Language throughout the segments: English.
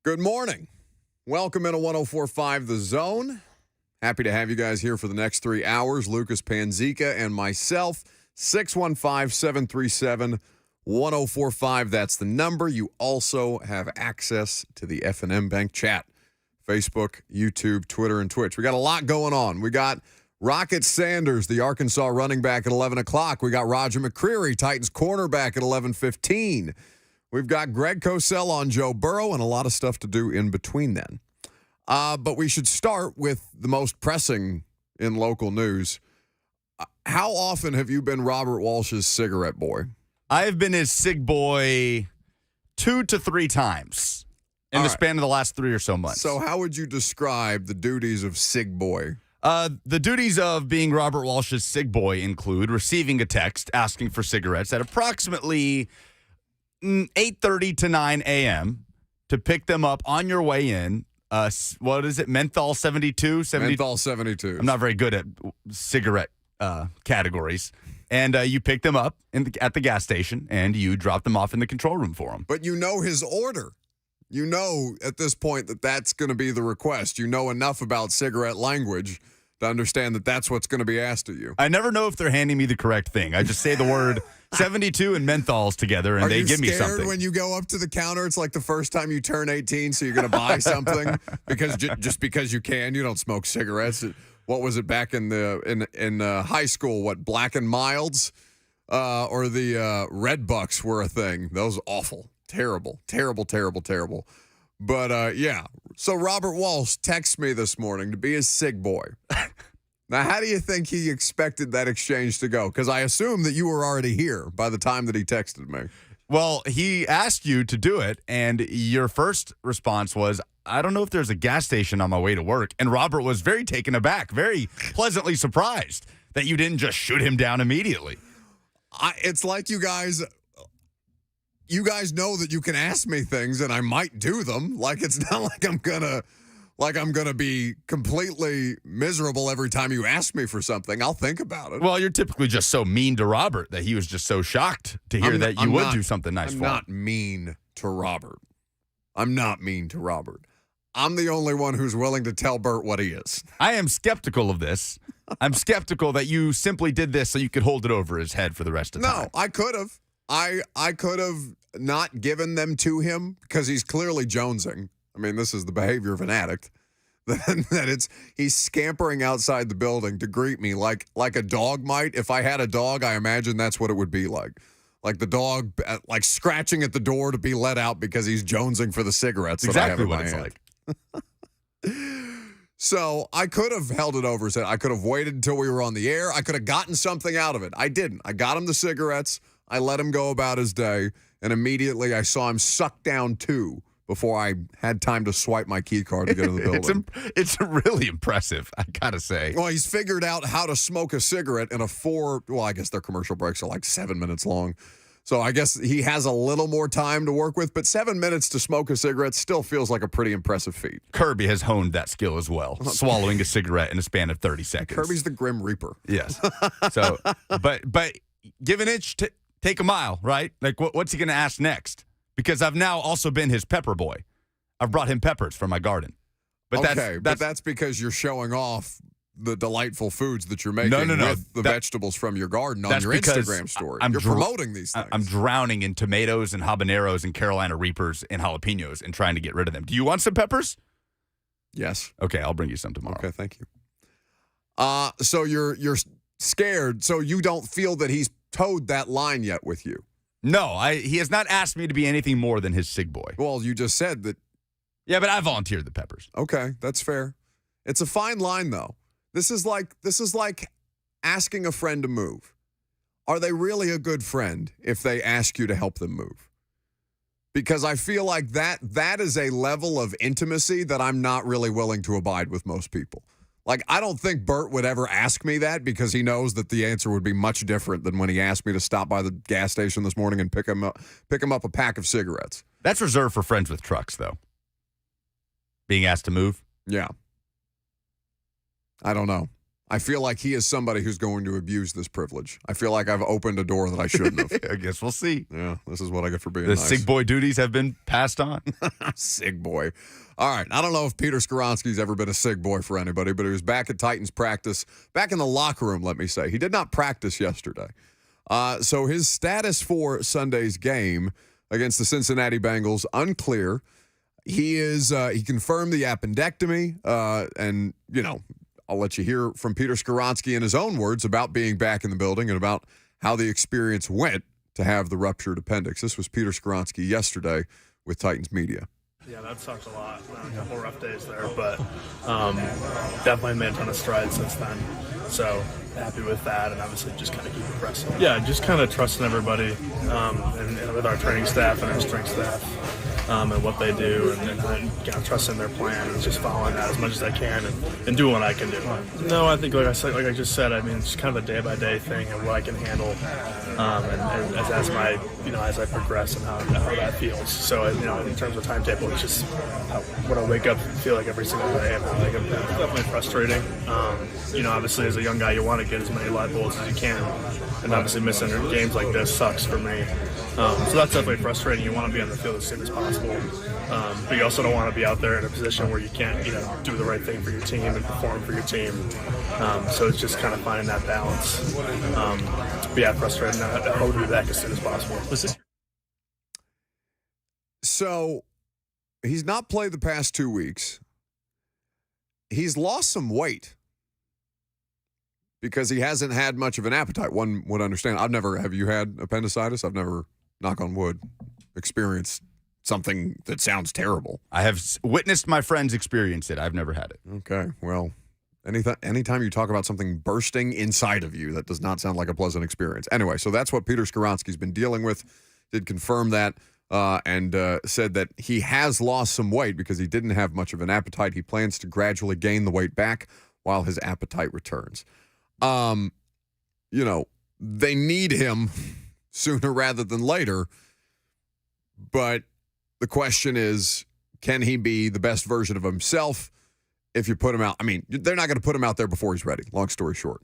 Good morning. Welcome into 104.5 The Zone. Happy to have you guys here for the next 3 hours. Lucas Panzica and myself, 615-737-1045. That's the number. You also have access to the F&M Bank chat. Facebook, YouTube, Twitter, and Twitch. We got a lot going on. We got Rocket Sanders, the Arkansas running back at 11 o'clock. We got Roger McCreary, Titans cornerback at 11:15. We've got Greg Cosell on Joe Burrow and a lot of stuff to do in between then. But we should start with the most pressing in local news. How often have you been Robert Walsh's cigarette boy? I have been his cig boy 2 to 3 times in the span of the last 3 or so months. So how would you describe the duties of cig boy? The duties of being Robert Walsh's cig boy include receiving a text asking for cigarettes at approximately 8:30 to 9 a.m. to pick them up on your way in. What is it? Menthol 72? Menthol 72. I'm not very good at cigarette categories. And you pick them up at the gas station, and you drop them off in the control room for him. But you know his order. You know at this point that that's going to be the request. You know enough about cigarette language to understand that that's what's going to be asked of you. I never know if they're handing me the correct thing. I just say the word 72 and menthols together, and they give me something. Are you scared when you go up to the counter? It's like the first time you turn 18, so you're going to buy something because just because you can. You don't smoke cigarettes. What was it back in high school? What, Black and Milds or the Red Bucks were a thing. Those awful, terrible. But yeah, so Robert Walsh texts me this morning to be his cig boy. Now, how do you think he expected that exchange to go? Because I assume that you were already here by the time that he texted me. Well, he asked you to do it, and your first response was, I don't know if there's a gas station on my way to work. And Robert was very taken aback, very pleasantly surprised that you didn't just shoot him down immediately. It's like you guys know that you can ask me things, and I might do them. Like, it's not like I'm gonna be completely miserable every time you ask me for something. I'll think about it. Well, you're typically just so mean to Robert that he was just so shocked to hear that you would do something nice for him. I'm not mean to Robert. I'm not mean to Robert. I'm the only one who's willing to tell Bert what he is. I am skeptical of this. I'm skeptical that you simply did this so you could hold it over his head for the rest of the time. No, I could have. I could have not given them to him because he's clearly jonesing. I mean, this is the behavior of an addict. He's scampering outside the building to greet me like a dog might. If I had a dog, I imagine that's what it would be like. Like the dog, like scratching at the door to be let out because he's jonesing for the cigarettes. Exactly what it's like. So I could have held it over his head. I could have waited until we were on the air. I could have gotten something out of it. I didn't. I got him the cigarettes. I let him go about his day. And immediately I saw him suck down 2 before I had time to swipe my key card to get in the building. It's really impressive, I gotta say. Well, he's figured out how to smoke a cigarette in I guess their commercial breaks are like 7 minutes long. So I guess he has a little more time to work with, but 7 minutes to smoke a cigarette still feels like a pretty impressive feat. Kirby has honed that skill as well, swallowing a cigarette in a span of 30 seconds. Kirby's the Grim Reaper. Yes. So, but give an inch, take a mile, right? Like, what's he going to ask next? Because I've now also been his pepper boy. I've brought him peppers from my garden. But that's because you're showing off the delightful foods that you're making with the vegetables from your garden on your Instagram story. You're promoting these things. I'm drowning in tomatoes and habaneros and Carolina Reapers and jalapenos and trying to get rid of them. Do you want some peppers? Yes. Okay, I'll bring you some tomorrow. Okay, thank you. So you're scared, so you don't feel that he's towed that line yet with you? No, he has not asked me to be anything more than his cig boy. Well, you just said that. Yeah, but I volunteered the peppers. Okay, that's fair. It's a fine line, though. This is like asking a friend to move. Are they really a good friend if they ask you to help them move? Because I feel like that is a level of intimacy that I'm not really willing to abide with most people. Like, I don't think Bert would ever ask me that because he knows that the answer would be much different than when he asked me to stop by the gas station this morning and pick him up a pack of cigarettes. That's reserved for friends with trucks, though. Being asked to move? Yeah. I don't know. I feel like he is somebody who's going to abuse this privilege. I feel like I've opened a door that I shouldn't have. I guess we'll see. Yeah, this is what I get for being The nice. Sig Boy duties have been passed on. Sig Boy. All right, I don't know if Peter Skoronski's ever been a Sig Boy for anybody, but he was back at Titans practice, back in the locker room, let me say. He did not practice yesterday. So his status for Sunday's game against the Cincinnati Bengals, unclear. He confirmed the appendectomy, and, I'll let you hear from Peter Skoronski in his own words about being back in the building and about how the experience went to have the ruptured appendix. This was Peter Skoronski yesterday with Titans Media. Yeah, that sucked a lot. A couple rough days there, but definitely made a ton of strides since then. So happy with that, and obviously just kind of keep it pressing. Yeah, just kind of trusting everybody and with our training staff and our strength staff. And what they do, and kind of trusting their plan and just following that as much as I can and doing what I can do. No, I think like I just said, I mean, it's just kind of a day-by-day thing and what I can handle, and as I progress and how that feels. So in terms of timetable, it's just when I wake up and feel like every single day. It's definitely frustrating. Obviously as a young guy, you want to get as many live bullets as you can, and obviously missing games like this sucks for me. So that's definitely frustrating. You want to be on the field as soon as possible, but you also don't want to be out there in a position where you can't, do the right thing for your team and perform for your team. So it's just kind of finding that balance. But yeah, frustrating. I hope to be back as soon as possible. So he's not played the past 2 weeks. He's lost some weight because he hasn't had much of an appetite. One would understand. Have you had appendicitis? I've never, knock on wood, experienced something that sounds terrible. I have witnessed my friends experience it. I've never had it. Okay, well, anytime you talk about something bursting inside of you, that does not sound like a pleasant experience. Anyway, so that's what Peter Skoronski's been dealing with. Did confirm that and said that he has lost some weight because he didn't have much of an appetite. He plans to gradually gain the weight back while his appetite returns. They need him sooner rather than later, but the question is, can he be the best version of himself if you put him out? I mean, they're not going to put him out there before he's ready, long story short.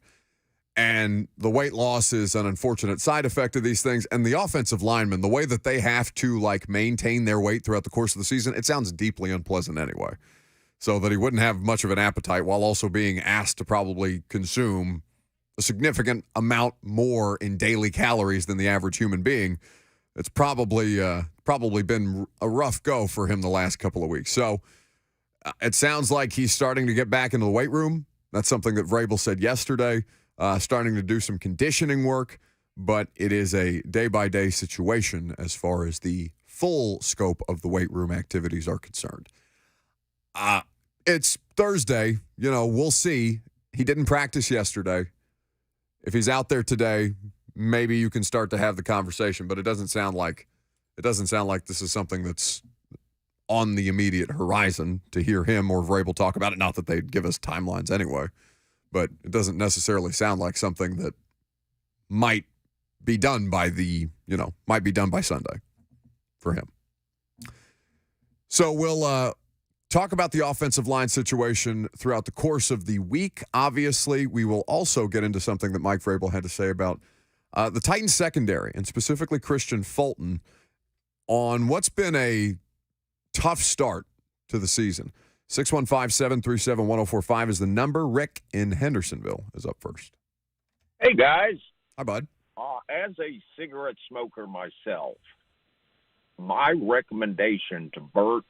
And the weight loss is an unfortunate side effect of these things. And the offensive linemen, the way that they have to maintain their weight throughout the course of the season, it sounds deeply unpleasant anyway. So that he wouldn't have much of an appetite while also being asked to probably consume a significant amount more in daily calories than the average human being. It's probably been a rough go for him the last couple of weeks. So it sounds like he's starting to get back into the weight room. That's something that Vrabel said yesterday, starting to do some conditioning work, but it is a day-by-day situation as far as the full scope of the weight room activities are concerned. It's Thursday. We'll see. He didn't practice yesterday. If he's out there today, maybe you can start to have the conversation, but it doesn't sound like this is something that's on the immediate horizon to hear him or Vrabel talk about it. Not that they'd give us timelines anyway, but it doesn't necessarily sound like something that might be done by Sunday for him. So we'll talk about the offensive line situation throughout the course of the week. Obviously, we will also get into something that Mike Vrabel had to say about the Titans secondary, and specifically Christian Fulton, on what's been a tough start to the season. 615-737-1045 is the number. Rick in Hendersonville is up first. Hey, guys. Hi, bud. As a cigarette smoker myself, my recommendation to Bert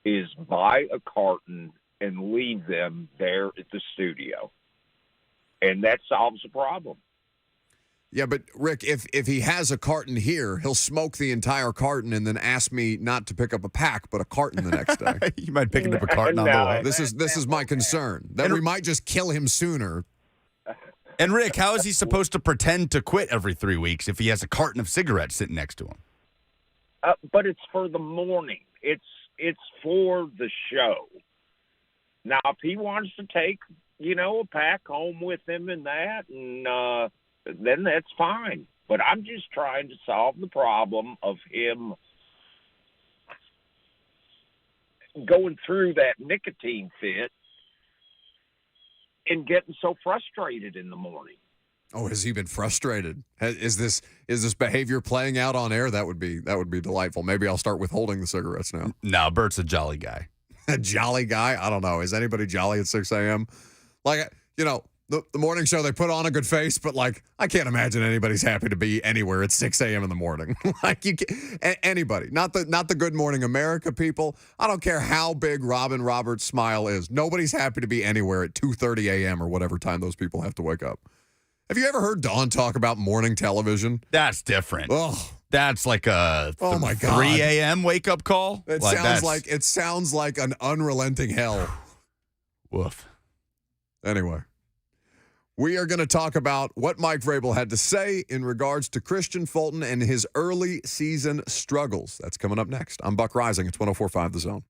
is buy a carton and leave them there at the studio. And that solves the problem. Yeah, but Rick, if he has a carton here, he'll smoke the entire carton and then ask me not to pick up a pack, but a carton the next day. You might pick up a carton on the way. This is my concern, that we might just kill him sooner. And Rick, how is he supposed to pretend to quit every 3 weeks if he has a carton of cigarettes sitting next to him? But it's for the morning. It's for the show. Now, if he wants to take, a pack home with him and that, and then that's fine. But I'm just trying to solve the problem of him going through that nicotine fit and getting so frustrated in the morning. Oh, has he been frustrated? Is this behavior playing out on air? That would be delightful. Maybe I'll start withholding the cigarettes now. No, Bert's a jolly guy. A jolly guy? I don't know. Is anybody jolly at 6 a.m.? Like, the morning show, they put on a good face, but like, I can't imagine anybody's happy to be anywhere at 6 a.m. in the morning. Like, anybody, not the Good Morning America people. I don't care how big Robin Roberts' smile is. Nobody's happy to be anywhere at 2:30 a.m. or whatever time those people have to wake up. Have you ever heard Dawn talk about morning television? That's different. Oh, that's like a oh my God. 3 a.m. wake up call. It sounds like an unrelenting hell. Woof. Anyway, we are going to talk about what Mike Vrabel had to say in regards to Christian Fulton and his early season struggles. That's coming up next. I'm Buck Rising. It's 104.5 The Zone.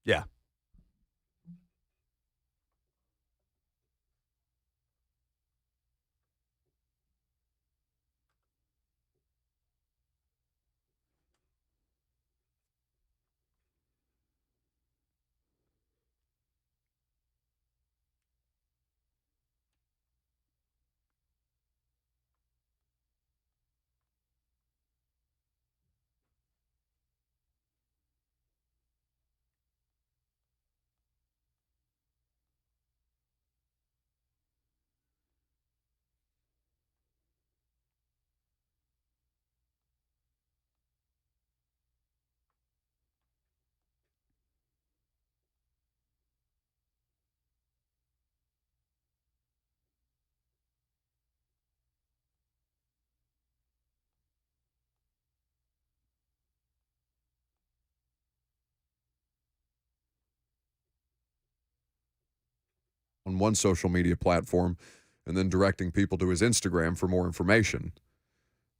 Yeah. On one social media platform and then directing people to his Instagram for more information.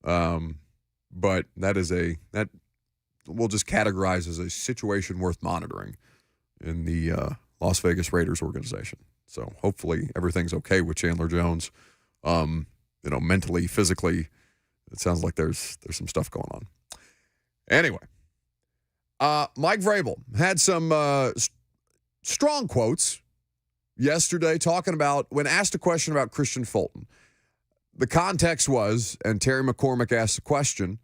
But that we'll just categorize as a situation worth monitoring in the Las Vegas Raiders organization. So hopefully everything's okay with Chandler Jones. Mentally, physically, it sounds like there's some stuff going on. Anyway, Mike Vrabel had some strong quotes yesterday talking about, when asked a question about Christian Fulton, the context was, and Terry McCormick asked the question,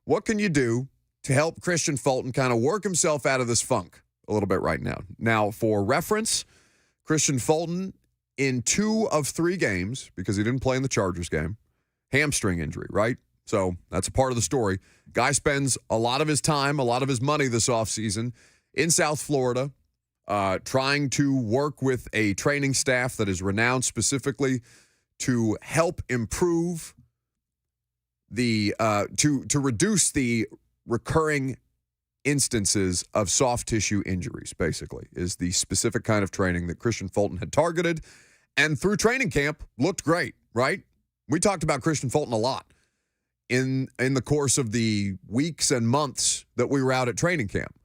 what can you do to help Christian Fulton kind of work himself out of this funk a little bit right now? Now, for reference, Christian Fulton in 2 of 3 games, because he didn't play in the Chargers game, hamstring injury, right? So that's a part of the story. Guy spends a lot of his time, a lot of his money this offseason in South Florida, trying to work with a training staff that is renowned specifically to help improve the to reduce the recurring instances of soft tissue injuries, basically, is the specific kind of training that Christian Fulton had targeted. And through training camp, looked great, right? We talked about Christian Fulton a lot in the course of the weeks and months that we were out at training camp.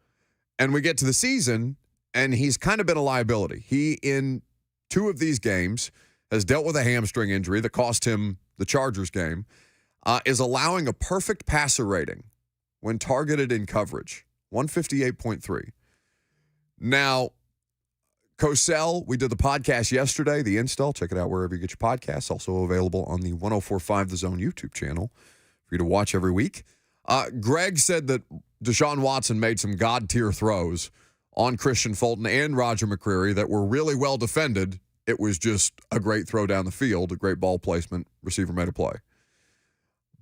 And we get to the season, and he's kind of been a liability. He, in 2 of these games, has dealt with a hamstring injury that cost him the Chargers game, is allowing a perfect passer rating when targeted in coverage, 158.3. Now, Cosell, we did the podcast yesterday, the install. Check it out wherever you get your podcasts. Also available on the 104.5 The Zone YouTube channel for you to watch every week. Greg said that Deshaun Watson made some God-tier throws on Christian Fulton and Roger McCreary that were really well defended. It was just a great throw down the field, a great ball placement, receiver made a play.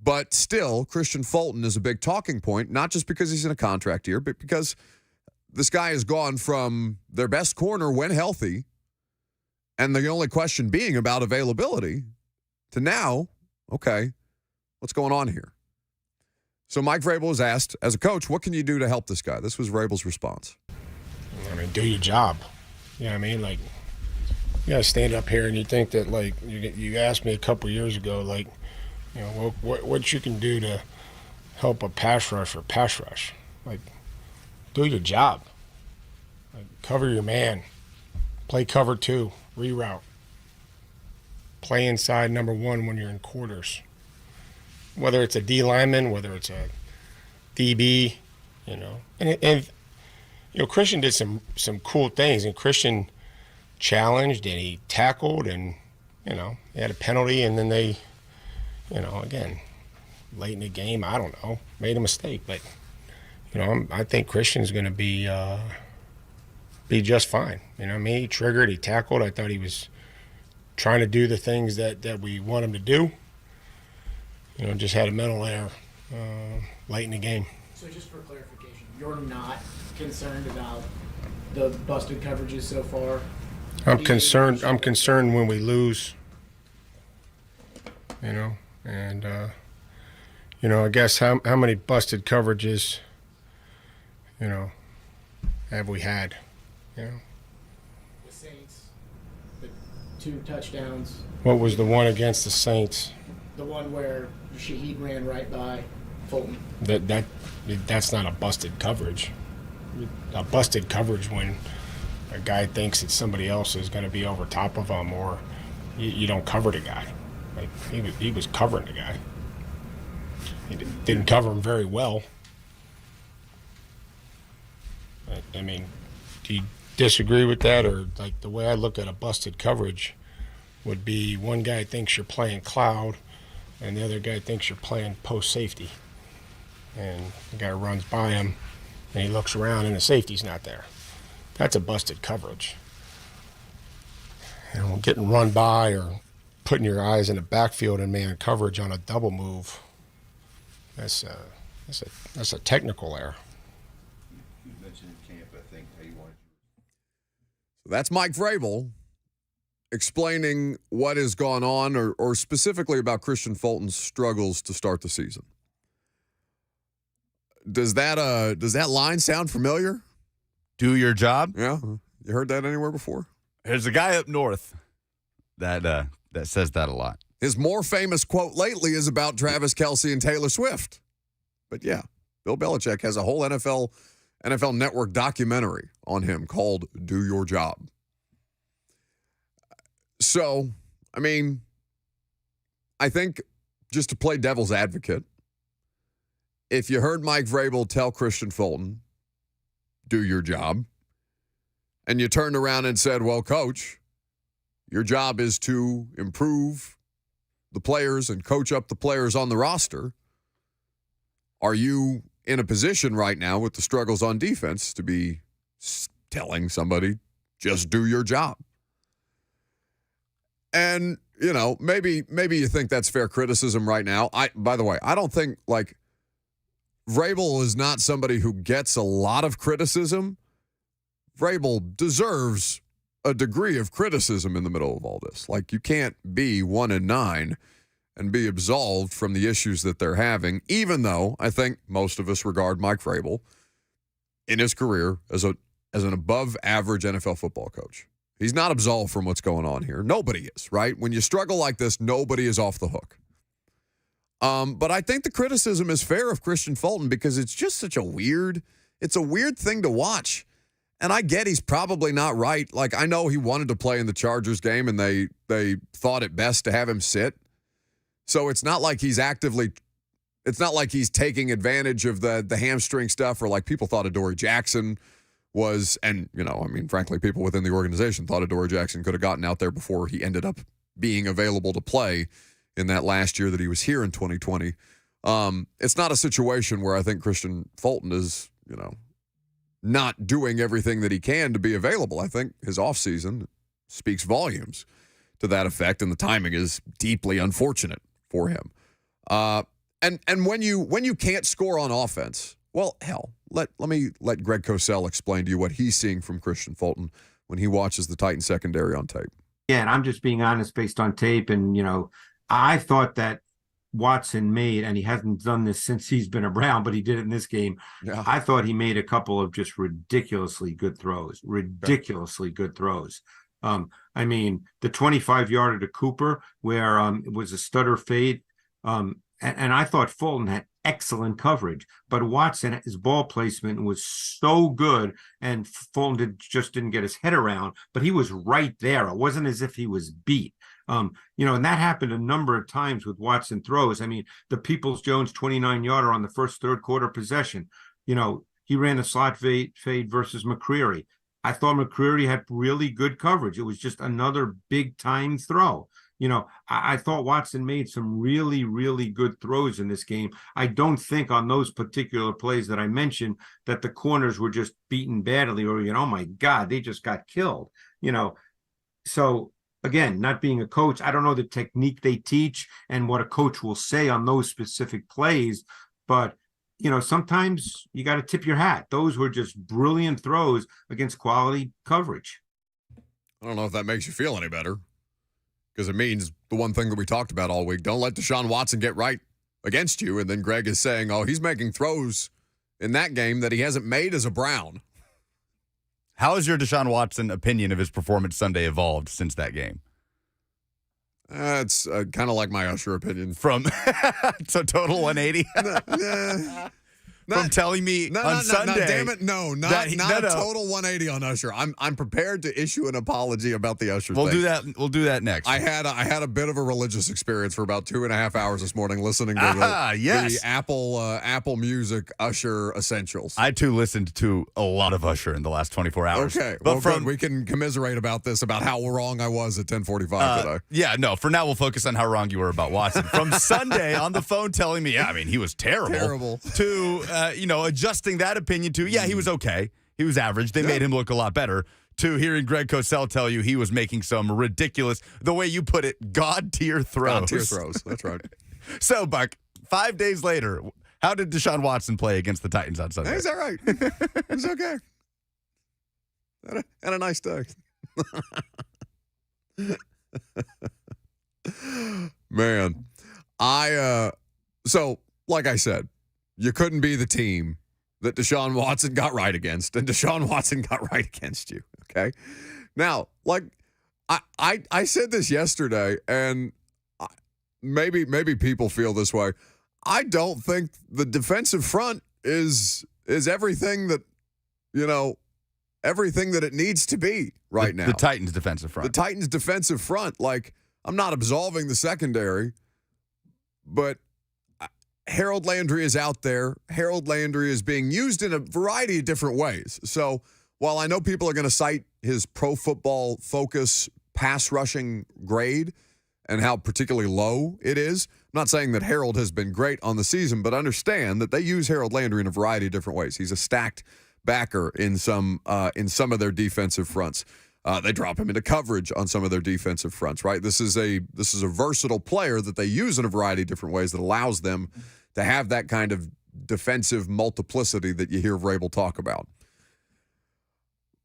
But still, Christian Fulton is a big talking point, not just because he's in a contract year, but because this guy has gone from their best corner when healthy, and the only question being about availability, to now, okay, what's going on here? So Mike Vrabel was asked, as a coach, what can you do to help this guy? This was Vrabel's response. I mean, do your job. You know what I mean? Like, you got to stand up here and you think that, like, you asked me a couple years ago, like, you know, what you can do to help a pass rush. Like, do your job. Like, cover your man. Play cover 2. Reroute. Play inside number 1 when you're in quarters. Whether it's a D lineman, whether it's a DB, you know. And you know, Christian did some cool things. And Christian challenged and he tackled and, you know, he had a penalty and then they, you know, again, late in the game, I don't know, made a mistake. But, you know, I think Christian's going to be just fine. You know what I mean? He triggered, he tackled. I thought he was trying to do the things that we want him to do. You know, just had a mental error late in the game. So just for clarification, you're not concerned about the busted coverages so far? I'm concerned when we lose. You know, and you know, I guess how many busted coverages, you know, have we had? You know, The Saints, the 2 touchdowns. what was the one against the Saints? The one where Shaheed ran right by Fulton. That's not a busted coverage. a busted coverage when a guy thinks that somebody else is going to be over top of him, or you don't cover the guy. Like he was covering the guy. He didn't cover him very well. I mean, do you disagree with that? Or like the way I look at a busted coverage would be one guy thinks you're playing cloud and the other guy thinks you're playing post safety. And the guy runs by him and he looks around and the safety's not there. That's a busted coverage. You know, getting run by or putting your eyes in the backfield and man coverage on a double move, that's a technical error. You mentioned camp, I think, how you wanted to. So that's Mike Vrabel explaining what has gone on, or specifically about Christian Fulton's struggles to start the season. Does that line sound familiar? Do your job. Yeah, you heard that anywhere before? There's a guy up north that says that a lot. His more famous quote lately is about Travis Kelce and Taylor Swift. But yeah, Bill Belichick has a whole NFL Network documentary on him called Do Your Job. So, I mean, I think just to play devil's advocate, if you heard Mike Vrabel tell Christian Fulton, do your job, and you turned around and said, well, coach, your job is to improve the players and coach up the players on the roster, are you in a position right now with the struggles on defense to be telling somebody, just do your job? And, you know, maybe you think that's fair criticism right now. By the way, I don't think, like, Vrabel is not somebody who gets a lot of criticism. Vrabel deserves a degree of criticism in the middle of all this. Like, you can't be 1-9 and be absolved from the issues that they're having, even though I think most of us regard Mike Vrabel in his career as an above-average NFL football coach. He's not absolved from what's going on here. Nobody is, right? When you struggle like this, nobody is off the hook. But I think the criticism is fair of Christian Fulton because it's just such a weird thing to watch. And I get he's probably not right. Like, I know he wanted to play in the Chargers game and they thought it best to have him sit. So it's not like he's taking advantage of the hamstring stuff, or like people thought Adoree Jackson was, and, you know, I mean, frankly, people within the organization thought Adoree Jackson could have gotten out there before he ended up being available to play in that last year that he was here in 2020. It's not a situation where I think Christian Fulton is, you know, not doing everything that he can to be available. I think his offseason speaks volumes to that effect, and the timing is deeply unfortunate for him. And when you can't score on offense, well, hell, let me let Greg Cosell explain to you what he's seeing from Christian Fulton when he watches the Titans secondary on tape. Yeah, and I'm just being honest based on tape. And, you know, I thought that Watson made, and he hasn't done this since he's been around, but he did it in this game. Yeah. I thought he made a couple of just ridiculously good throws. I mean, the 25-yarder to Cooper where it was a stutter fade. And I thought Fulton had excellent coverage, but Watson, his ball placement was so good, and Fulton just didn't get his head around, but he was right there. It wasn't as if he was beat. You know, and that happened a number of times with Watson throws. I mean, the Peoples-Jones 29-yarder on the first third quarter possession, you know, he ran a slot fade versus McCreary. I thought McCreary had really good coverage. It was just another big-time throw. You know, I thought Watson made some really, really good throws in this game. I don't think on those particular plays that I mentioned that the corners were just beaten badly, or, you know, oh my God, they just got killed. You know, so again, not being a coach, I don't know the technique they teach and what a coach will say on those specific plays, but, you know, sometimes you got to tip your hat. Those were just brilliant throws against quality coverage. I don't know if that makes you feel any better, because it means the one thing that we talked about all week, don't let Deshaun Watson get right against you. And then Greg is saying, oh, he's making throws in that game that he hasn't made as a Brown. How has your Deshaun Watson opinion of his performance Sunday evolved since that game? It's kind of like my Usher opinion. From so total 180? from telling me on Sunday. No, damn it, no, not no. total 180 on Usher. I'm prepared to issue an apology about the Usher We'll thing. do that. We'll do that next. I had a bit of a religious experience for about 2.5 hours this morning listening to the Apple Music Usher Essentials. I too listened to a lot of Usher in the last 24 hours. Okay, but good. We can commiserate about this, about how wrong I was at 10:45 today. Yeah, no. For now, we'll focus on how wrong you were about Watson. From Sunday on the phone telling me, he was terrible. To adjusting that opinion to, he was okay. He was average. They made him look a lot better. To hearing Greg Cosell tell you he was making some ridiculous, the way you put it, God-tier throws. God-tier throws. That's right. So, Buck, 5 days later, how did Deshaun Watson play against the Titans on Sunday? He's all right. It was okay. Had a nice day. Man, so like I said, you couldn't be the team that Deshaun Watson got right against, and Deshaun Watson got right against you. Okay, now, like I said this yesterday, and maybe people feel this way. I don't think the defensive front is everything that everything that it needs to be right now. The Titans defensive front. The Titans defensive front. Like, I'm not absolving the secondary, but Harold Landry is out there. Harold Landry is being used in a variety of different ways. So while I know people are going to cite his Pro Football Focus pass rushing grade and how particularly low it is, I'm not saying that Harold has been great on the season, but understand that they use Harold Landry in a variety of different ways. He's a stacked backer in some of their defensive fronts. They drop him into coverage on some of their defensive fronts, right? This is a versatile player that they use in a variety of different ways that allows them to have that kind of defensive multiplicity that you hear Vrabel talk about.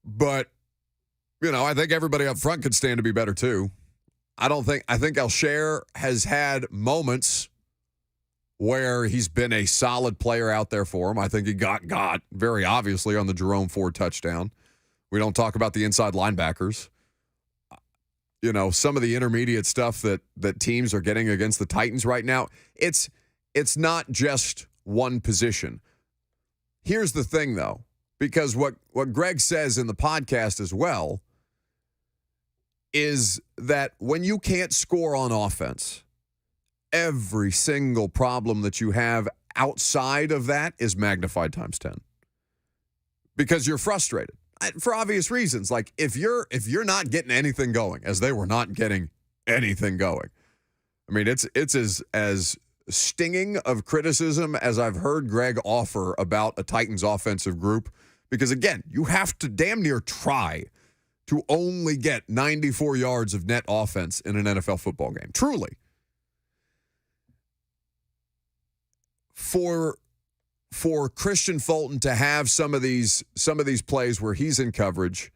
But, I think everybody up front could stand to be better too. I think Usher has had moments where he's been a solid player out there for him. I think he got very obviously on the Jerome Ford touchdown. We don't talk about the inside linebackers. Some of the intermediate stuff that teams are getting against the Titans right now, it's not just one position. Here's the thing, though, because what Greg says in the podcast as well is that when you can't score on offense, every single problem that you have outside of that is magnified times 10 because you're frustrated for obvious reasons. Like if you're not getting anything going, as they were not getting anything going, I mean, it's as stinging of criticism as I've heard Greg offer about a Titans offensive group, because again, you have to damn near try to only get 94 yards of net offense in an NFL football game. Truly. For Christian Fulton to have some of these plays where he's in coverage,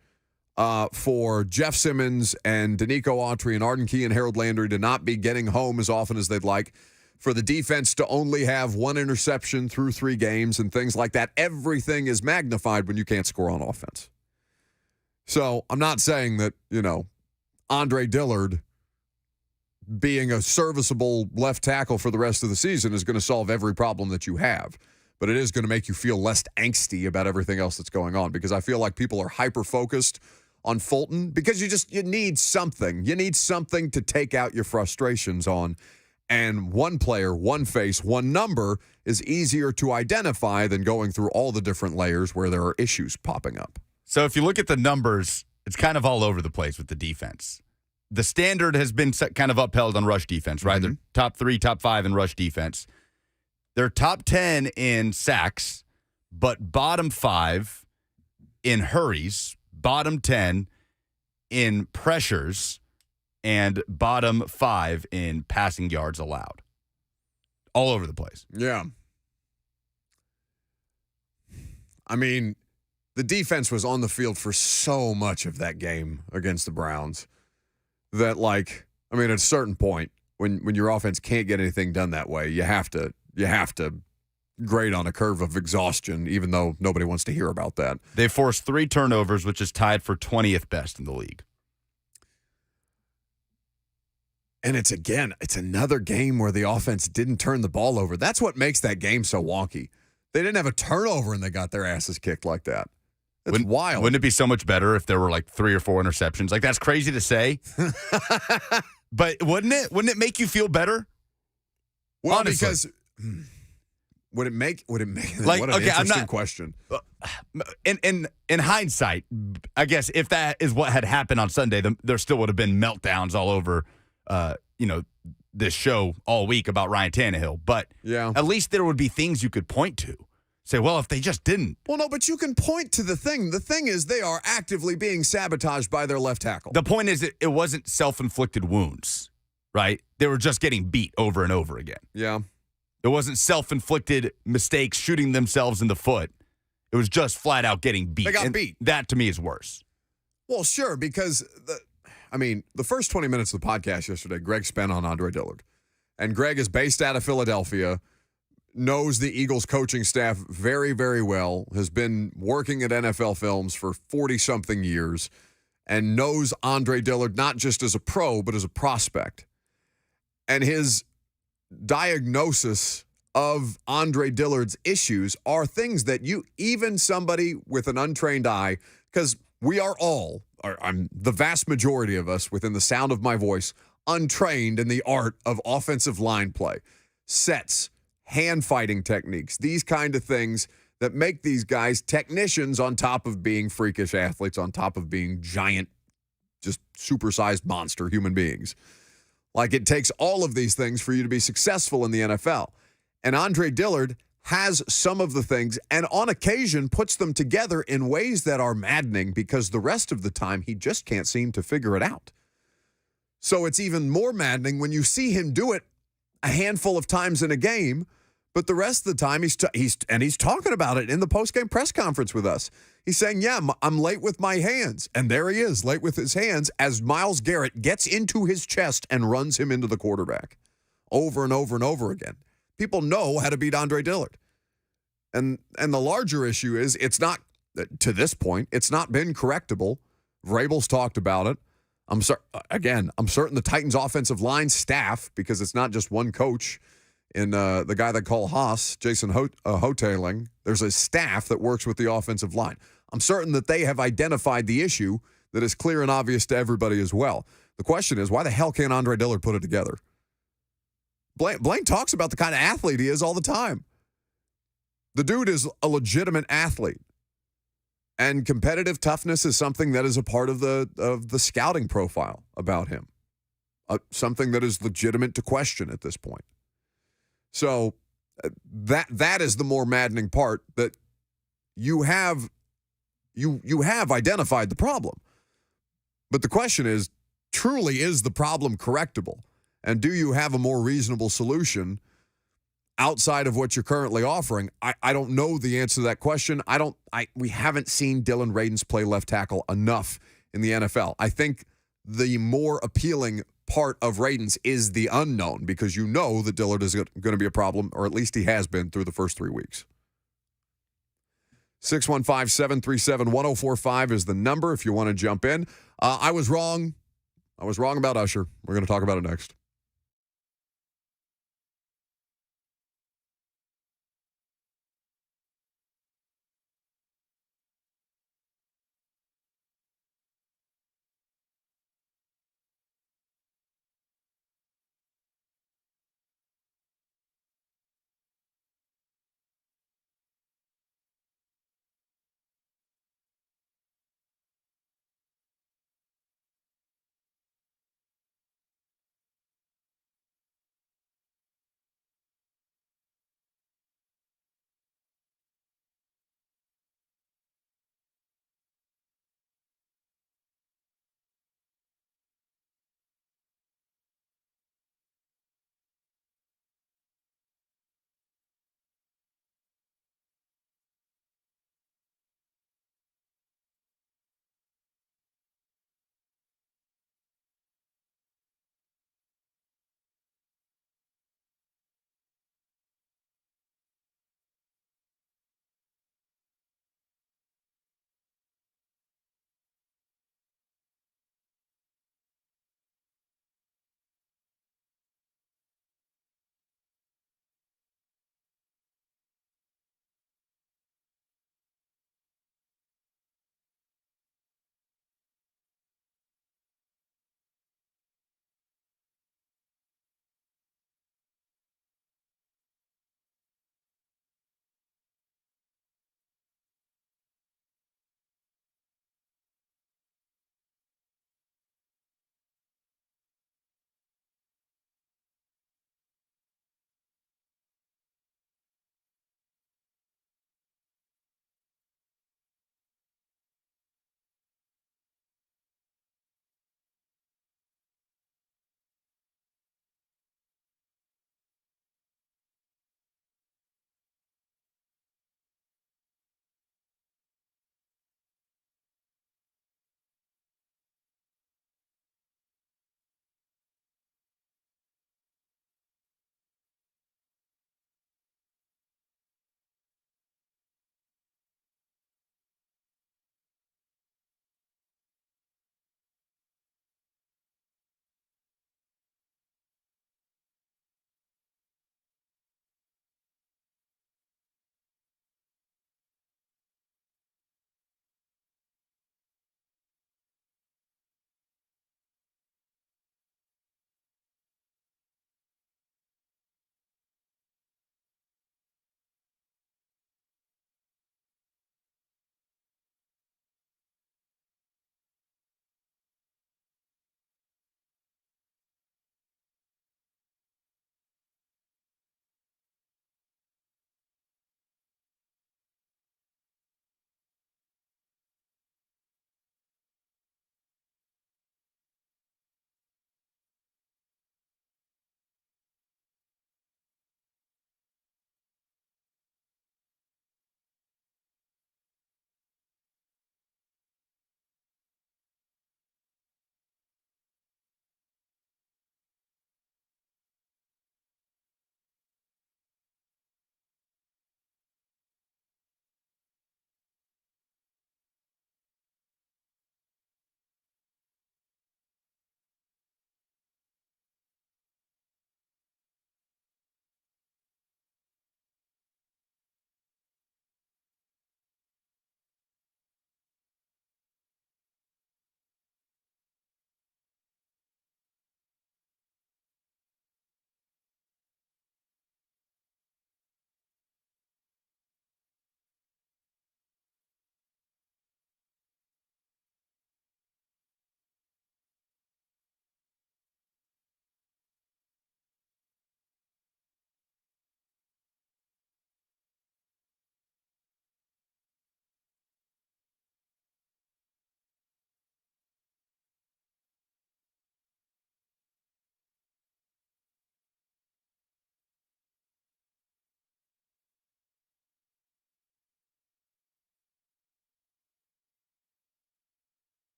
for Jeff Simmons and Danico Autry and Arden Key and Harold Landry to not be getting home as often as they'd like, for the defense to only have one interception through 3 games and things like that, everything is magnified when you can't score on offense. So I'm not saying that, Andre Dillard being a serviceable left tackle for the rest of the season is going to solve every problem that you have. But it is going to make you feel less angsty about everything else that's going on, because I feel like people are hyper-focused on Fulton because you need something. You need something to take out your frustrations on. And one player, one face, one number is easier to identify than going through all the different layers where there are issues popping up. So if you look at the numbers, it's kind of all over the place with the defense. The standard has been kind of upheld on rush defense, right? Mm-hmm. They're top 3, top 5 in rush defense. They're top 10 in sacks, but bottom 5 in hurries, bottom 10 in pressures, and bottom 5 in passing yards allowed. All over the place. Yeah. I mean, the defense was on the field for so much of that game against the Browns that, at a certain point, when your offense can't get anything done that way, you have to grade on a curve of exhaustion, even though nobody wants to hear about that. They forced 3 turnovers, which is tied for 20th best in the league. And it's another game where the offense didn't turn the ball over. That's what makes that game so wonky. They didn't have a turnover and they got their asses kicked like that. It's wild. Wouldn't it be so much better if there were like 3 or 4 interceptions? Like, that's crazy to say. But wouldn't it? Wouldn't it make you feel better? Well, Honestly. because would it make Like, what an okay, I'm interesting not- question. In hindsight, I guess if that is what had happened on Sunday, there still would have been meltdowns all over, this show all week about Ryan Tannehill. But Yeah. at least there would be things you could point to. Say, well, if they just didn't. Well, no, but you can point to the thing. The thing is they are actively being sabotaged by their left tackle. The point is it wasn't self-inflicted wounds, right? They were just getting beat over and over again. Yeah. It wasn't self-inflicted mistakes shooting themselves in the foot. It was just flat out getting beat. They got And beat. That, to me, is worse. Well, sure, because the first 20 minutes of the podcast yesterday, Greg spent on Andre Dillard. And Greg is based out of Philadelphia, knows the Eagles coaching staff very, very well, has been working at NFL Films for 40-something years, and knows Andre Dillard not just as a pro, but as a prospect. And his diagnosis of Andre Dillard's issues are things that even somebody with an untrained eye, because we are all, I'm the vast majority of us within the sound of my voice, untrained in the art of offensive line play, sets, hand fighting techniques, these kind of things that make these guys technicians on top of being freakish athletes, on top of being giant, just supersized monster human beings. Like, it takes all of these things for you to be successful in the NFL. And Andre Dillard has some of the things and on occasion puts them together in ways that are maddening because the rest of the time he just can't seem to figure it out. So it's even more maddening when you see him do it a handful of times in a game, but the rest of the time he's talking about it in the postgame press conference with us. He's saying, yeah, I'm late with my hands. And there he is, late with his hands, as Myles Garrett gets into his chest and runs him into the quarterback over and over and over again. People know how to beat Andre Dillard. And the larger issue is it's not, to this point, it's not been correctable. Vrabel's talked about it. I'm certain the Titans offensive line staff, because it's not just one coach in the guy they call Haas, Jason Hoteling. There's a staff that works with the offensive line. I'm certain that they have identified the issue that is clear and obvious to everybody as well. The question is, why the hell can't Andre Dillard put it together? Blaine talks about the kind of athlete he is all the time. The dude is a legitimate athlete. And competitive toughness is something that is a part of the scouting profile about him. Something that is legitimate to question at this point. So that is the more maddening part, that you have identified the problem. But the question is, truly is the problem correctable? And do you have a more reasonable solution outside of what you're currently offering? I don't know the answer to that question. We haven't seen Dylan Radins play left tackle enough in the NFL. I think the more appealing part of Radins is the unknown, because you know that Dillard is going to be a problem, or at least he has been through the first 3 weeks. 615-737-1045 is the number if you want to jump in. I was wrong. I was wrong about Usher. We're going to talk about it next.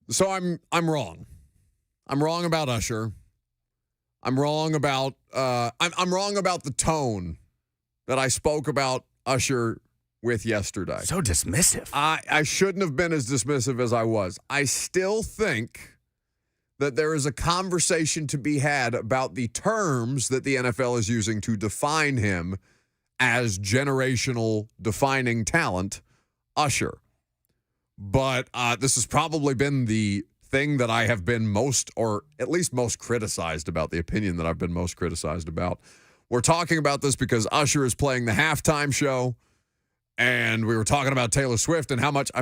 So I'm wrong. I'm wrong about Usher. I'm wrong about I'm wrong about the tone that I spoke about Usher with yesterday. So dismissive. I shouldn't have been as dismissive as I was. I still think that there is a conversation to be had about the terms that the NFL is using to define him as generational defining talent, Usher. But this has probably been the thing that I have been most, or at least most criticized about, the opinion that I've been most criticized about. We're talking about this because Usher is playing the halftime show, and we were talking about Taylor Swift and how much,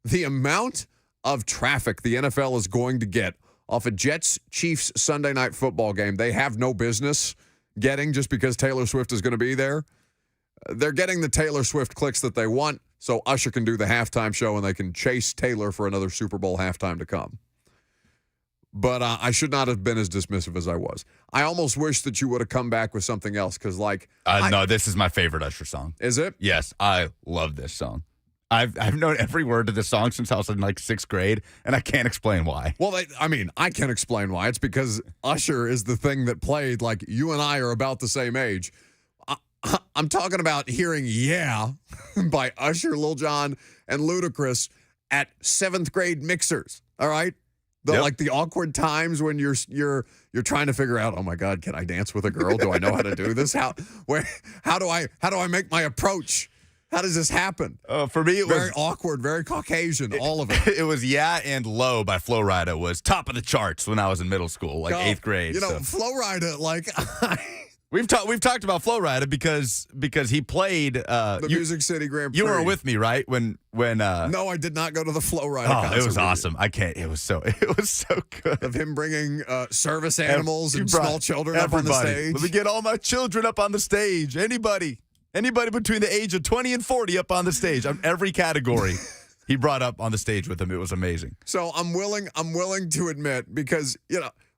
the amount of traffic the NFL is going to get off a Jets-Chiefs Sunday night football game they have no business getting just because Taylor Swift is going to be there. They're getting the Taylor Swift clicks that they want, so Usher can do the halftime show and they can chase Taylor for another Super Bowl halftime to come. But I should not have been as dismissive as I was. I almost wish that you would have come back with something else because, no, this is my favorite Usher song. Is it? Yes, I love this song. I've known every word of this song since I was in sixth grade, and I can't explain why. Well, I can explain why. It's because Usher is the thing that played. You and I are about the same age. I'm talking about hearing "Yeah" by Usher, Lil Jon, and Ludacris at 7th grade mixers. All right, the awkward times when you're trying to figure out, oh my God, can I dance with a girl? Do I know how to do this? How do I make my approach? How does this happen? For me, it was very awkward, very Caucasian, all of it. It was "Yeah" and "Low" by Flo Rida was top of the charts when I was in middle school, 8th grade. Flo Rida, We've talked about Flo Rida because he played the Music City Grand Prix. You were with me, right? When No, I did not go to the Flo Rida concert. It was awesome. It was so good. Of him bringing service animals and small children up on the stage. Let me get all my children up on the stage. Anybody between the age of 20 and 40 up on the stage. Every category he brought up on the stage with him. It was amazing. So I'm willing to admit, because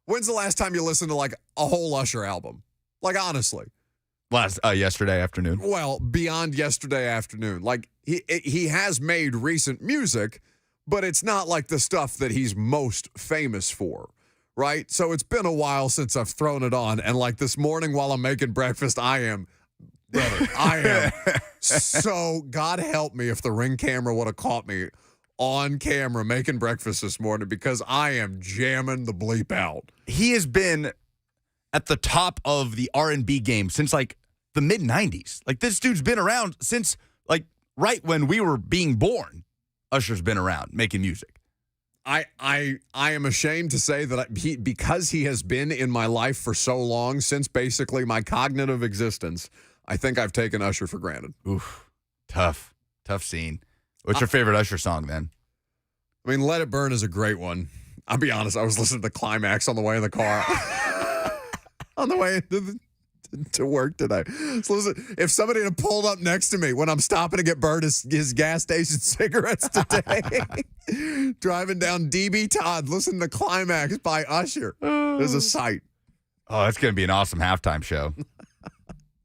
when's the last time you listened to a whole Usher album? Honestly. Yesterday afternoon. Well, beyond yesterday afternoon. He has made recent music, but it's not like the stuff that he's most famous for, right? So it's been a while since I've thrown it on, and this morning while I'm making breakfast, I am so, God help me if the Ring camera would have caught me on camera making breakfast this morning, because I am jamming the bleep out. He has been at the top of the R&B game since the mid 90s. This dude's been around since right when we were being born. Usher's been around making music. I am ashamed to say that because he has been in my life for so long, since basically my cognitive existence, I think I've taken Usher for granted. Oof. Tough scene. What's your favorite Usher song then? Let It Burn is a great one. I'll be honest, I was listening to Climax on the way in the car. On the way to work today. So listen, if somebody had pulled up next to me when I'm stopping to get Bird his gas station cigarettes today, driving down DB Todd, listening to Climax by Usher, there's a sight. Oh, that's going to be an awesome halftime show.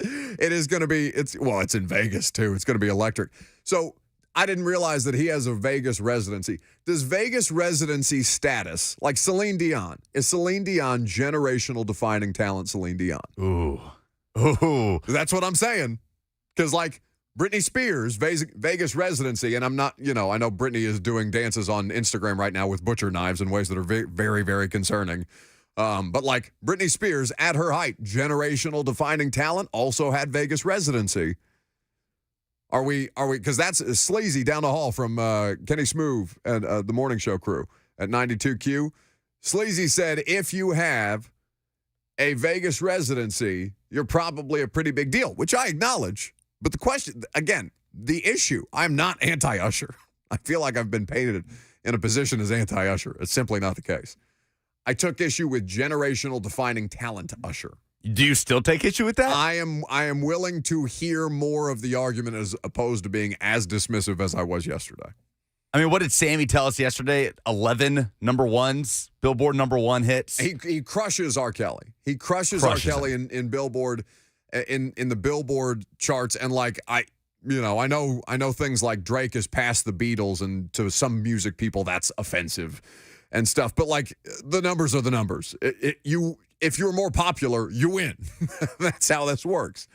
It is going to be, it's in Vegas too. It's going to be electric. So I didn't realize that he has a Vegas residency. Does Vegas residency status, like Celine Dion, is Celine Dion generational defining talent Celine Dion? Ooh. That's what I'm saying. Because Britney Spears, Vegas residency, and I'm not, I know Britney is doing dances on Instagram right now with butcher knives in ways that are very, very, very concerning. But Britney Spears, at her height, generational defining talent, also had Vegas residency. Are we, because that's Sleazy down the hall from Kenny Smoove and the morning show crew at 92Q. Sleazy said, if you have a Vegas residency, you're probably a pretty big deal, which I acknowledge. But the question, again, the issue, I'm not anti-Usher. I feel like I've been painted in a position as anti-Usher. It's simply not the case. I took issue with generational defining talent Usher. Do you still take issue with that? I am willing to hear more of the argument as opposed to being as dismissive as I was yesterday. What did Sammy tell us yesterday? 11 number ones, Billboard number one hits. He crushes R. Kelly. He crushes R. Kelly in Billboard, in the Billboard charts. And I know things like Drake is past the Beatles, and to some music people that's offensive. and stuff. But like the numbers are the numbers. If you're more popular, you win. That's how this works.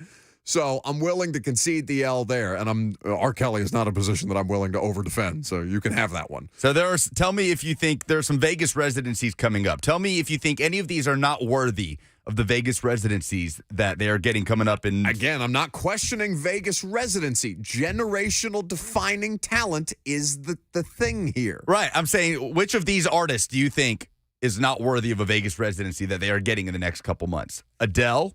So I'm willing to concede the L there, and R. Kelly is not a position that I'm willing to over-defend, so you can have that one. So tell me if you think there's some Vegas residencies coming up. Tell me if you think any of these are not worthy of the Vegas residencies that they are getting coming up in. Again, I'm not questioning Vegas residency. Generational defining talent is the thing here. Right. I'm saying, which of these artists do you think is not worthy of a Vegas residency that they are getting in the next couple months? Adele?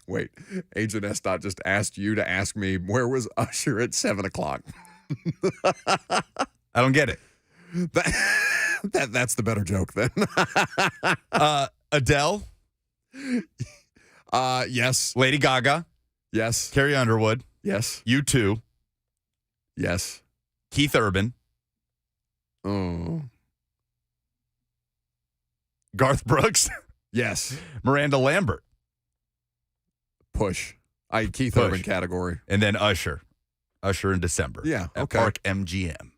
Wait, Agent S. just asked you to ask me, where was Usher at 7 o'clock? I don't get it. That's the better joke then. Adele? Yes. Lady Gaga? Yes. Carrie Underwood? Yes. U2? Yes. Keith Urban? Oh. Garth Brooks? Yes. Miranda Lambert? Push. Keith Push. Urban category. And then Usher. Usher in December. Yeah, at okay. Park MGM.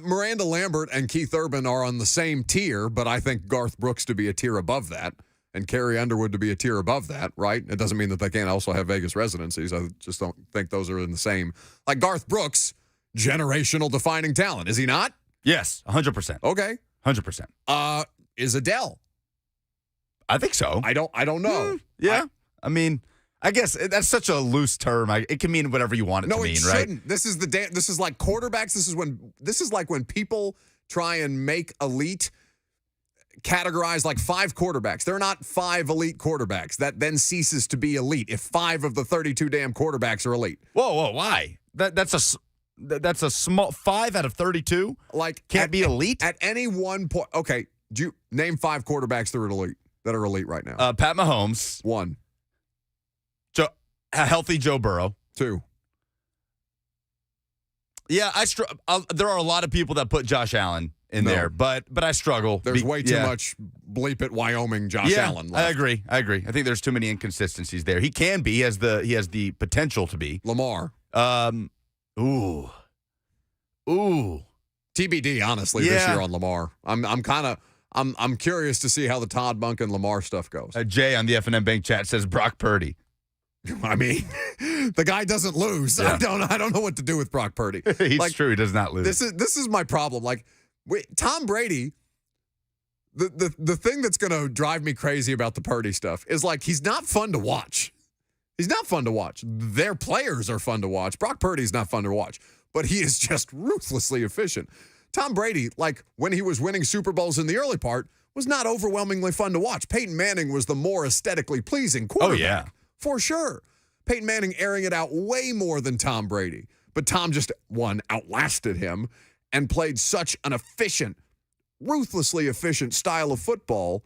Miranda Lambert and Keith Urban are on the same tier, but I think Garth Brooks to be a tier above that and Carrie Underwood to be a tier above that, right? It doesn't mean that they can't also have Vegas residencies. I just don't think those are in the same. Like Garth Brooks, generational defining talent. Is he not? Yes, 100%. Okay. 100%. Is Adele? I think so. I don't know. Yeah. I mean, I guess that's such a loose term. It can mean whatever you want it to mean, right? Shouldn't. This is like quarterbacks. This is like when people try and make elite categorize like 5 quarterbacks. They're not 5 elite quarterbacks. That then ceases to be elite if 5 of the 32 damn quarterbacks are elite. Whoa, why? That's a small 5 out of 32. Like can't be elite at any one point. Okay, do you name 5 quarterbacks that are elite right now? Pat Mahomes, 1. A healthy Joe Burrow, 2. Yeah, there are a lot of people that put Josh Allen in there, but I struggle. There's way too much bleep at Wyoming Josh Allen left. I agree. I think there's too many inconsistencies there. He can be, he has the potential to be. Lamar. Ooh. TBD, honestly, this year on Lamar. I'm curious to see how the Todd Bunting Lamar stuff goes. Jay on the F&M Bank chat says Brock Purdy. I mean, the guy doesn't lose. Yeah. I don't know what to do with Brock Purdy. He's true. He does not lose. This is my problem. Like, Tom Brady, the thing that's going to drive me crazy about the Purdy stuff is, like, he's not fun to watch. He's not fun to watch. Their players are fun to watch. Brock Purdy's not fun to watch, but he is just ruthlessly efficient. Tom Brady, like, when he was winning Super Bowls in the early part, was not overwhelmingly fun to watch. Peyton Manning was the more aesthetically pleasing quarterback. Oh, yeah. For sure. Peyton Manning airing it out way more than Tom Brady. But Tom just, outlasted him and played such an efficient, ruthlessly efficient style of football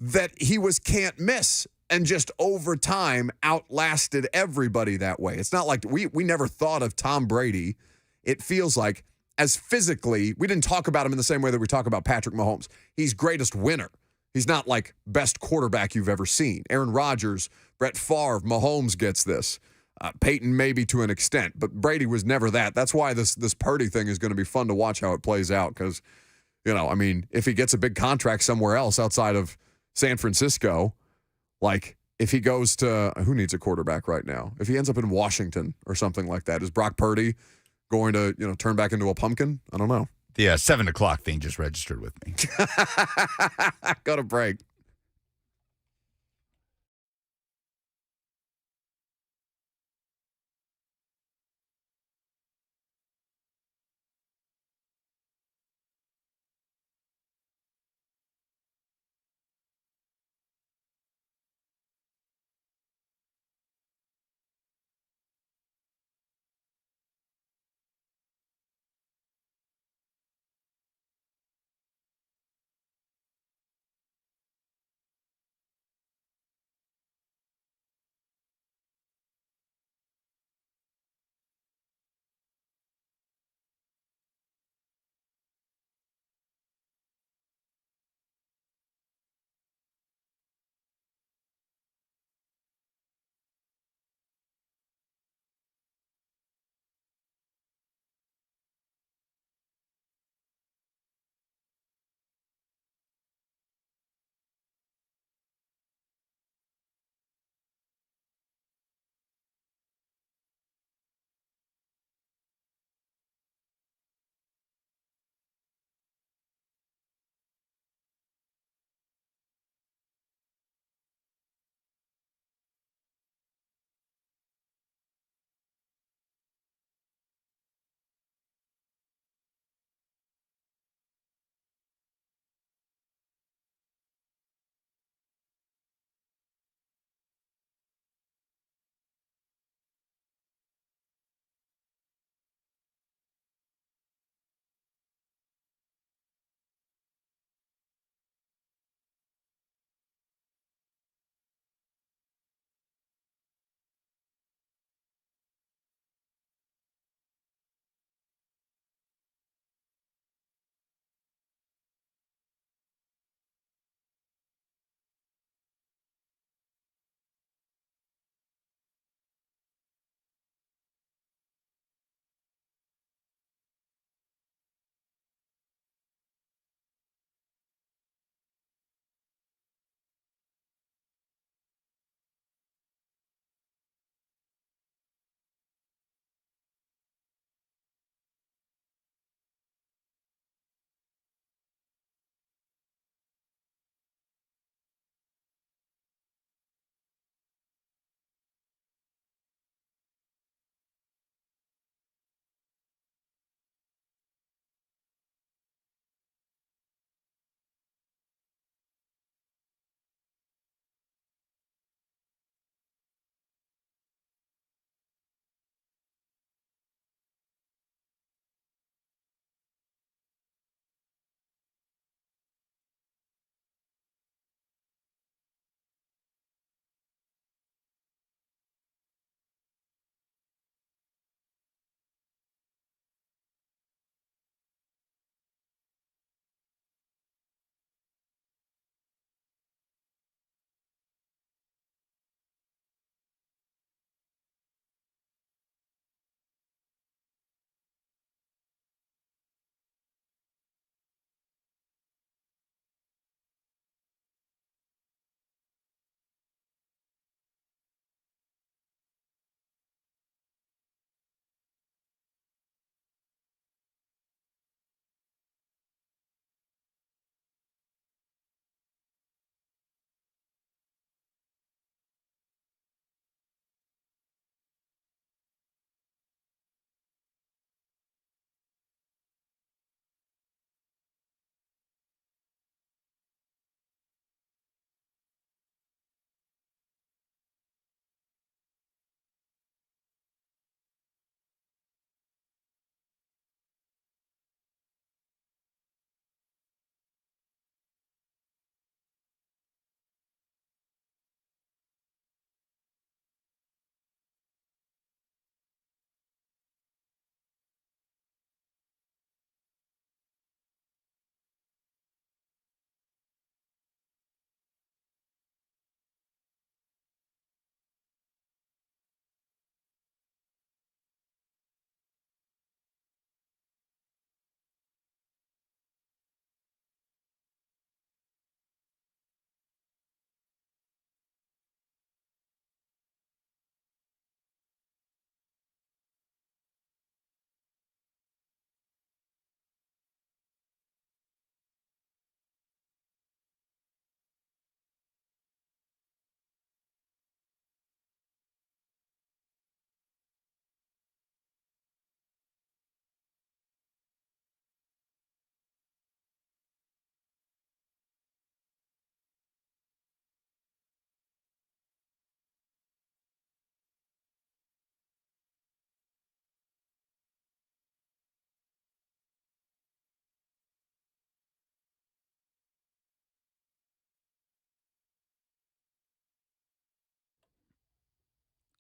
that he was can't miss and just over time outlasted everybody that way. It's not like we never thought of Tom Brady, it feels like, as physically, we didn't talk about him in the same way that we talk about Patrick Mahomes. He's greatest winner. He's not like best quarterback you've ever seen. Aaron Rodgers, Brett Favre, Mahomes gets this. Peyton maybe to an extent, but Brady was never that. That's why this Purdy thing is going to be fun to watch how it plays out because, if he gets a big contract somewhere else outside of San Francisco, like if he goes to, who needs a quarterback right now? If he ends up in Washington or something like that, is Brock Purdy going to, turn back into a pumpkin? I don't know. The 7 o'clock thing just registered with me. Go to break.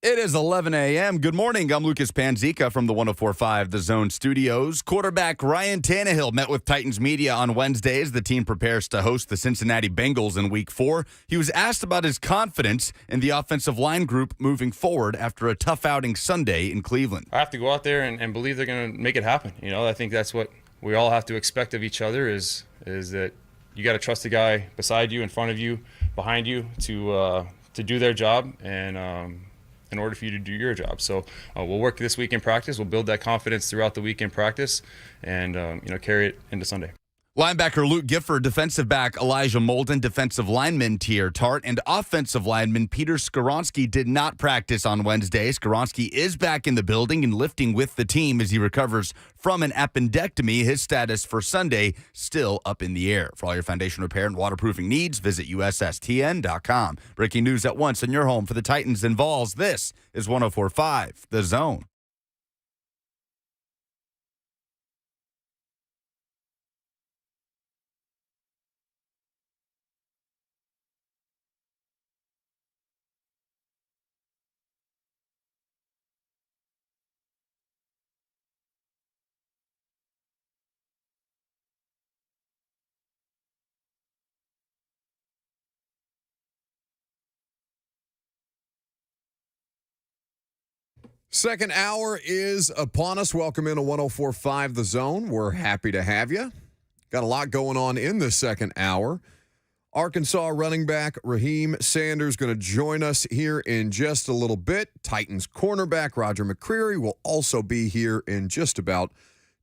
It is 11 a.m. Good morning. I'm Lucas Panzica from the 104.5 The Zone Studios. Quarterback Ryan Tannehill met with Titans media on Wednesday as the team prepares to host the Cincinnati Bengals in Week 4. He was asked about his confidence in the offensive line group moving forward after a tough outing Sunday in Cleveland. I have to go out there and believe they're going to make it happen. You know, I think that's what we all have to expect of each other is that you got to trust the guy beside you, in front of you, behind you to do their job and in order for you to do your job. So we'll work this week in practice. We'll build that confidence throughout the week in practice and carry it into Sunday. Linebacker Luke Gifford, defensive back Elijah Molden, defensive lineman Tier Tart, and offensive lineman Peter Skoronski did not practice on Wednesday. Skoronski is back in the building and lifting with the team as he recovers from an appendectomy. His status for Sunday still up in the air. For all your foundation repair and waterproofing needs, visit USSTN.com. Breaking news at once in your home for the Titans and Vols. This is 104.5 The Zone. Second hour is upon us. Welcome into 104.5 The Zone. We're happy to have you. Got a lot going on in the second hour. Arkansas running back Raheim Sanders going to join us here in just a little bit. Titans cornerback Roger McCreary will also be here in just about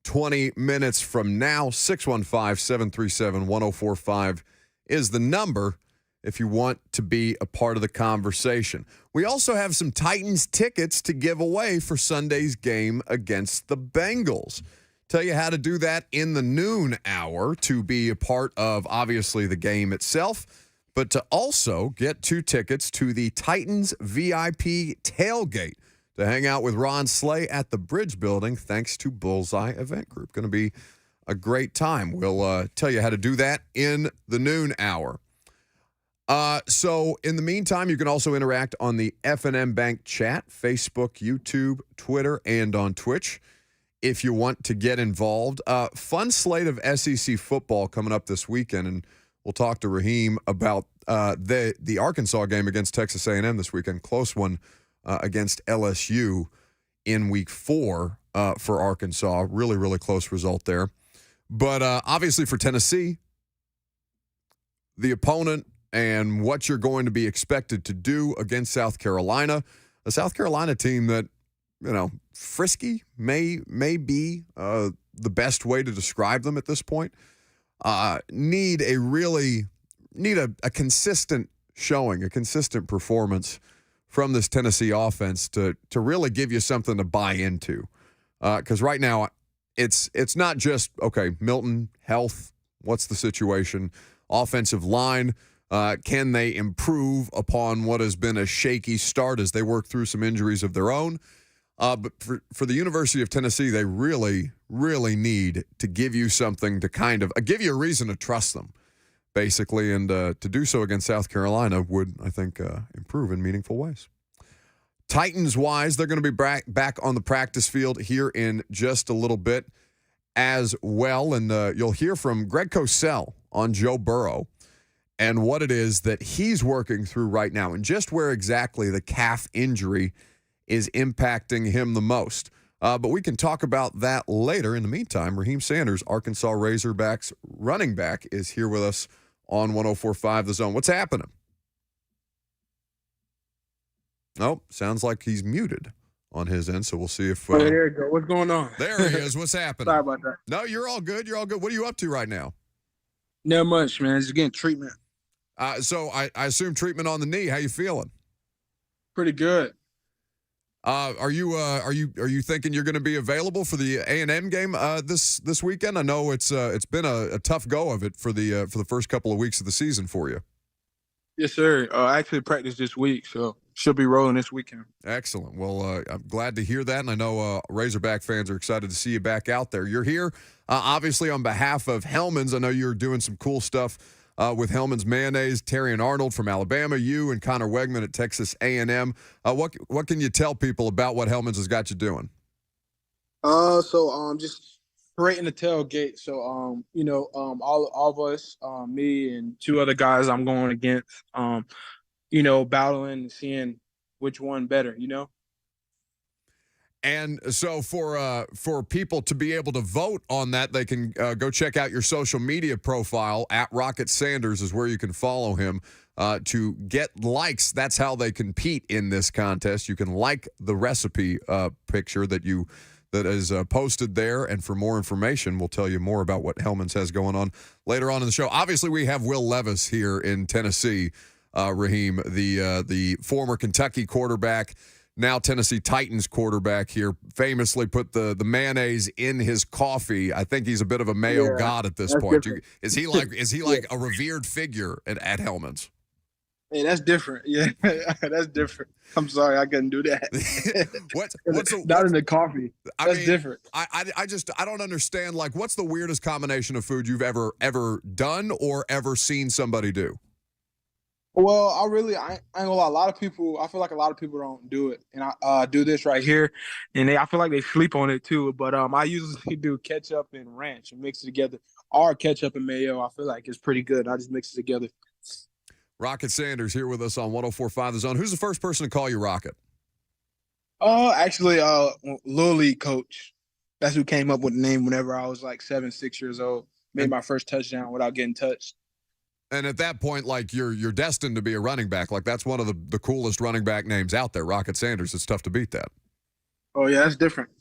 20 minutes from now. 615-737-1045 is the number if you want to be a part of the conversation. We also have some Titans tickets to give away for Sunday's game against the Bengals. Tell you how to do that in the noon hour to be a part of, obviously, the game itself, but to also get 2 tickets to the Titans VIP tailgate to hang out with Ron Slay at the Bridge Building, thanks to Bullseye Event Group. Going to be a great time. We'll tell you how to do that in the noon hour. So in the meantime, you can also interact on the F&M Bank chat, Facebook, YouTube, Twitter, and on Twitch if you want to get involved. Fun slate of SEC football coming up this weekend, and we'll talk to Raheim about the Arkansas game against Texas A&M this weekend. Close one against LSU in Week 4 for Arkansas. Really, really close result there. But obviously for Tennessee, the opponent and what you're going to be expected to do against South Carolina. A South Carolina team that, frisky may be the best way to describe them at this point. Need a consistent showing, a consistent performance from this Tennessee offense to really give you something to buy into. Because right now, it's not just, okay, Milton, health, what's the situation? Offensive line, can they improve upon what has been a shaky start as they work through some injuries of their own? But for the University of Tennessee, they really, really need to give you something to kind of give you a reason to trust them, basically. And to do so against South Carolina would, I think, improve in meaningful ways. Titans-wise, they're going to be back on the practice field here in just a little bit as well. And you'll hear from Greg Cosell on Joe Burrow and what it is that he's working through right now and just where exactly the calf injury is impacting him the most. But we can talk about that later. In the meantime, Raheim Sanders, Arkansas Razorbacks running back, is here with us on 104.5 The Zone. What's happening? Oh, sounds like he's muted on his end, so we'll see if... there you go. What's going on? There he is. What's happening? Sorry about that. No, you're all good. You're all good. What are you up to right now? Not much, man. Just getting treatment. So I assume treatment on the knee. How you feeling? Pretty good. Are you thinking you're going to be available for the A&M game this weekend? I know it's been a tough go of it for the first couple of weeks of the season for you. Yes, sir. I actually practiced this week, so should be rolling this weekend. Excellent. Well, I'm glad to hear that, and I know Razorback fans are excited to see you back out there. You're here, obviously, on behalf of Hellman's. I know you're doing some cool stuff with Hellman's Mayonnaise, Terry and Arnold from Alabama, you and Connor Wegman at Texas A&M. What can you tell people about what Hellman's has got you doing? Just creating the tailgate. So all of us, me and two other guys I'm going against, battling and seeing which one better, And so for people to be able to vote on that, they can go check out your social media profile at Rocket Sanders is where you can follow him to get likes. That's how they compete in this contest. You can like the recipe picture that is posted there. And for more information, we'll tell you more about what Hellman's has going on later on in the show. Obviously, we have Will Levis here in Tennessee, Raheim, the former Kentucky quarterback, now Tennessee Titans quarterback here, famously put the mayonnaise in his coffee. I think he's a bit of a mayo god at this point. Is he like a revered figure at Hellman's? Hey, that's different. Yeah, that's different. I'm sorry, I couldn't do that. What's not in the coffee? That's different. I don't understand. Like, what's the weirdest combination of food you've ever done or ever seen somebody do? Well, I ain't gonna lie. I feel like a lot of people don't do it, and I do this right here, and I feel like they sleep on it too. But I usually do ketchup and ranch and mix it together, or ketchup and mayo. I feel like it's pretty good. I just mix it together. Rocket Sanders here with us on 104.5 The Zone. Who's the first person to call you Rocket? Actually, Little League coach. That's who came up with the name whenever I was like 6 years old. Made my first touchdown without getting touched. And at that point, like you're destined to be a running back. Like that's one of the coolest running back names out there, Rocket Sanders. It's tough to beat that. Oh yeah, that's different.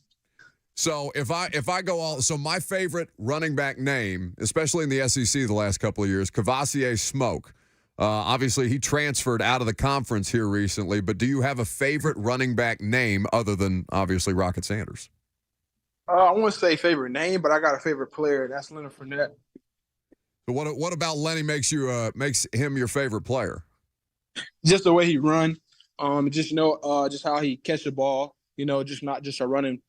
So if I go so my favorite running back name, especially in the SEC the last couple of years, Kavasier Smoke. Obviously, he transferred out of the conference here recently, but do you have a favorite running back name other than, obviously, Rocket Sanders? I wouldn't say favorite name, but I got a favorite player. That's Leonard Fournette. So what about Lenny makes him your favorite player? Just the way he run, just how he catch the ball. Just not just a running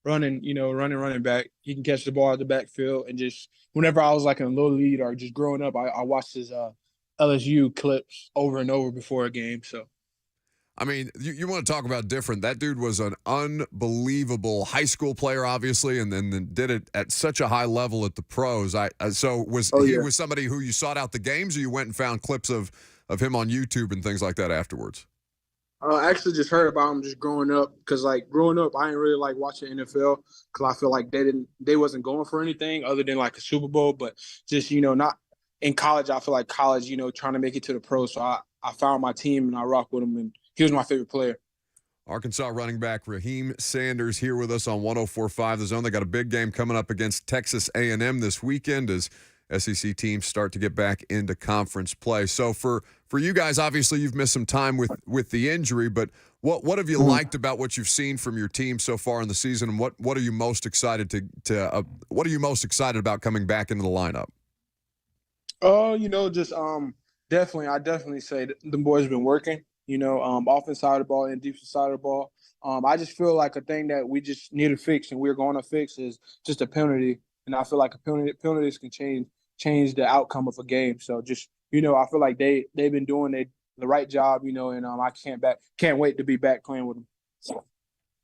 back. He can catch the ball at the backfield, and just whenever I was like in a little league or just growing up, I watched his LSU clips over and over before a game. So, I mean, you want to talk about different. That dude was an unbelievable high school player, obviously, and then did it at such a high level at the pros. He was somebody who you sought out the games, or you went and found clips of him on YouTube and things like that afterwards? I actually just heard about him just growing up, because like growing up, I didn't really like watching NFL because I feel like they wasn't going for anything other than like a Super Bowl, but just not. In college, I feel like college, trying to make it to the pros. So I found my team and I rock with him, and he was my favorite player. Arkansas running back Raheim Sanders here with us on 104.5 The Zone. They got a big game coming up against Texas A&M this weekend as SEC teams start to get back into conference play. So for you guys, obviously you've missed some time with the injury, but what have you liked about what you've seen from your team so far in the season, and what are you most excited about coming back into the lineup? I definitely say the boys have been working, offense side of the ball and defense side of the ball. I just feel like a thing that we just need to fix and we're going to fix is just a penalty. And I feel like penalties can change the outcome of a game. So just, I feel like they've been doing the right job, and I can't wait to be back playing with them.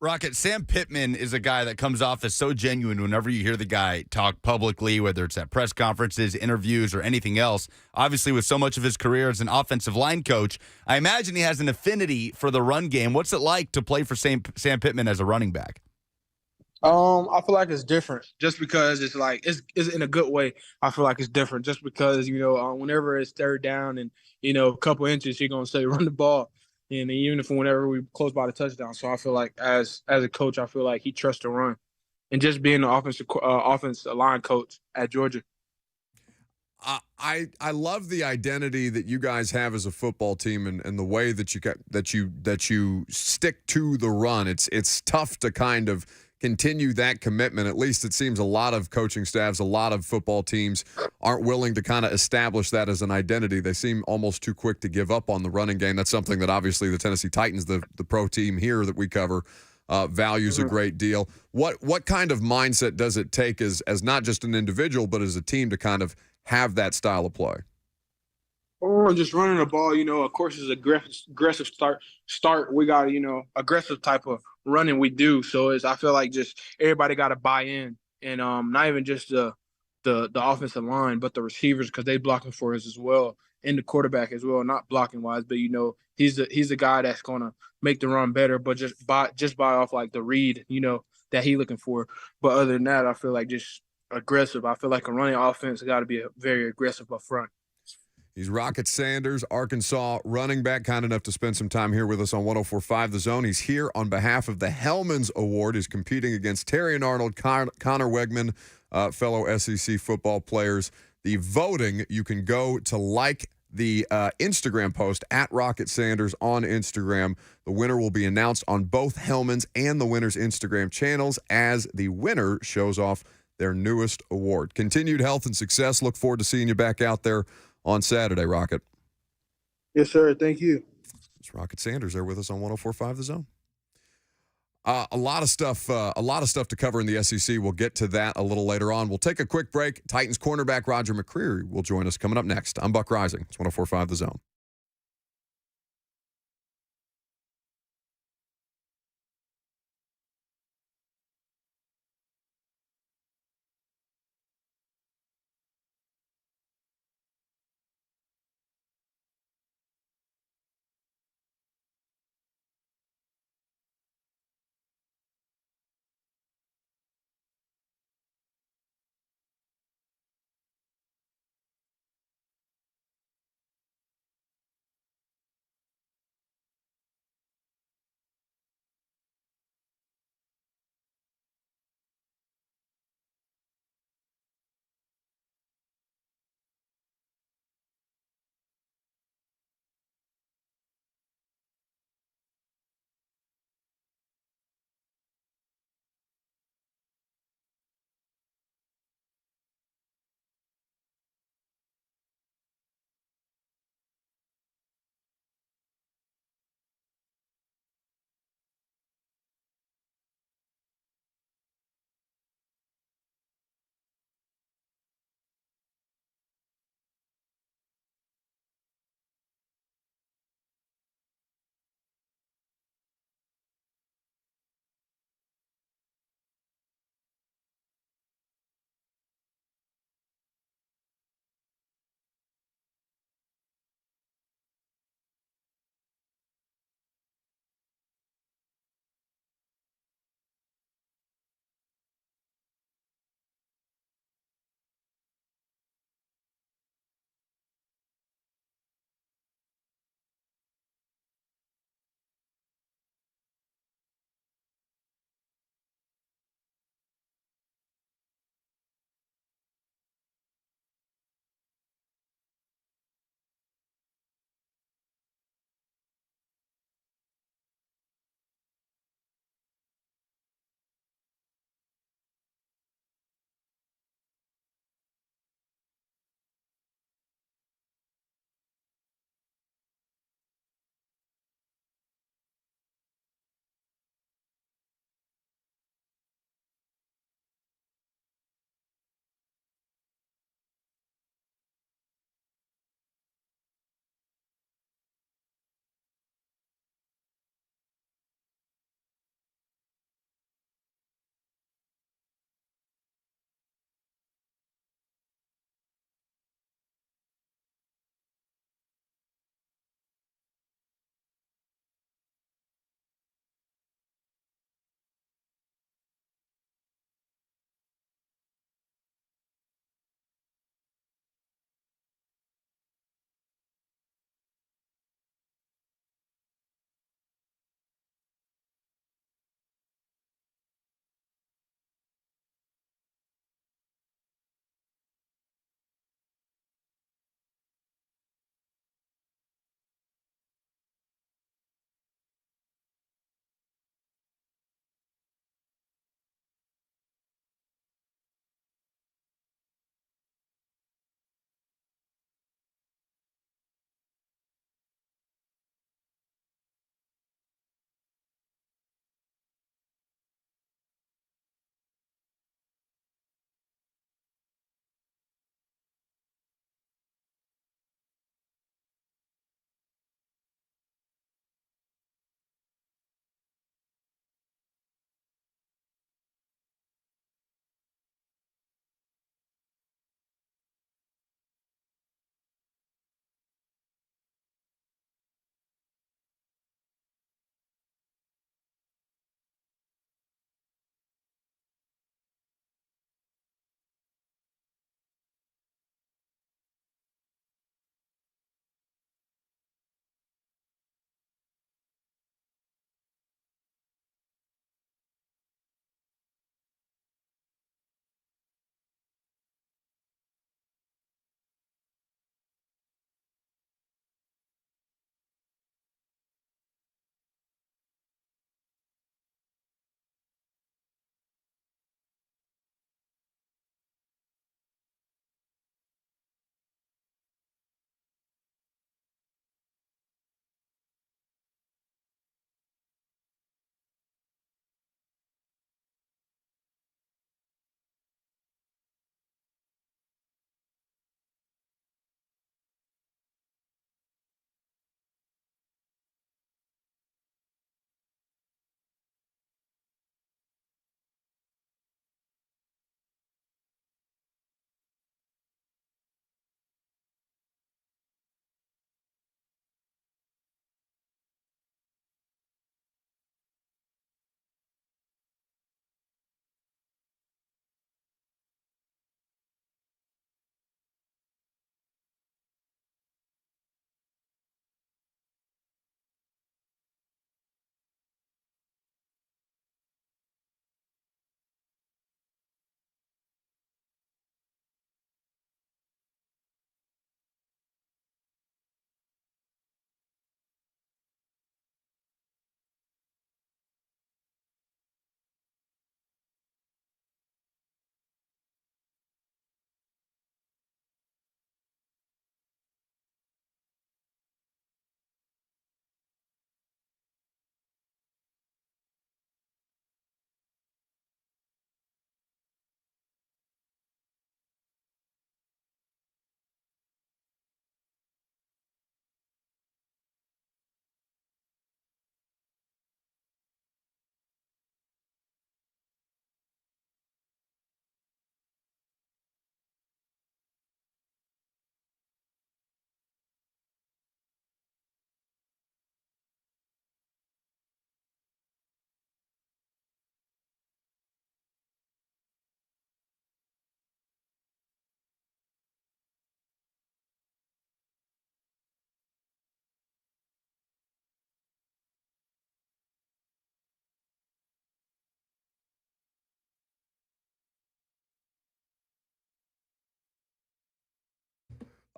Rocket, Sam Pittman is a guy that comes off as so genuine whenever you hear the guy talk publicly, whether it's at press conferences, interviews, or anything else. Obviously, with so much of his career as an offensive line coach, I imagine he has an affinity for the run game. What's it like to play for Sam Pittman as a running back? I feel like it's different just because it's like it's in a good way. I feel like it's different just because, whenever it's third down and, a couple inches, you're going to say run the ball. And even if whenever we close by the touchdown. So I feel like as a coach, I feel like he trusts to run. And just being an offensive line coach at Georgia. I love the identity that you guys have as a football team and the way that you stick to the run. It's tough to kind of continue that commitment. At least it seems a lot of coaching staffs, a lot of football teams aren't willing to kind of establish that as an identity. They seem almost too quick to give up on the running game. That's something that obviously the Tennessee Titans, the pro team here that we cover, values a great deal. What kind of mindset does it take as not just an individual, but as a team to kind of have that style of play? Or just running the ball, of course, is aggressive start. We got, aggressive type of running we do. So I feel like just everybody got to buy in, and not even just the offensive line, but the receivers because they blocking for us as well, and the quarterback as well. Not blocking wise, but he's the guy that's gonna make the run better. But just by off like the read, that he looking for. But other than that, I feel like just aggressive. I feel like a running offense got to be very aggressive up front. He's Rocket Sanders, Arkansas running back, kind enough to spend some time here with us on 104.5 The Zone. He's here on behalf of the Hellman's Award. He's competing against Terry and Arnold, Connor Wegman, fellow SEC football players. The voting, you can go to like the Instagram post at Rocket Sanders on Instagram. The winner will be announced on both Hellman's and the winner's Instagram channels as the winner shows off their newest award. Continued health and success. Look forward to seeing you back out there on Saturday, Rocket. Yes, sir. Thank you. It's Rocket Sanders there with us on 104.5 The Zone. A lot of stuff to cover in the SEC. We'll get to that a little later on. We'll take a quick break. Titans cornerback Roger McCreary will join us coming up next. I'm Buck Rising. It's 104.5 The Zone.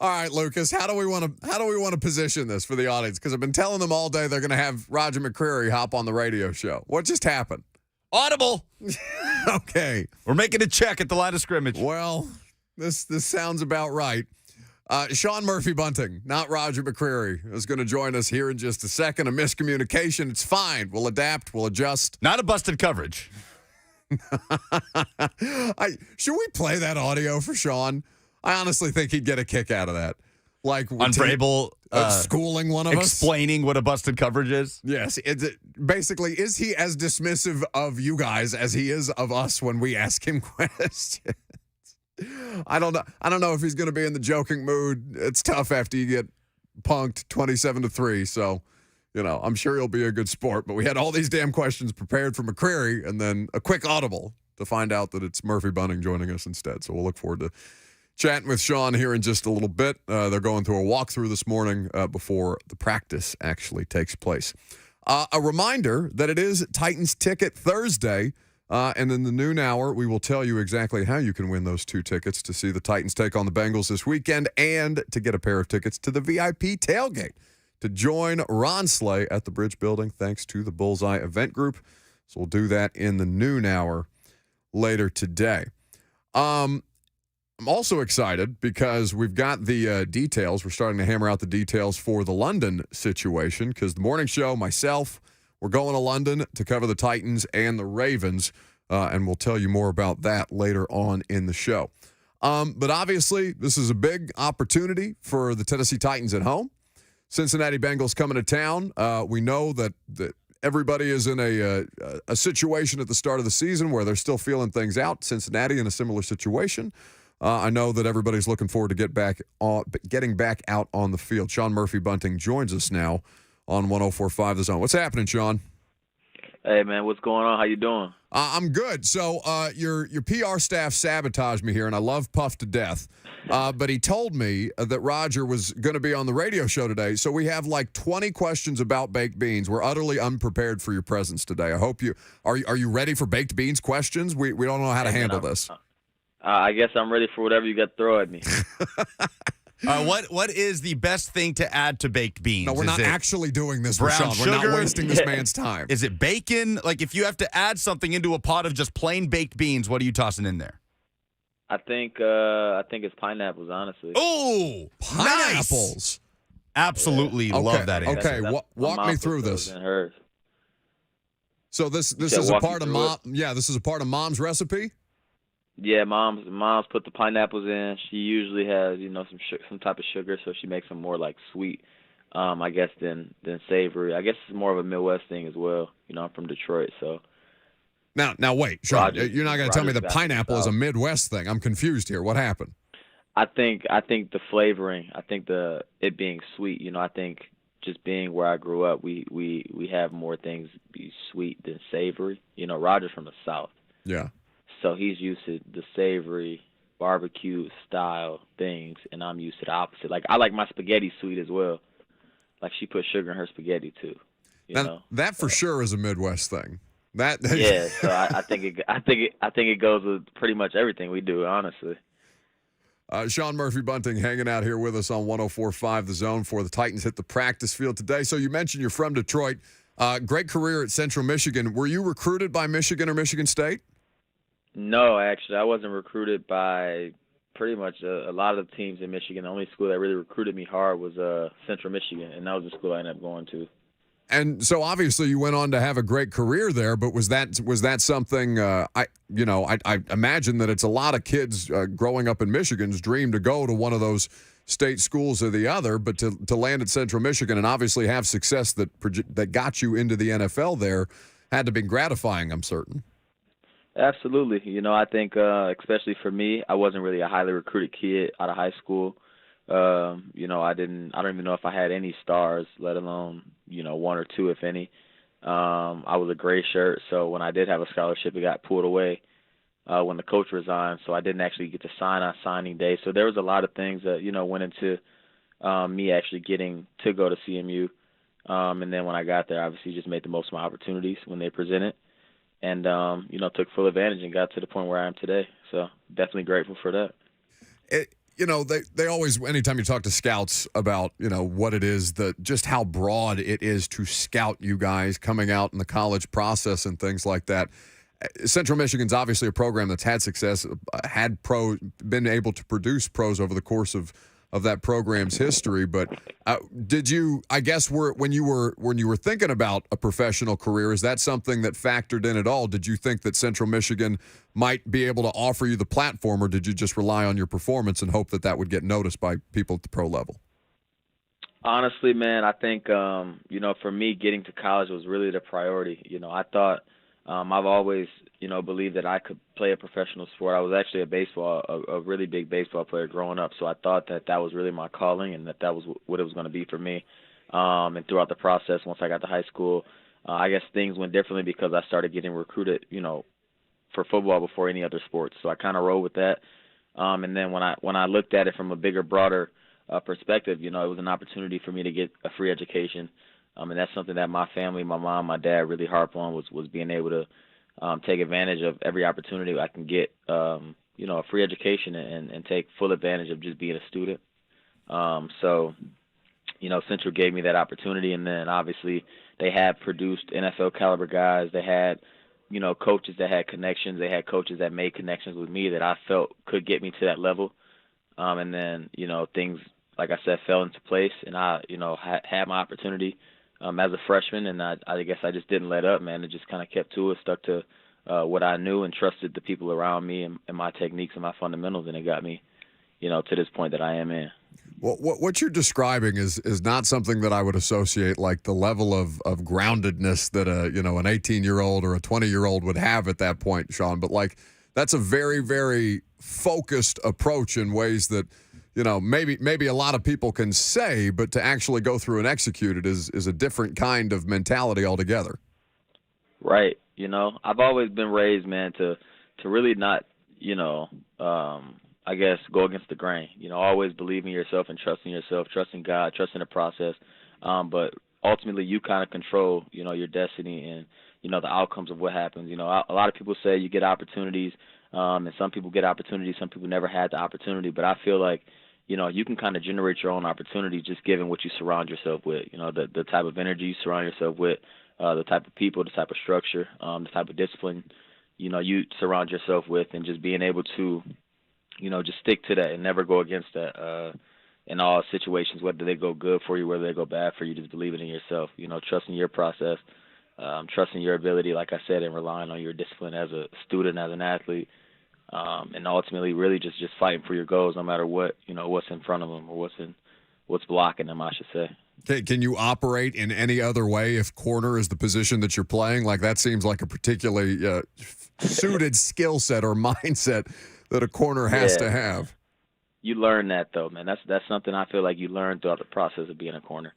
All right, Lucas, how do we want to position this for the audience? Because I've been telling them all day they're going to have Roger McCreary hop on the radio show. What just happened? Audible. Okay. We're making a check at the line of scrimmage. Well, this sounds about right. Sean Murphy Bunting, not Roger McCreary, is going to join us here in just a second. A miscommunication. It's fine. We'll adapt. We'll adjust. Not a busted coverage. Should we play that audio for Sean? I honestly think he'd get a kick out of that. Like On Vrabel schooling one of us. explaining what a busted coverage is. Yes. Basically, is he as dismissive of you guys as he is of us when we ask him questions? I don't know if he's going to be in the joking mood. It's tough after you get punked 27-3. So, I'm sure he'll be a good sport. But we had all these damn questions prepared for McCreary and then a quick audible to find out that it's Murphy Bunting joining us instead. So we'll look forward to chatting with Sean here in just a little bit. They're going through a walkthrough this morning before the practice actually takes place. A reminder that it is Titans Ticket Thursday. And in the noon hour, we will tell you exactly how you can win those 2 tickets to see the Titans take on the Bengals this weekend and to get a pair of tickets to the VIP tailgate to join Ron Slay at the Bridge Building thanks to the Bullseye Event Group. So we'll do that in the noon hour later today. I'm also excited because we've got the details. We're starting to hammer out the details for the London situation because the morning show, myself, we're going to London to cover the Titans and the Ravens, and we'll tell you more about that later on in the show. But obviously, this is a big opportunity for the Tennessee Titans at home. Cincinnati Bengals coming to town. We know that everybody is in a situation at the start of the season where they're still feeling things out. Cincinnati in a similar situation. I know that everybody's looking forward to getting back out on the field. Sean Murphy Bunting joins us now on 104.5 The Zone. What's happening, Sean? Hey, man, what's going on? How you doing? I'm good. So your PR staff sabotaged me here, and I love Puff to death. But he told me that Roger was going to be on the radio show today. So we have like 20 questions about baked beans. We're utterly unprepared for your presence today. I hope you are you ready for baked beans questions? We don't know how to handle this. I guess I'm ready for whatever you got to throw at me. What is the best thing to add to baked beans? No, we're not actually doing this for brown Sean. We're sugar? not wasting this man's time. Is it bacon? Like, if you have to add something into a pot of just plain baked beans, what are you tossing in there? I think it's pineapples, honestly. Oh, Pineapples. Nice. Absolutely love that answer. Okay, walk me through this. So this is a part of mom. Yeah, this is a part of mom's recipe. Yeah, mom's put the pineapples in. She usually has some type of sugar, so she makes them more like sweet, I guess than savory. I guess it's more of a Midwest thing as well. I'm from Detroit, so. Now wait, Sean, you're not going to tell me the pineapple is a Midwest thing. I'm confused here. What happened? I think the flavoring. I think it being sweet. I think just being where I grew up, we have more things be sweet than savory. Roger's from the South. Yeah. So he's used to the savory barbecue style things, and I'm used to the opposite. Like, I like my spaghetti sweet as well. Like, she put sugar in her spaghetti too. That for sure is a Midwest thing. Yeah, so I think it goes with pretty much everything we do, honestly. Sean Murphy Bunting hanging out here with us on 104.5 The Zone for the Titans hit the practice field today. So you mentioned you're from Detroit. Great career at Central Michigan. Were you recruited by Michigan or Michigan State? No, actually, I wasn't recruited by pretty much a lot of the teams in Michigan. The only school that really recruited me hard was Central Michigan, and that was the school I ended up going to. And so obviously you went on to have a great career there, but was that something I imagine that it's a lot of kids growing up in Michigan's dream to go to one of those state schools or the other, but to land at Central Michigan and obviously have success that got you into the NFL there had to be gratifying, I'm certain. Absolutely. I think especially for me, I wasn't really a highly recruited kid out of high school. I don't even know if I had any stars, let alone, 1 or 2, if any. I was a gray shirt, so when I did have a scholarship, it got pulled away when the coach resigned, so I didn't actually get to sign on signing day. So there was a lot of things that, went into me actually getting to go to CMU. And then when I got there, obviously just made the most of my opportunities when they presented. And, took full advantage and got to the point where I am today. So definitely grateful for that. they always, anytime you talk to scouts about, what it is, just how broad it is to scout you guys coming out in the college process and things like that. Central Michigan's obviously a program that's had success, been able to produce pros over the course of that program's history. But did you, I guess, when you were thinking about a professional career, is that something that factored in at all? Did you think that Central Michigan might be able to offer you the platform, or did you just rely on your performance and hope that would get noticed by people at the pro level? Honestly, man, I think, for me, getting to college was really the priority. I thought I've always, believed that I could play a professional sport. I was actually a really big baseball player growing up, so I thought that was really my calling and that was what it was going to be for me. And throughout the process, once I got to high school, I guess things went differently because I started getting recruited, for football before any other sports. So I kind of rolled with that. And then when I looked at it from a bigger, broader perspective, it was an opportunity for me to get a free education. And that's something that my family, my mom, my dad really harped on was being able to take advantage of every opportunity I can get, a free education and take full advantage of just being a student. So, Central gave me that opportunity, and then obviously they had produced NFL caliber guys. They had, coaches that had connections. They had coaches that made connections with me that I felt could get me to that level. And then, things, like I said, fell into place, and I, had my opportunity as a freshman, and I guess I just didn't let up, man. I just kind of kept to it, stuck to what I knew, and trusted the people around me and my techniques and my fundamentals, and it got me, to this point that I am in. Well, what you're describing is not something that I would associate like the level of groundedness that an 18-year-old or a 20-year-old would have at that point, Sean. But like that's a very, very focused approach in ways that maybe a lot of people can say, but to actually go through and execute it is a different kind of mentality altogether. Right. I've always been raised, man, to really not, I guess, go against the grain. Always believe in yourself and trusting God, trusting the process. But ultimately, you kind of control, your destiny and, the outcomes of what happens. A lot of people say you get opportunities, and some people get opportunities, some people never had the opportunity. But I feel like, you can kind of generate your own opportunity just given what you surround yourself with, the type of energy you surround yourself with, the type of people, the type of structure, the type of discipline, you surround yourself with, and just being able to, just stick to that and never go against that in all situations, whether they go good for you, whether they go bad for you, just believing in yourself, trusting your process, trusting your ability, like I said, and relying on your discipline as a student, as an athlete. And ultimately really just fighting for your goals no matter what, what's in front of them or what's blocking them, I should say. Can you operate in any other way if corner is the position that you're playing? Like that seems like a particularly suited skill set or mindset that a corner has to have. You learn that though, man. That's something I feel like you learn throughout the process of being a corner.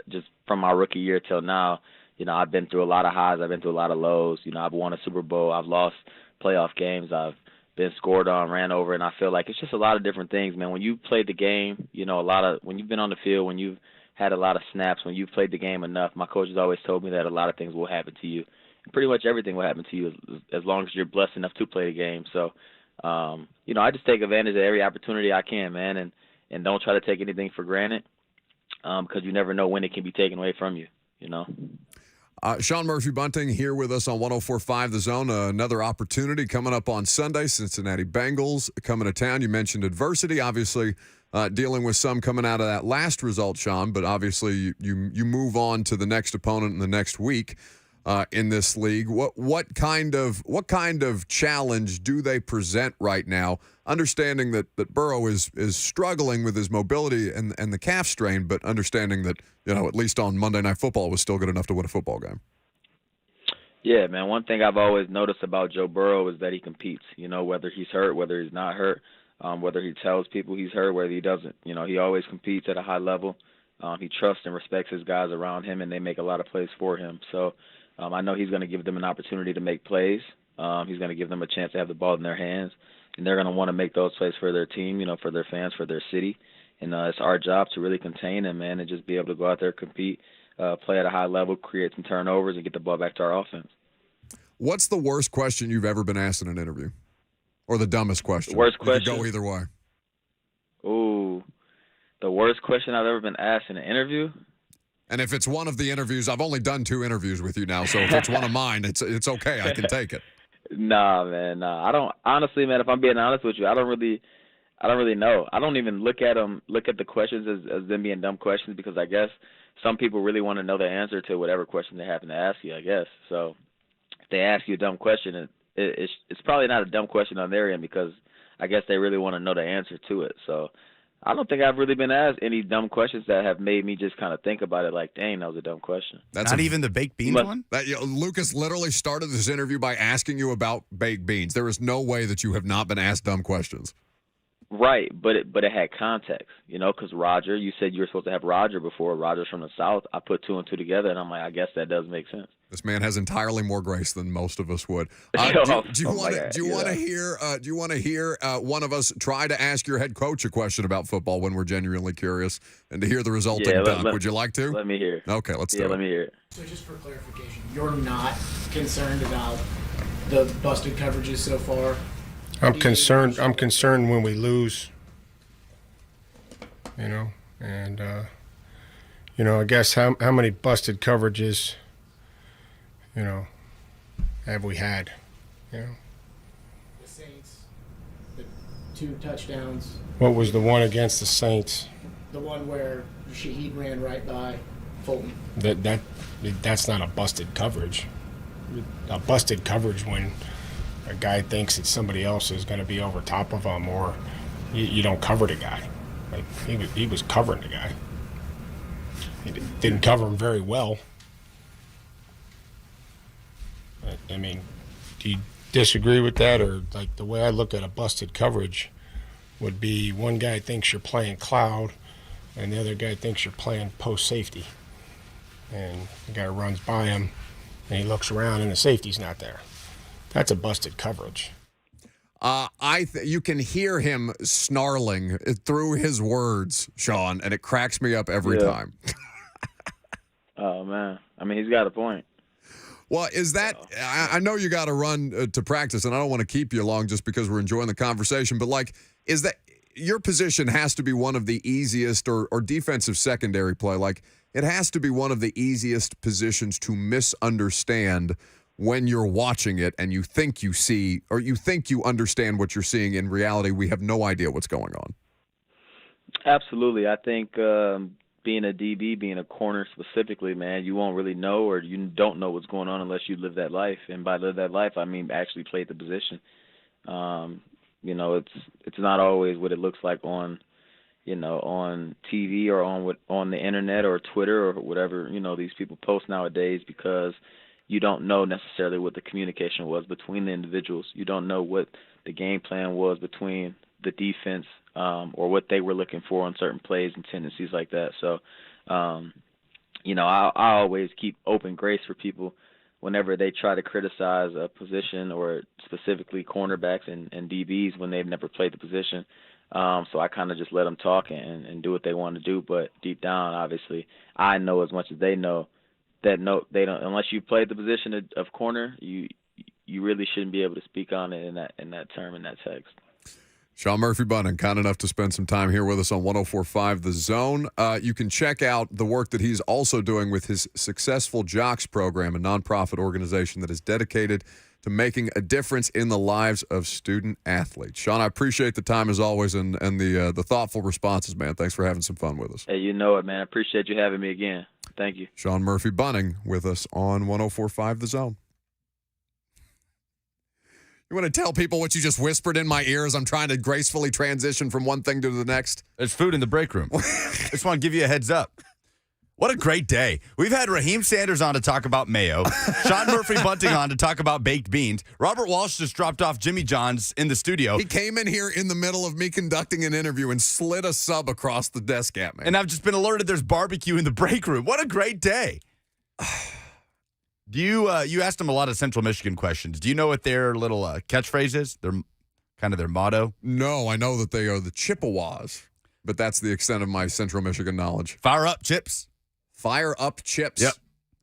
Just from my rookie year till now, I've been through a lot of highs. I've been through a lot of lows. I've won a Super Bowl. I've lost playoff games. I've been scored on, ran over, and I feel like it's just a lot of different things, man. When you played the game, when you've been on the field, when you've had a lot of snaps, when you've played the game enough, my coach has always told me that a lot of things will happen to you. And pretty much everything will happen to you as long as you're blessed enough to play the game. So, I just take advantage of every opportunity I can, man, and don't try to take anything for granted because you never know when it can be taken away from you, Sean Murphy Bunting here with us on 104.5 The Zone. Another opportunity coming up on Sunday. Cincinnati Bengals coming to town. You mentioned adversity, obviously dealing with some coming out of that last result, Sean, but obviously you move on to the next opponent in the next week in this league. What kind of challenge do they present right now? Understanding that Burrow is struggling with his mobility and the calf strain, but understanding that, at least on Monday Night Football, was still good enough to win a football game. Yeah, man. One thing I've always noticed about Joe Burrow is that he competes, whether he's hurt, whether he's not hurt, whether he tells people he's hurt, whether he doesn't. He always competes at a high level. He trusts and respects his guys around him, and they make a lot of plays for him. So I know he's going to give them an opportunity to make plays. He's going to give them a chance to have the ball in their hands, and they're going to want to make those plays for their team, for their fans, for their city. And it's our job to really contain them, man, and just be able to go out there, compete, play at a high level, create some turnovers, and get the ball back to our offense. What's the worst question you've ever been asked in an interview? Or the dumbest question? The worst You could question? go either way. Ooh, the worst question I've ever been asked in an interview? And if it's one of the interviews, I've only done 2 interviews with you now, so if it's one of mine, it's okay. I can take it. Nah, man, nah. I don't honestly, man. If I'm being honest with you, I don't really know. I don't even look at the questions as them being dumb questions, because I guess some people really want to know the answer to whatever question they happen to ask you, I guess. So if they ask you a dumb question, it's probably not a dumb question on their end, because I guess they really want to know the answer to it. So I don't think I've really been asked any dumb questions that have made me just kind of think about it like, dang, that was a dumb question. That's not even the baked beans one? Lucas literally started this interview by asking you about baked beans. There is no way that you have not been asked dumb questions. Right, but it had context, because Roger, you said you were supposed to have Roger before. Roger's from the South. I put 2 and 2 together, and I'm like, I guess that does make sense. This man has entirely more grace than most of us would. Do you want to hear one of us try to ask your head coach a question about football when we're genuinely curious, and to hear the resulting dunk? Would you like to? Let me hear. Okay, let's do it. Let me hear it. So just for clarification, you're not concerned about the busted coverages so far? I'm concerned when we lose, and I guess how many busted coverages, have we had, The Saints, the 2 touchdowns. What was the one against the Saints? The one where Shaheed ran right by Fulton. That's not a busted coverage. A busted coverage when a guy thinks that somebody else is going to be over top of him, or you don't cover the guy. Like he was covering the guy. He didn't cover him very well. I mean, do you disagree with that? Or like the way I look at a busted coverage would be one guy thinks you're playing cloud and the other guy thinks you're playing post safety. And the guy runs by him and he looks around and the safety's not there. That's a busted coverage. You can hear him snarling through his words, Sean, and it cracks me up every time. Oh, man. I mean, he's got a point. Well, is that – I know you got to run to practice, and I don't want to keep you long just because we're enjoying the conversation, but, like, is that – your position has to be one of the easiest or defensive secondary play. Like, it has to be one of the easiest positions to misunderstand when you're watching it and you think you see or you think you understand what you're seeing. In reality, we have no idea what's going on. Absolutely. I think being a DB, being a corner specifically, man, you won't really know, or you don't know what's going on unless you live that life. And by live that life, I mean actually play the position. It's not always what it looks like on TV or on the internet or Twitter or whatever, these people post nowadays, because you don't know necessarily what the communication was between the individuals. You don't know what the game plan was between the defense or what they were looking for on certain plays and tendencies like that. So, I always keep open grace for people whenever they try to criticize a position, or specifically cornerbacks and DBs when they've never played the position. So I kind of just let them talk and do what they want to do. But deep down, obviously, I know as much as they know that they don't. Unless you played the position of corner, you really shouldn't be able to speak on it in that term, in that text. Sean Murphy Bunting, kind enough to spend some time here with us on 104.5 The Zone. You can check out the work that he's also doing with his Successful Jocks program, a nonprofit organization that is dedicated to making a difference in the lives of student athletes. Sean, I appreciate the time as always and the thoughtful responses, man. Thanks for having some fun with us. Hey, you know it, man. I appreciate you having me again. Thank you. Sean Murphy Bunting with us on 104.5 The Zone. You want to tell people what you just whispered in my ear as I'm trying to gracefully transition from one thing to the next? There's food in the break room. Just want to give you a heads up. What a great day. We've had Raheim Sanders on to talk about mayo, Sean Murphy Bunting on to talk about baked beans. Robert Walsh just dropped off Jimmy John's in the studio. He came in here in the middle of me conducting an interview and slid a sub across the desk at me. And I've just been alerted there's barbecue in the break room. What a great day. You asked them a lot of Central Michigan questions. Do you know what their little catchphrase is? Their kind of their motto? No, I know that they are the Chippewas, but that's the extent of my Central Michigan knowledge. Fire up, Chips. Fire up, Chips. Yep,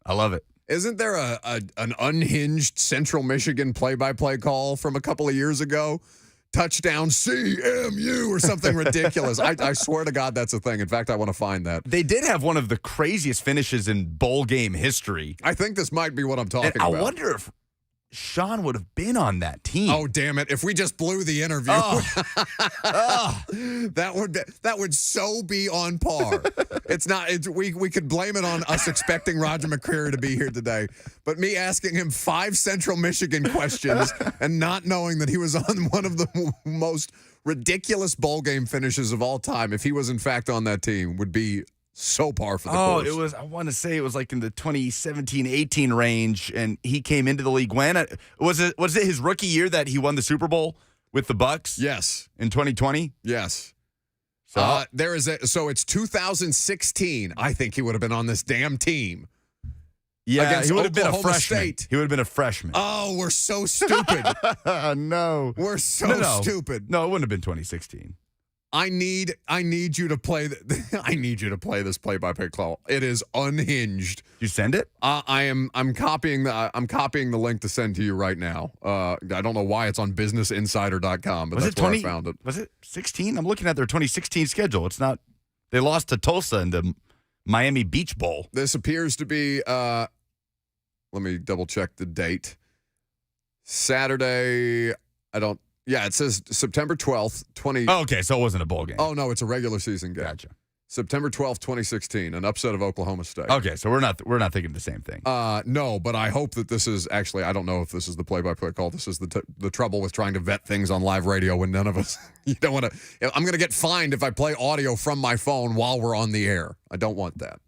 I love it. Isn't there an unhinged Central Michigan play-by-play call from a couple of years ago touchdown CMU or something ridiculous. I swear to God that's a thing. In fact, I want to find that. They did have one of the craziest finishes in bowl game history. I think this might be what I'm talking And I about. wonder if Sean would have been on that team. Oh, damn it. If we just blew the interview, that would so be on par. It's not, we could blame it on us expecting Roger McCreary to be here today. But me asking him 5 Central Michigan questions and not knowing that he was on one of the most ridiculous bowl game finishes of all time, if he was in fact on that team, would be so par for the course. It was, I want to say it was like in the 2017-18 range, and he came into the league when? Was it his rookie year that he won the Super Bowl with the Bucks? Yes. In 2020? Yes. So, So it's 2016. I think he would have been on this damn team. yeah, against he would have been a Oklahoma freshman. State. He would have been a freshman. Oh, we're so stupid. No. We're so stupid. No, it wouldn't have been 2016. I need you to play. I need you to play this play-by-play call. It is unhinged. You send it? I'm copying the link to send to you right now. I don't know why it's on BusinessInsider.com, but that's where I found it. Was it 16? I'm looking at their 2016 schedule. It's not. They lost to Tulsa in the Miami Beach Bowl. This appears to be. Let me double check the date. Saturday. Yeah, it says September 12th, 20. Oh, okay, so it wasn't a bowl game. Oh, no, it's a regular season game. Gotcha. September 12th, 2016, an upset of Oklahoma State. Okay, so we're not thinking the same thing. No, but I hope that this is actually, I don't know if this is the play-by-play call. This is the trouble with trying to vet things on live radio when none of us, you don't want to, I'm going to get fined if I play audio from my phone while we're on the air. I don't want that.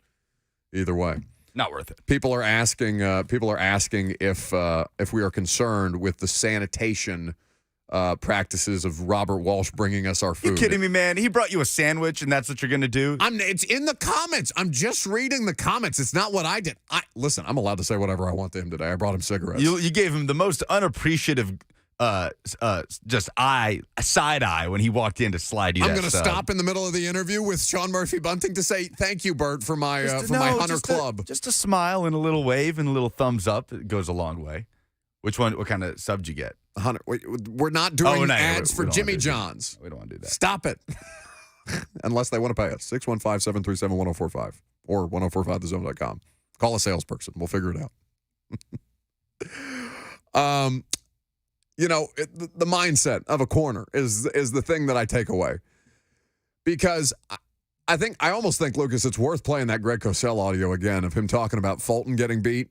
Either way. Not worth it. People are asking if we are concerned with the sanitation practices of Robert Walsh bringing us our food. You kidding me, man? He brought you a sandwich, and that's what you're going to do? It's in the comments. I'm just reading the comments. It's not what I did. Listen, I'm allowed to say whatever I want to him today. I brought him cigarettes. You gave him the most unappreciative side eye when he walked in to slide you. I'm going to stop in the middle of the interview with Sean Murphy Bunting to say thank you, Bert, for my Hunter Club. Just a smile and a little wave and a little thumbs up. It goes a long way. Which one? What kind of sub did you get? Hunter, we're not doing ads for Jimmy John's. We don't want to do that. Stop it. Unless they want to pay us. 615-737-1045 or 1045thezone.com. Call a salesperson. We'll figure it out. The mindset of a corner is the thing that I take away. Because I almost think, Lucas, it's worth playing that Greg Cosell audio again of him talking about Fulton getting beat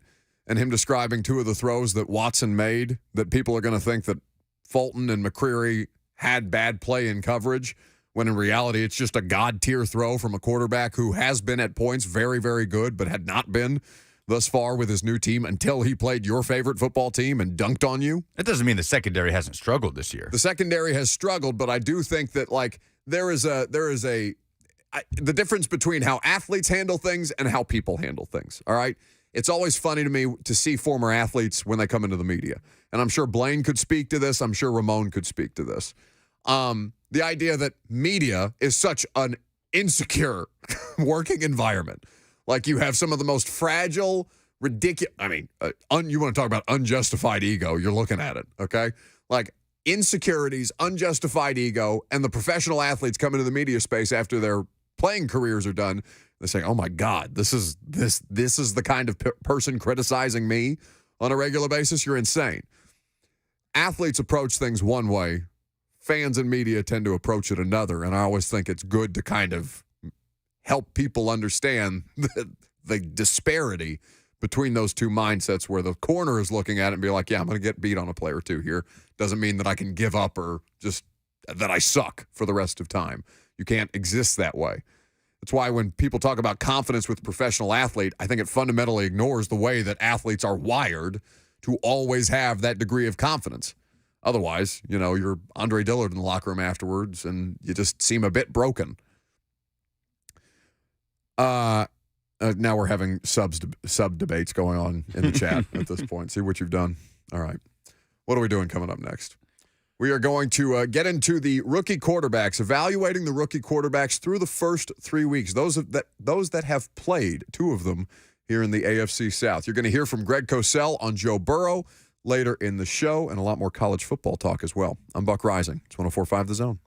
and him describing 2 of the throws that Watson made, that people are going to think that Fulton and McCreary had bad play in coverage, when in reality it's just a God-tier throw from a quarterback who has been at points very, very good, but had not been thus far with his new team until he played your favorite football team and dunked on you. That doesn't mean the secondary hasn't struggled this year. The secondary has struggled, but I do think that there is the difference between how athletes handle things and how people handle things, all right? It's always funny to me to see former athletes when they come into the media. And I'm sure Blaine could speak to this. I'm sure Ramon could speak to this. The idea that media is such an insecure working environment. Like, you have some of the most fragile, ridiculous, you want to talk about unjustified ego, you're looking at it, okay? Like, insecurities, unjustified ego, and the professional athletes come into the media space after their playing careers are done. They're saying, "Oh my God, this is the kind of person criticizing me on a regular basis. You're insane." Athletes approach things one way, fans and media tend to approach it another, and I always think it's good to kind of help people understand the disparity between those two mindsets, where the corner is looking at it and be like, "Yeah, I'm going to get beat on a play or two here. Doesn't mean that I can give up or just that I suck for the rest of time." You can't exist that way. That's why when people talk about confidence with a professional athlete, I think it fundamentally ignores the way that athletes are wired to always have that degree of confidence. Otherwise, you're Andre Dillard in the locker room afterwards, and you just seem a bit broken. Now we're having sub debates going on in the chat at this point. See what you've done. All right. What are we doing coming up next? We are going to get into the rookie quarterbacks, evaluating the rookie quarterbacks through the first 3 weeks. Those that have played, 2 of them here in the AFC South. You're going to hear from Greg Cosell on Joe Burrow, later in the show, and a lot more college football talk as well. I'm Buck Rising. It's 104.5 The Zone.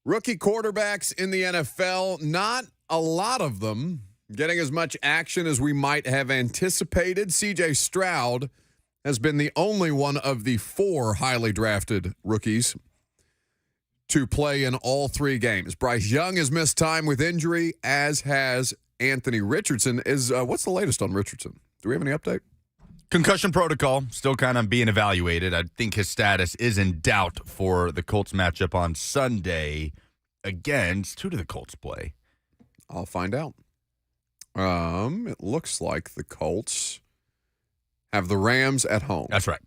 Rookie quarterbacks in the NFL, not a lot of them getting as much action as we might have anticipated. C.J. Stroud has been the only one of the 4 highly drafted rookies to play in all 3 games. Bryce Young has missed time with injury, as has Anthony Richardson. What's the latest on Richardson? Do we have any update? Concussion protocol, still kind of being evaluated. I think his status is in doubt for the Colts matchup on Sunday against, who do the Colts play? I'll find out. It looks like the Colts have the Rams at home. That's right.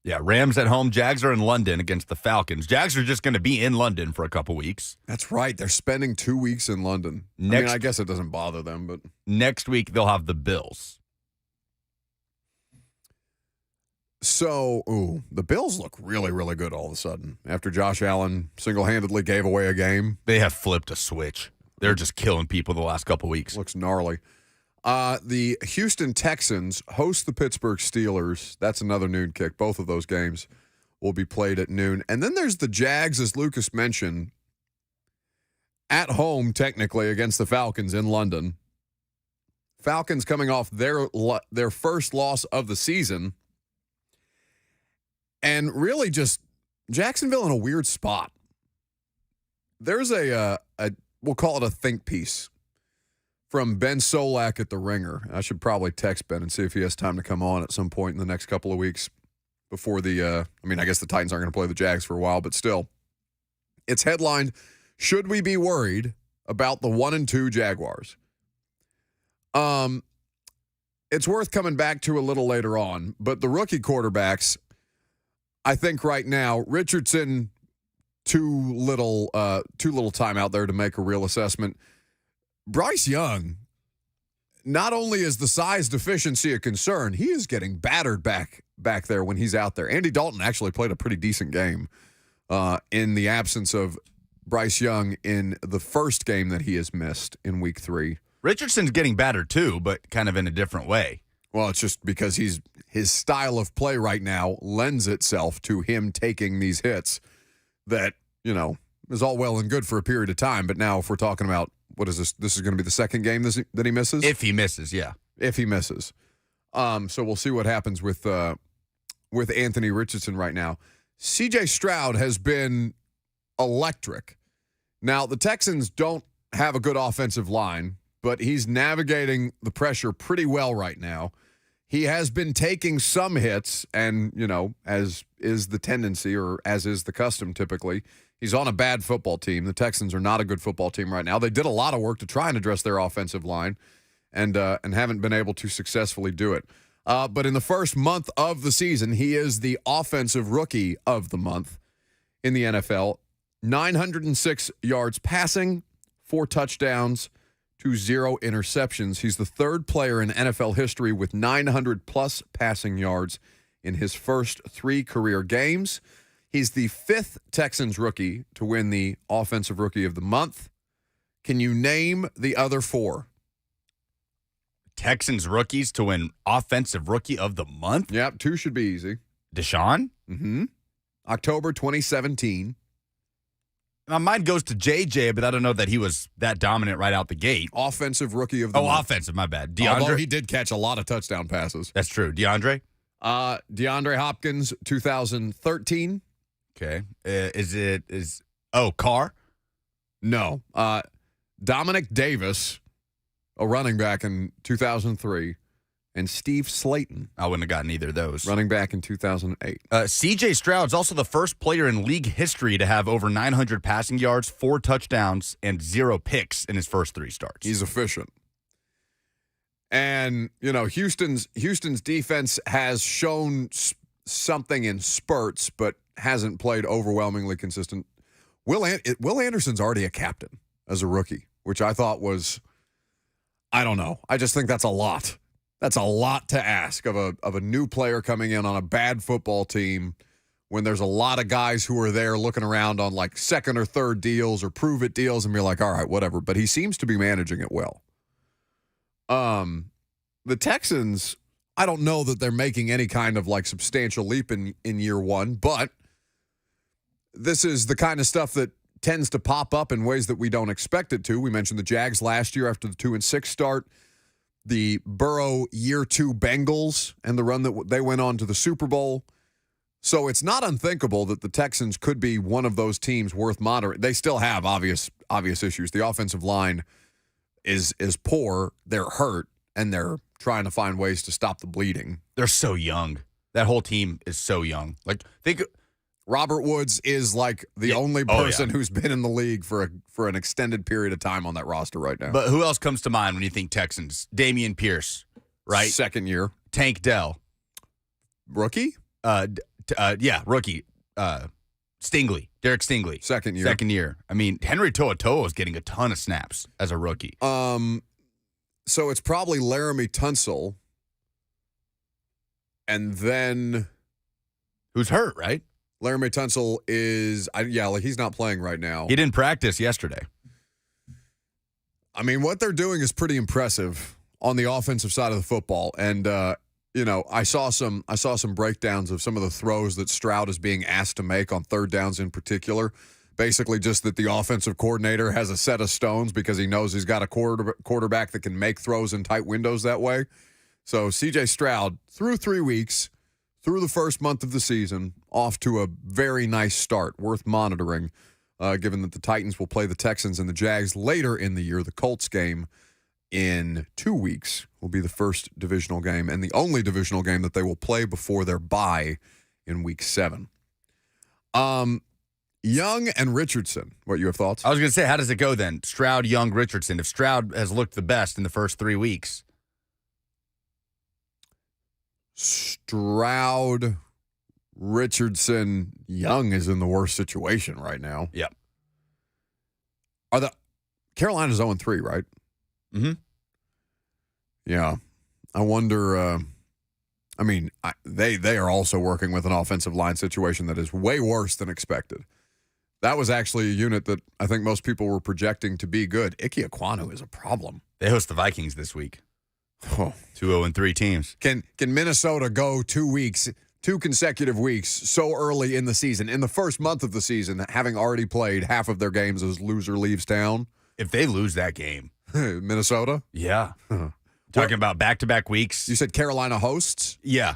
Yeah, Rams at home. Jags are in London against the Falcons. Jags are just going to be in London for a couple weeks. That's right. They're spending 2 weeks in London. I guess it doesn't bother them, but next week they'll have the Bills. So, the Bills look really, really good all of a sudden. After Josh Allen single-handedly gave away a game. They have flipped a switch. They're just killing people the last couple weeks. Looks gnarly. The Houston Texans host the Pittsburgh Steelers. That's another noon kick. Both of those games will be played at noon. And then there's the Jags, as Lucas mentioned, at home, technically, against the Falcons in London. Falcons coming off their first loss of the season. And really just Jacksonville in a weird spot. There's we'll call it a think piece from Ben Solak at The Ringer. I should probably text Ben and see if he has time to come on at some point in the next couple of weeks before I guess the Titans aren't going to play the Jags for a while, but still. It's headlined, "Should we be worried about the 1-2 Jaguars?" It's worth coming back to a little later on, but the rookie quarterbacks, I think right now, Richardson, too little time out there to make a real assessment. Bryce Young, not only is the size deficiency a concern, he is getting battered back there when he's out there. Andy Dalton actually played a pretty decent game in the absence of Bryce Young in the first game that he has missed in week 3. Richardson's getting battered too, but kind of in a different way. Well, it's just because his style of play right now lends itself to him taking these hits that, is all well and good for a period of time. But now if we're talking about, what is this? This is going to be the second game that he misses? If he misses, yeah. If he misses. So we'll see what happens with Anthony Richardson right now. C.J. Stroud has been electric. Now, the Texans don't have a good offensive line, but he's navigating the pressure pretty well right now. He has been taking some hits, and, as is the tendency or as is the custom typically, he's on a bad football team. The Texans are not a good football team right now. They did a lot of work to try and address their offensive line and haven't been able to successfully do it. But in the first month of the season, he is the offensive rookie of the month in the NFL. 906 yards passing, 4 touchdowns, to 0 interceptions. He's the 3rd player in NFL history with 900-plus passing yards in his first 3 career games. He's the 5th Texans rookie to win the Offensive Rookie of the Month. Can you name the other 4? Texans rookies to win Offensive Rookie of the Month? Yep, 2 should be easy. Deshaun? Mm-hmm. October 2017. My mind goes to JJ, but I don't know that he was that dominant right out the gate. Offensive Rookie of the Month. Offensive, my bad. DeAndre. Although he did catch a lot of touchdown passes. That's true. DeAndre? DeAndre Hopkins, 2013. Okay. Carr? No. Dominic Davis, a running back in 2003. And Steve Slayton. I wouldn't have gotten either of those. Running back in 2008. C.J. Stroud's also the first player in league history to have over 900 passing yards, 4 touchdowns, and 0 picks in his first 3 starts. He's efficient. And, Houston's defense has shown something in spurts, but hasn't played overwhelmingly consistent. Will Anderson's already a captain as a rookie, which I thought was, I don't know. I just think that's a lot. That's a lot to ask of a new player coming in on a bad football team when there's a lot of guys who are there looking around on like 2nd or 3rd deals or prove-it deals and be like, all right, whatever. But he seems to be managing it well. The Texans, I don't know that they're making any kind of like substantial leap in year 1, but this is the kind of stuff that tends to pop up in ways that we don't expect it to. We mentioned the Jags last year after the 2-6 start, the Burrow year 2 Bengals and the run that they went on to the Super Bowl. So it's not unthinkable that the Texans could be one of those teams worth monitoring. They still have obvious issues. The offensive line is poor. They're hurt, and they're trying to find ways to stop the bleeding. They're so young. That whole team is so young. Like, think Robert Woods is like the only person who's been in the league for an extended period of time on that roster right now. But who else comes to mind when you think Texans? Dameon Pierce, right? Second year. Tank Dell. Rookie? Rookie. Stingley. Derek Stingley. Second year. Second year. I mean, Henry To'oTo'o is getting a ton of snaps as a rookie. So it's probably Laramie Tunsil. And then who's hurt, right? Laramie Tunsil is, he's not playing right now. He didn't practice yesterday. I mean, what they're doing is pretty impressive on the offensive side of the football. And, I saw some breakdowns of some of the throws that Stroud is being asked to make on third downs in particular. Basically just that the offensive coordinator has a set of stones because he knows he's got a quarterback that can make throws in tight windows that way. So C.J. Stroud, through 3 weeks, through the first month of the season, off to a very nice start, worth monitoring, given that the Titans will play the Texans and the Jags later in the year. The Colts game in 2 weeks will be the first divisional game and the only divisional game that they will play before their bye in week 7. Young and Richardson, what you have thoughts? I was going to say, how does it go then? Stroud, Young, Richardson. If Stroud has looked the best in the first 3 weeks. Stroud, Richardson, Young is in the worst situation right now. Yep. Carolina's 0-3, right? Mm-hmm. Yeah. I wonder, they are also working with an offensive line situation that is way worse than expected. That was actually a unit that I think most people were projecting to be good. Ike Ekwonu is a problem. They host the Vikings this week. Oh. 2-0-3 teams. Can Minnesota go 2 consecutive weeks so early in the season, in the first month of the season, having already played half of their games as loser leaves town? If they lose that game. Minnesota? Yeah. Talking about back-to-back weeks. You said Carolina hosts? Yeah.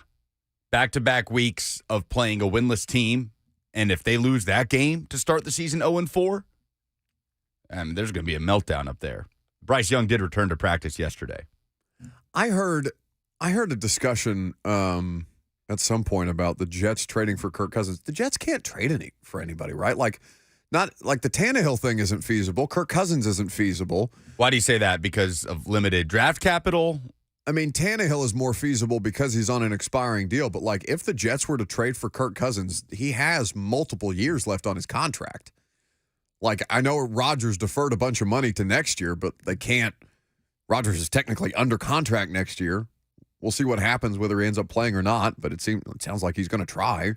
Back-to-back weeks of playing a winless team. And if they lose that game to start the season 0-4, there's going to be a meltdown up there. Bryce Young did return to practice yesterday. I heard a discussion at some point about the Jets trading for Kirk Cousins. The Jets can't trade for anybody, right? Not like the Tannehill thing isn't feasible. Kirk Cousins isn't feasible. Why do you say that? Because of limited draft capital? I mean, Tannehill is more feasible because he's on an expiring deal. But, if the Jets were to trade for Kirk Cousins, he has multiple years left on his contract. I know Rodgers deferred a bunch of money to next year, but they can't. Rodgers is technically under contract next year. We'll see what happens, whether he ends up playing or not, but it sounds like he's going to try.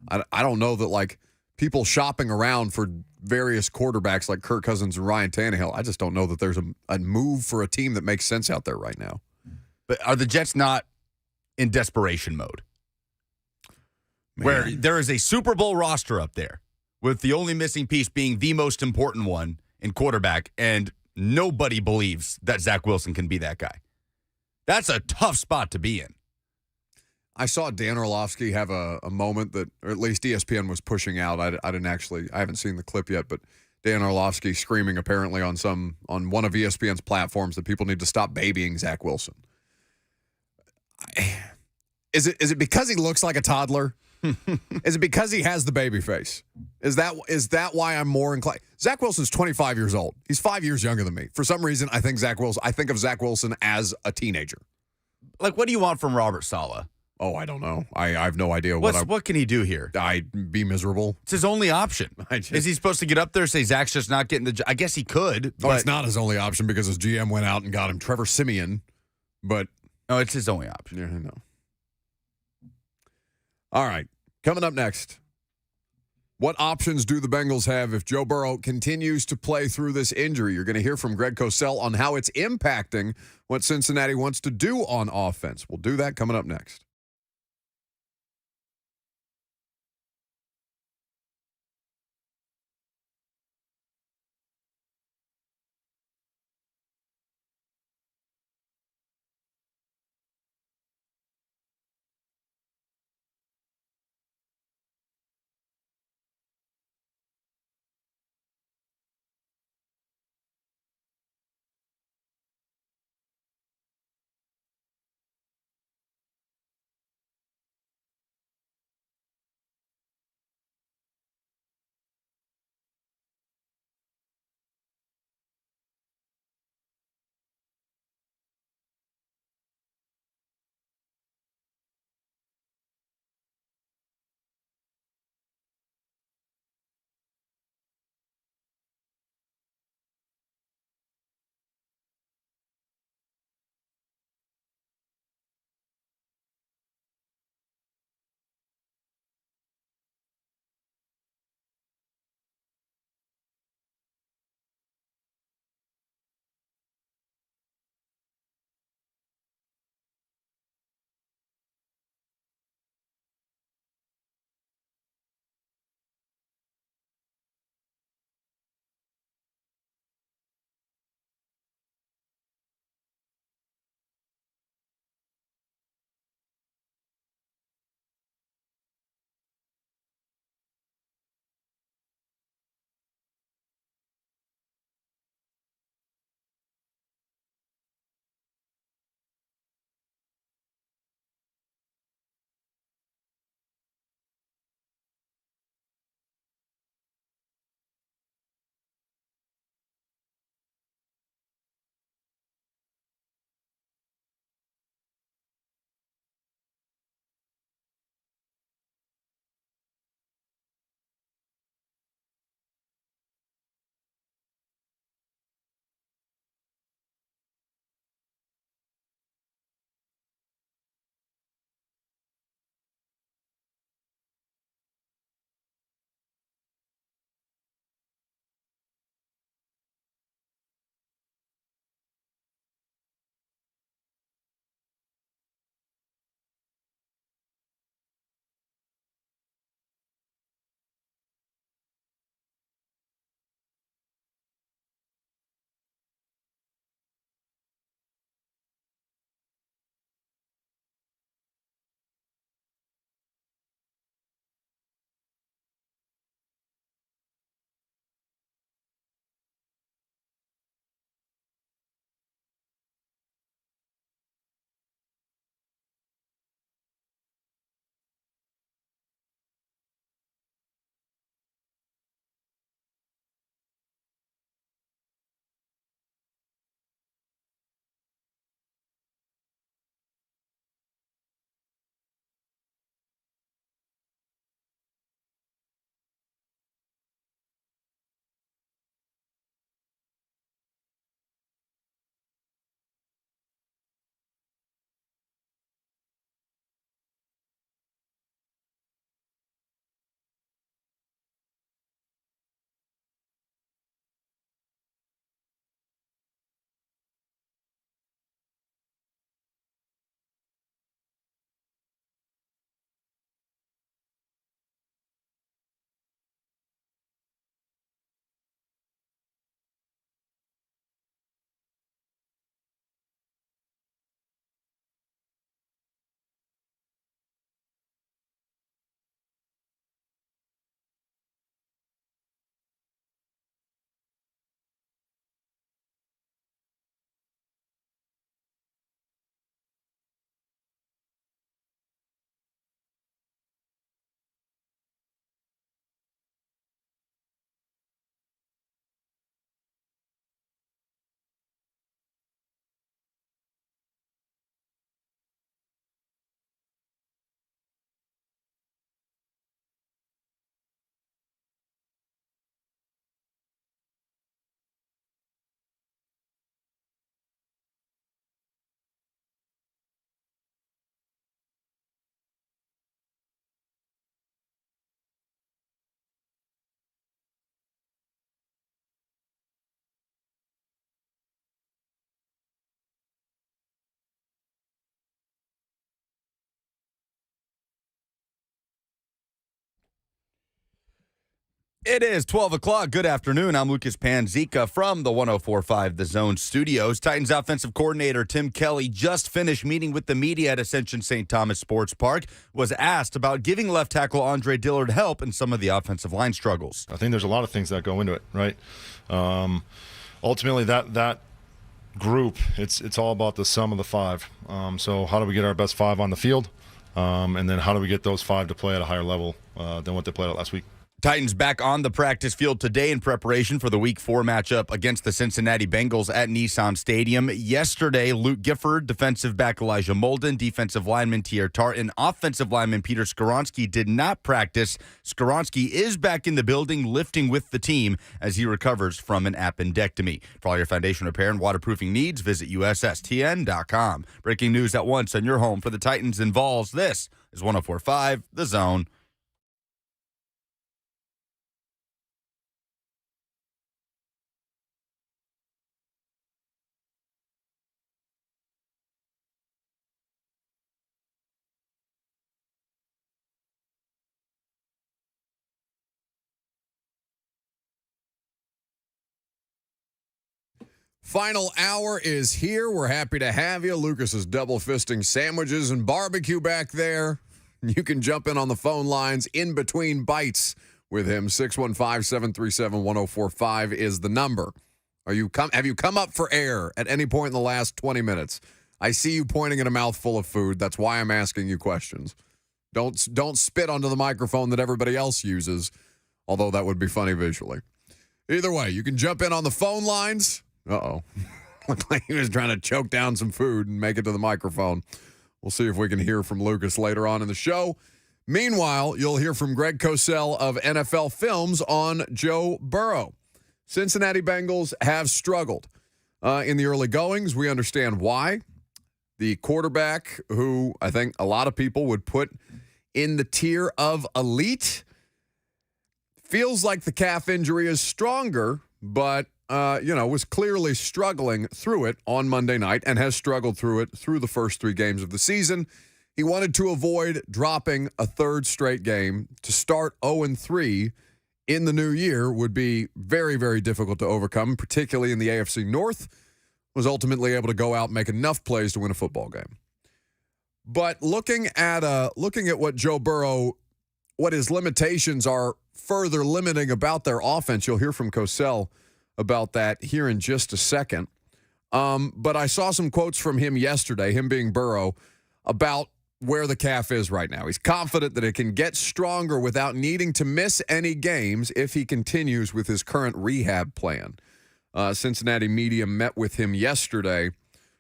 I don't know that, people shopping around for various quarterbacks like Kirk Cousins and Ryan Tannehill, I just don't know that there's a move for a team that makes sense out there right now. But are the Jets not in desperation mode? Man. Where there is a Super Bowl roster up there with the only missing piece being the most important one in quarterback, and nobody believes that Zach Wilson can be that guy. That's a tough spot to be in. I saw Dan Orlovsky have a moment that, or at least ESPN was pushing out. I haven't seen the clip yet, but Dan Orlovsky screaming apparently on one of ESPN's platforms that people need to stop babying Zach Wilson. Is it because he looks like a toddler? Is it because he has the baby face? Is that why I'm more inclined? Zach Wilson's 25 years old. He's 5 years younger than me. For some reason, I think of Zach Wilson as a teenager. What do you want from Robert Saleh? Oh, I don't know. I have no idea what can he do here? I'd be miserable. It's his only option. Is he supposed to get up there and say Zach's just not getting the job? I guess he could. But it's not his only option because his GM went out and got him Trevor Siemian. But no, it's his only option. Yeah, I know. All right. Coming up next, what options do the Bengals have if Joe Burrow continues to play through this injury? You're going to hear from Greg Cosell on how it's impacting what Cincinnati wants to do on offense. We'll do that coming up next. It is 12 o'clock. Good afternoon. I'm Lucas Panzica from the 104.5 The Zone studios. Titans offensive coordinator Tim Kelly just finished meeting with the media at Ascension St. Thomas Sports Park, was asked about giving left tackle Andre Dillard help in some of the offensive line struggles. I think there's a lot of things that go into it, right? Ultimately, that group, it's all about the sum of the five. So how do we get our best five on the field? And then how do we get those five to play at a higher level than what they played at last week? Titans back on the practice field today in preparation for the Week 4 matchup against the Cincinnati Bengals at Nissan Stadium. Yesterday, Luke Gifford, defensive back Elijah Molden, defensive lineman Tier Tart, and offensive lineman Peter Skoronski did not practice. Skoronski is back in the building lifting with the team as he recovers from an appendectomy. For all your foundation repair and waterproofing needs, visit USSTN.com. Breaking news at once on your home for the Titans and Vols. This is 104.5 The Zone. Final hour is here. We're happy to have you. Lucas is double fisting sandwiches and barbecue back there. You can jump in on the phone lines in between bites with him. 615-737-1045 is the number. Have you come up for air at any point in the last 20 minutes? I see you pointing at a mouthful of food. That's why I'm asking you questions. Don't spit onto the microphone that everybody else uses, although that would be funny visually. Either way, you can jump in on the phone lines. Uh-oh. Looked like he was trying to choke down some food and make it to the microphone. We'll see if we can hear from Lucas later on in the show. Meanwhile, you'll hear from Greg Cosell of NFL Films on Joe Burrow. Cincinnati Bengals have struggled in the early goings. We understand why. The quarterback, who I think a lot of people would put in the tier of elite, feels like the calf injury is stronger, but was clearly struggling through it on Monday night and has struggled through it through the first 3 games of the season. He wanted to avoid dropping a third straight game. To start 0-3 in the new year would be very, very difficult to overcome, particularly in the AFC North. Was ultimately able to go out and make enough plays to win a football game. But looking at what Joe Burrow, what his limitations are further limiting about their offense, you'll hear from Cosell about that here in just a second. But I saw some quotes from him yesterday, him being Burrow, about where the calf is right now. He's confident that it can get stronger without needing to miss any games if he continues with his current rehab plan. Cincinnati media met with him yesterday.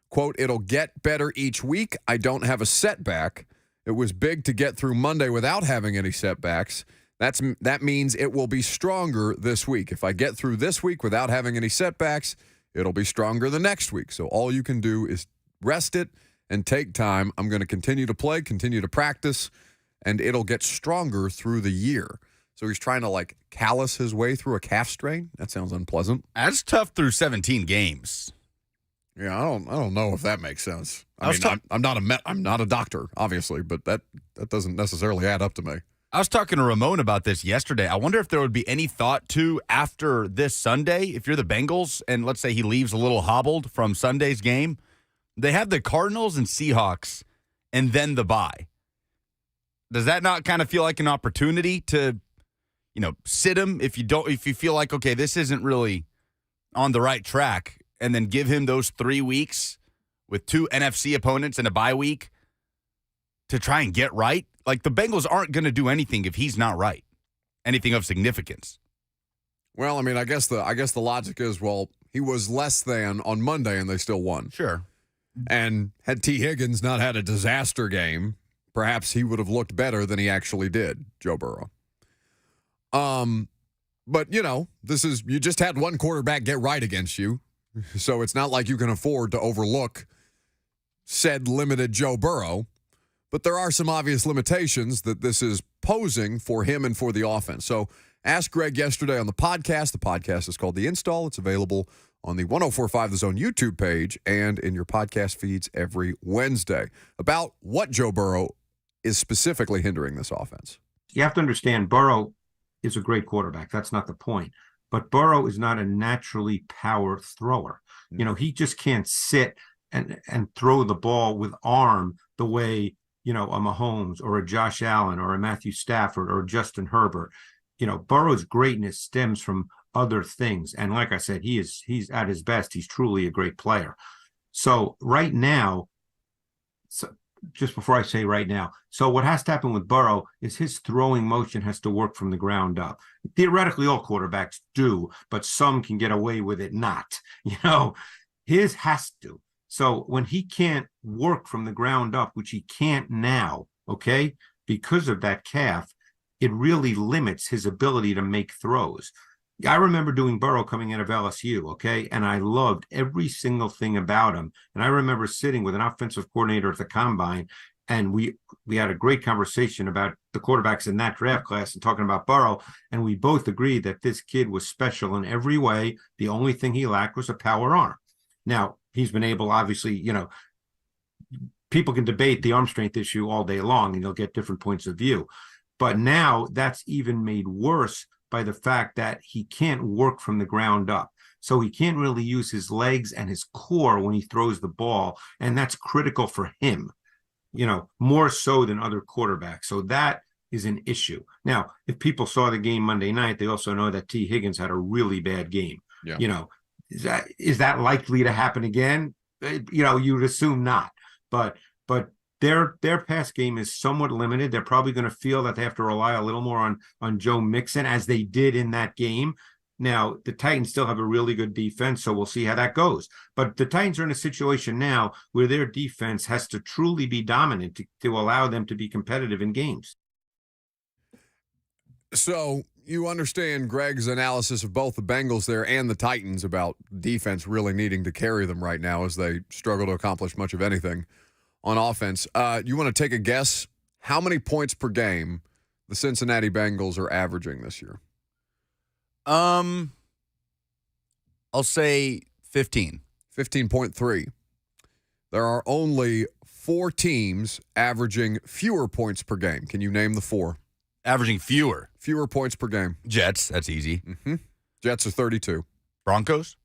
Quote, "It'll get better each week. I don't have a setback. It was big to get through Monday without having any setbacks. That means it will be stronger this week. If I get through this week without having any setbacks, it'll be stronger the next week. So all you can do is rest it and take time. I'm going to continue to play, continue to practice, and it'll get stronger through the year." So he's trying to callous his way through a calf strain. That sounds unpleasant. That's tough through 17 games. Yeah, I don't know if that makes sense. I'm not a doctor, obviously, but that doesn't necessarily add up to me. I was talking to Ramon about this yesterday. I wonder if there would be any thought to, after this Sunday, if you're the Bengals, and let's say he leaves a little hobbled from Sunday's game, they have the Cardinals and Seahawks, and then the bye. Does that not kind of feel like an opportunity to, sit him if you feel like, okay, this isn't really on the right track, and then give him those 3 weeks with 2 NFC opponents and a bye week to try and get right? Like, the Bengals aren't going to do anything if he's not right, anything of significance. Well, I mean, I guess the logic is, well, he was less than on Monday and they still won. Sure. And had T. Higgins not had a disaster game, perhaps he would have looked better than he actually did, Joe Burrow. But you just had one quarterback get right against you, so it's not like you can afford to overlook said limited Joe Burrow. But there are some obvious limitations that this is posing for him and for the offense. So ask Greg yesterday on the podcast. The podcast is called The Install. It's available on the 104.5 The Zone YouTube page and in your podcast feeds every Wednesday, about what Joe Burrow is specifically hindering this offense. You have to understand, Burrow is a great quarterback. That's not the point. But Burrow is not a naturally power thrower. You know, he just can't sit and throw the ball with arm the way, you know, a Mahomes or a Josh Allen or a Matthew Stafford or Justin Herbert. You know, Burrow's greatness stems from other things. And like I said, he's at his best. He's truly a great player. So right now, just before I say right now, so what has to happen with Burrow is his throwing motion has to work from the ground up. Theoretically, all quarterbacks do, but some can get away with it not. You know, his has to. So when he can't work from the ground up, which he can't now, okay, because of that calf, it really limits his ability to make throws. I remember doing Burrow coming out of LSU, okay, and I loved every single thing about him. And I remember sitting with an offensive coordinator at the combine, and we had a great conversation about the quarterbacks in that draft class and talking about Burrow, and we both agreed that this kid was special in every way. The only thing he lacked was a power arm. Now, he's been able, obviously, you know, people can debate the arm strength issue all day long, and you'll get different points of view. But now that's even made worse by the fact that he can't work from the ground up. So he can't really use his legs and his core when he throws the ball. And that's critical for him, you know, more so than other quarterbacks. So that is an issue. Now, if people saw the game Monday night, they also know that T. Higgins had a really bad game. Yeah. You know, is that likely to happen again? You know, you'd assume not. But their pass game is somewhat limited. They're probably going to feel that they have to rely a little more on Joe Mixon, as they did in that game. Now, the Titans still have a really good defense, so we'll see how that goes. But the Titans are in a situation now where their defense has to truly be dominant to allow them to be competitive in games. So you understand Greg's analysis of both the Bengals there and the Titans about defense really needing to carry them right now as they struggle to accomplish much of anything on offense. You want to take a guess how many points per game the Cincinnati Bengals are averaging this year? I'll say 15. 15.3. There are only 4 teams averaging fewer points per game. Can you name the 4? Averaging fewer. Fewer points per game. Jets, that's easy. Mm-hmm. Jets are 32. Broncos?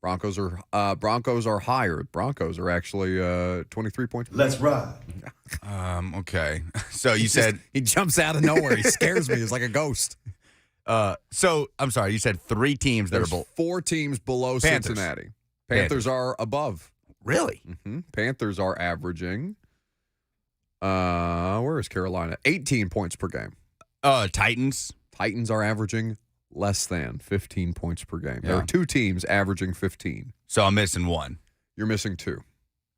Broncos are higher. Broncos are actually 23 points. Let's ride. Okay. So you said he jumps out of nowhere. He scares me. He's like a ghost. So I'm sorry. You said 3 teams that There's are 4 teams below Panthers. Cincinnati. Panthers are above. Really? Mm-hmm. Panthers are averaging. Where is Carolina? 18 points per game. Titans. Titans are averaging less than 15 points per game. Yeah. There are 2 teams averaging 15. So I'm missing 1. You're missing 2.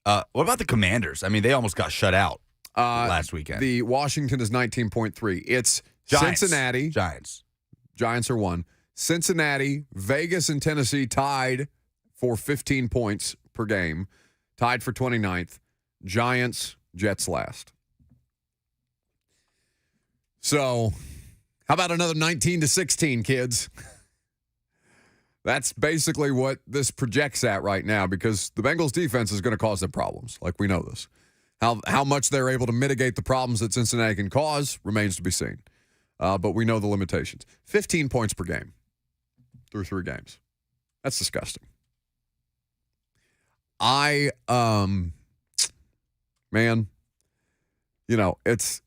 What about the Commanders? I mean, they almost got shut out last weekend. The Washington is 19.3. It's Giants. Cincinnati. Giants are 1. Cincinnati, Vegas, and Tennessee tied for 15 points per game. Tied for 29th. Giants, Jets last. So, how about another 19-16, kids? That's basically what this projects at right now, because the Bengals defense is going to cause them problems. Like, we know this. How much they're able to mitigate the problems that Cincinnati can cause remains to be seen. But we know the limitations. 15 points per game through 3 games. That's disgusting. Man, you know, it's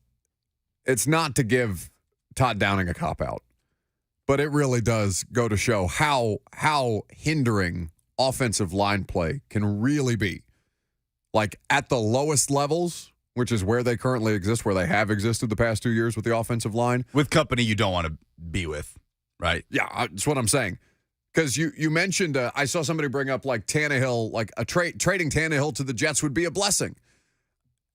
not to give Todd Downing a cop-out, but it really does go to show how hindering offensive line play can really be. Like, at the lowest levels, which is where they currently exist, where they have existed the past 2 years with the offensive line. with company you don't want to be with, right? Yeah, that's what I'm saying. Because you mentioned, I saw somebody bring up, like, Tannehill, like trading Tannehill to the Jets would be a blessing.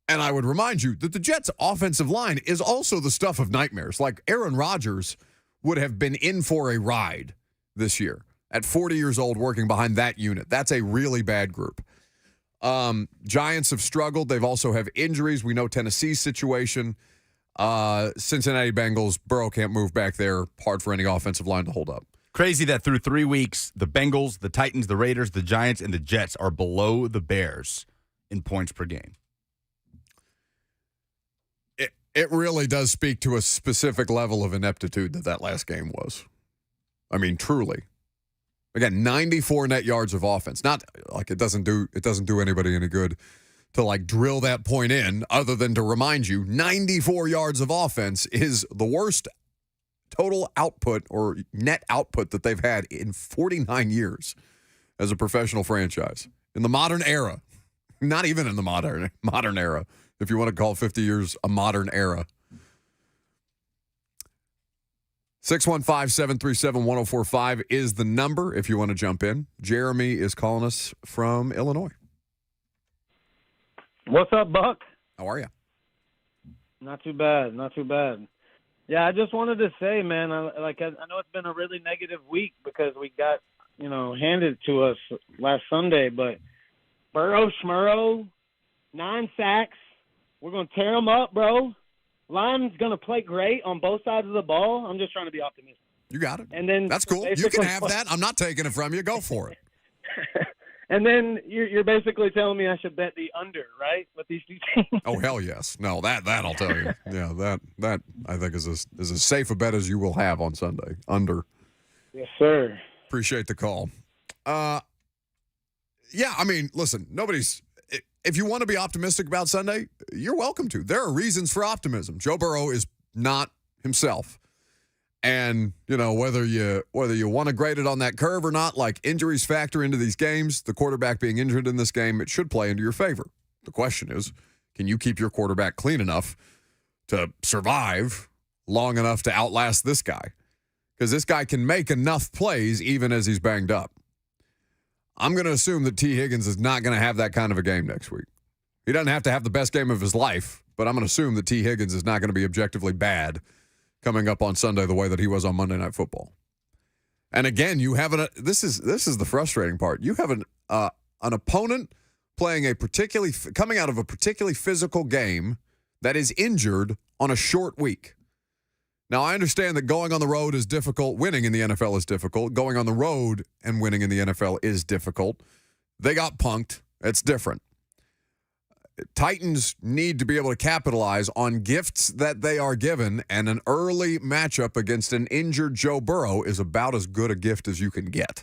And I would remind you that the Jets' offensive line is also the stuff of nightmares. Like, Aaron Rodgers would have been in for a ride this year at 40 years old working behind that unit. That's a really bad group. Giants have struggled. They've also have injuries. We know Tennessee's situation. Cincinnati Bengals, Burrow can't move back there. Hard for any offensive line to hold up. Crazy that through 3 weeks, the Bengals, the Titans, the Raiders, the Giants, and the Jets are below the Bears in points per game. It really does speak to a specific level of ineptitude that last game was. I mean, truly. Again, 94 net yards of offense. Not like it doesn't do anybody any good to like drill that point in, other than to remind you 94 yards of offense is the worst total output or net output that they've had in 49 years as a professional franchise. In the modern era. Not even in the modern era, if you want to call 50 years a modern era. 615-737-1045 is the number if you want to jump in. Jeremy is calling us from Illinois. What's up, Buck? How are you? Not too bad. Yeah, I just wanted to say, man, I know it's been a really negative week because we got, handed to us last Sunday, but Burrow, Schmurrow, 9 sacks. We're going to tear them up, bro. Line's going to play great on both sides of the ball. I'm just trying to be optimistic. You got it. And then that's cool. You can have that. I'm not taking it from you. Go for it. And then you're basically telling me I should bet the under, right, with these two teams? Oh, hell yes. No, that I'll tell you. Yeah, that I think is as safe a bet as you will have on Sunday. Under. Yes, sir. Appreciate the call. Yeah, I mean, listen, if you want to be optimistic about Sunday, you're welcome to. There are reasons for optimism. Joe Burrow is not himself. And, whether you want to grade it on that curve or not, like injuries factor into these games, the quarterback being injured in this game, it should play into your favor. The question is, can you keep your quarterback clean enough to survive long enough to outlast this guy? Because this guy can make enough plays even as he's banged up. I'm going to assume that T. Higgins is not going to have that kind of a game next week. He doesn't have to have the best game of his life, but I'm going to assume that T. Higgins is not going to be objectively bad coming up on Sunday the way that he was on Monday Night Football. And again, you have this is the frustrating part. You have an opponent coming out of a particularly physical game that is injured on a short week. Now, I understand that going on the road is difficult. Winning in the NFL is difficult. Going on the road and winning in the NFL is difficult. They got punked. It's different. Titans need to be able to capitalize on gifts that they are given, and an early matchup against an injured Joe Burrow is about as good a gift as you can get.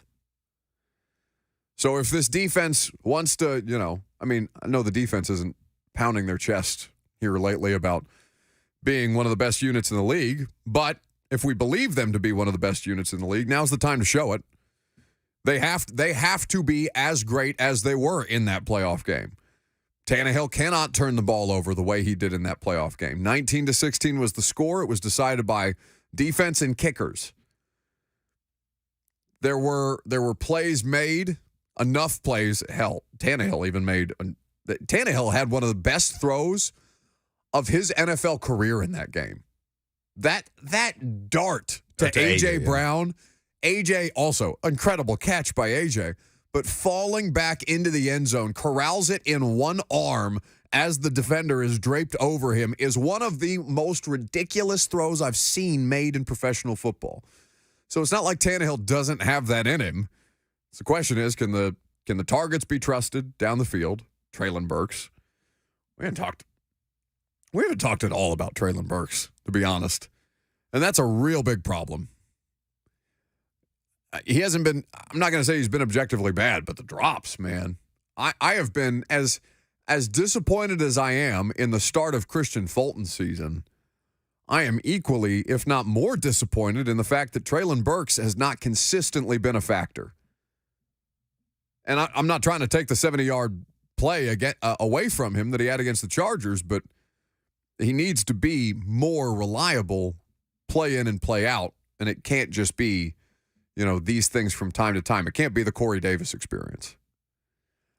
So if this defense wants to, I know the defense isn't pounding their chest here lately about being one of the best units in the league, but if we believe them to be one of the best units in the league, now's the time to show it. They have to be as great as they were in that playoff game. Tannehill cannot turn the ball over the way he did in that playoff game. 19-16 was the score. It was decided by defense and kickers. There were plays made, enough plays. Hell, Tannehill had one of the best throws of his NFL career in that game. That dart to A.J. Brown. A.J. also, incredible catch by A.J., but falling back into the end zone, corrals it in one arm as the defender is draped over him, is one of the most ridiculous throws I've seen made in professional football. So it's not like Tannehill doesn't have that in him. So the question is, can the targets be trusted down the field? Treylon Burks. We haven't talked at all about Treylon Burks, to be honest. And that's a real big problem. He hasn't been, I'm not going to say he's been objectively bad, but the drops, man. I have been as disappointed as I am in the start of Christian Fulton's season. I am equally, if not more disappointed in the fact that Treylon Burks has not consistently been a factor. And I'm not trying to take the 70-yard play away from him that he had against the Chargers, but he needs to be more reliable play in and play out, and it can't just be these things from time to time. It can't be the Corey Davis experience.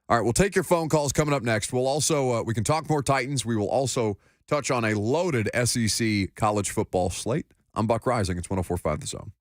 All right, we'll take your phone calls coming up next. We'll also, we can talk more Titans. We will also touch on a loaded SEC college football slate. I'm Buck Rising. It's 104.5 The Zone.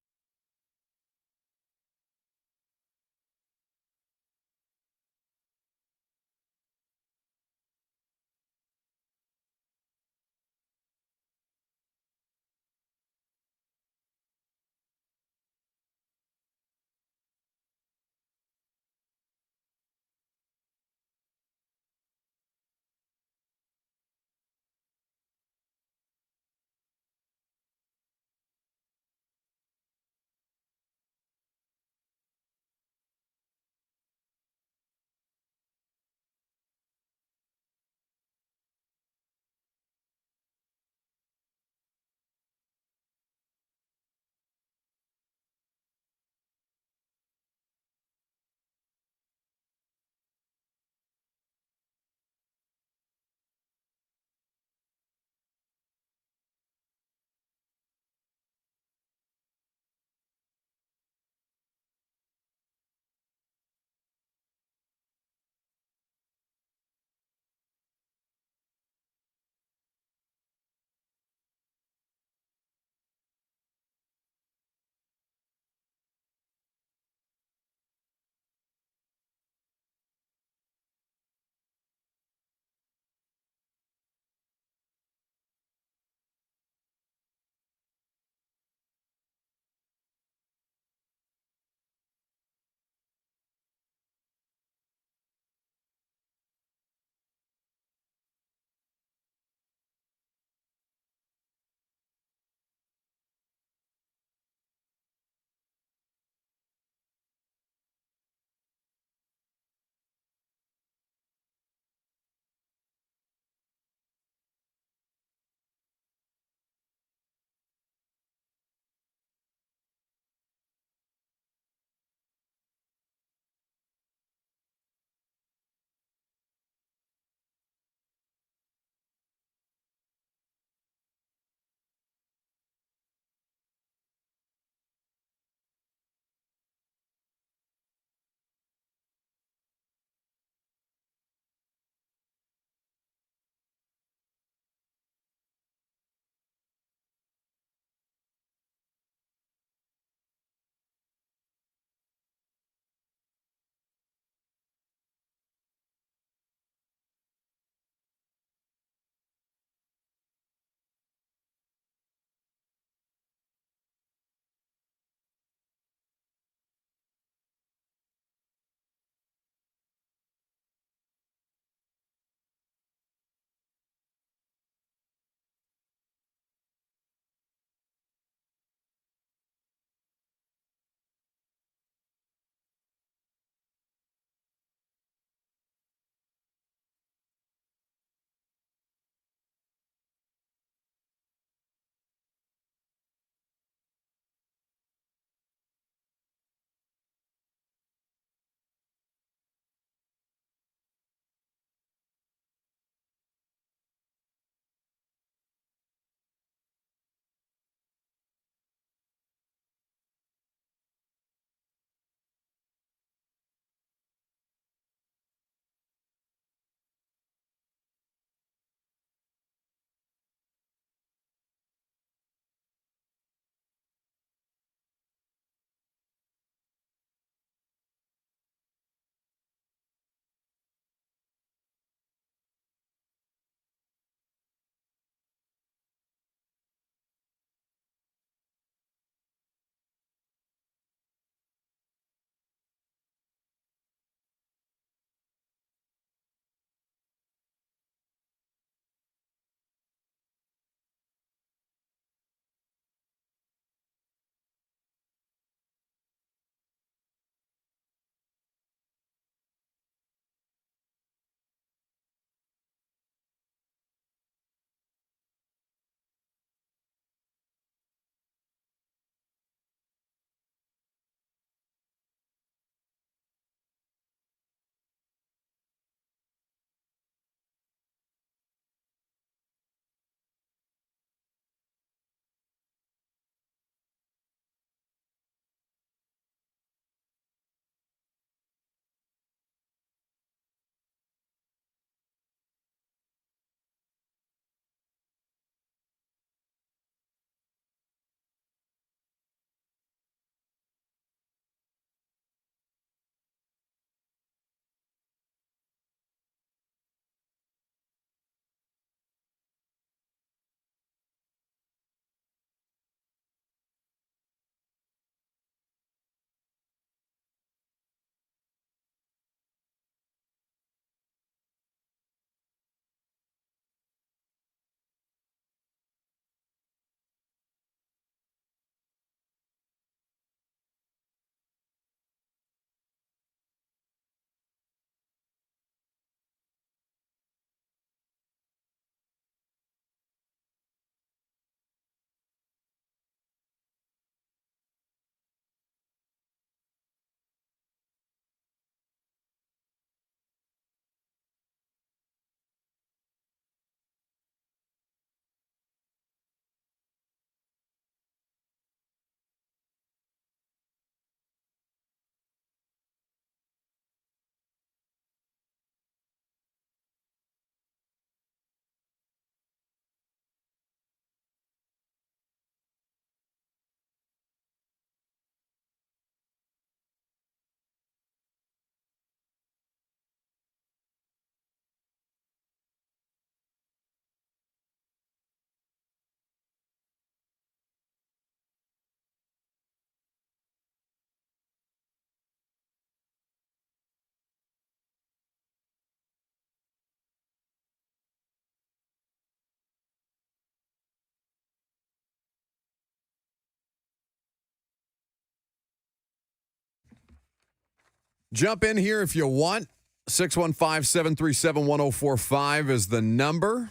Jump in here if you want. 615-737-1045 is the number.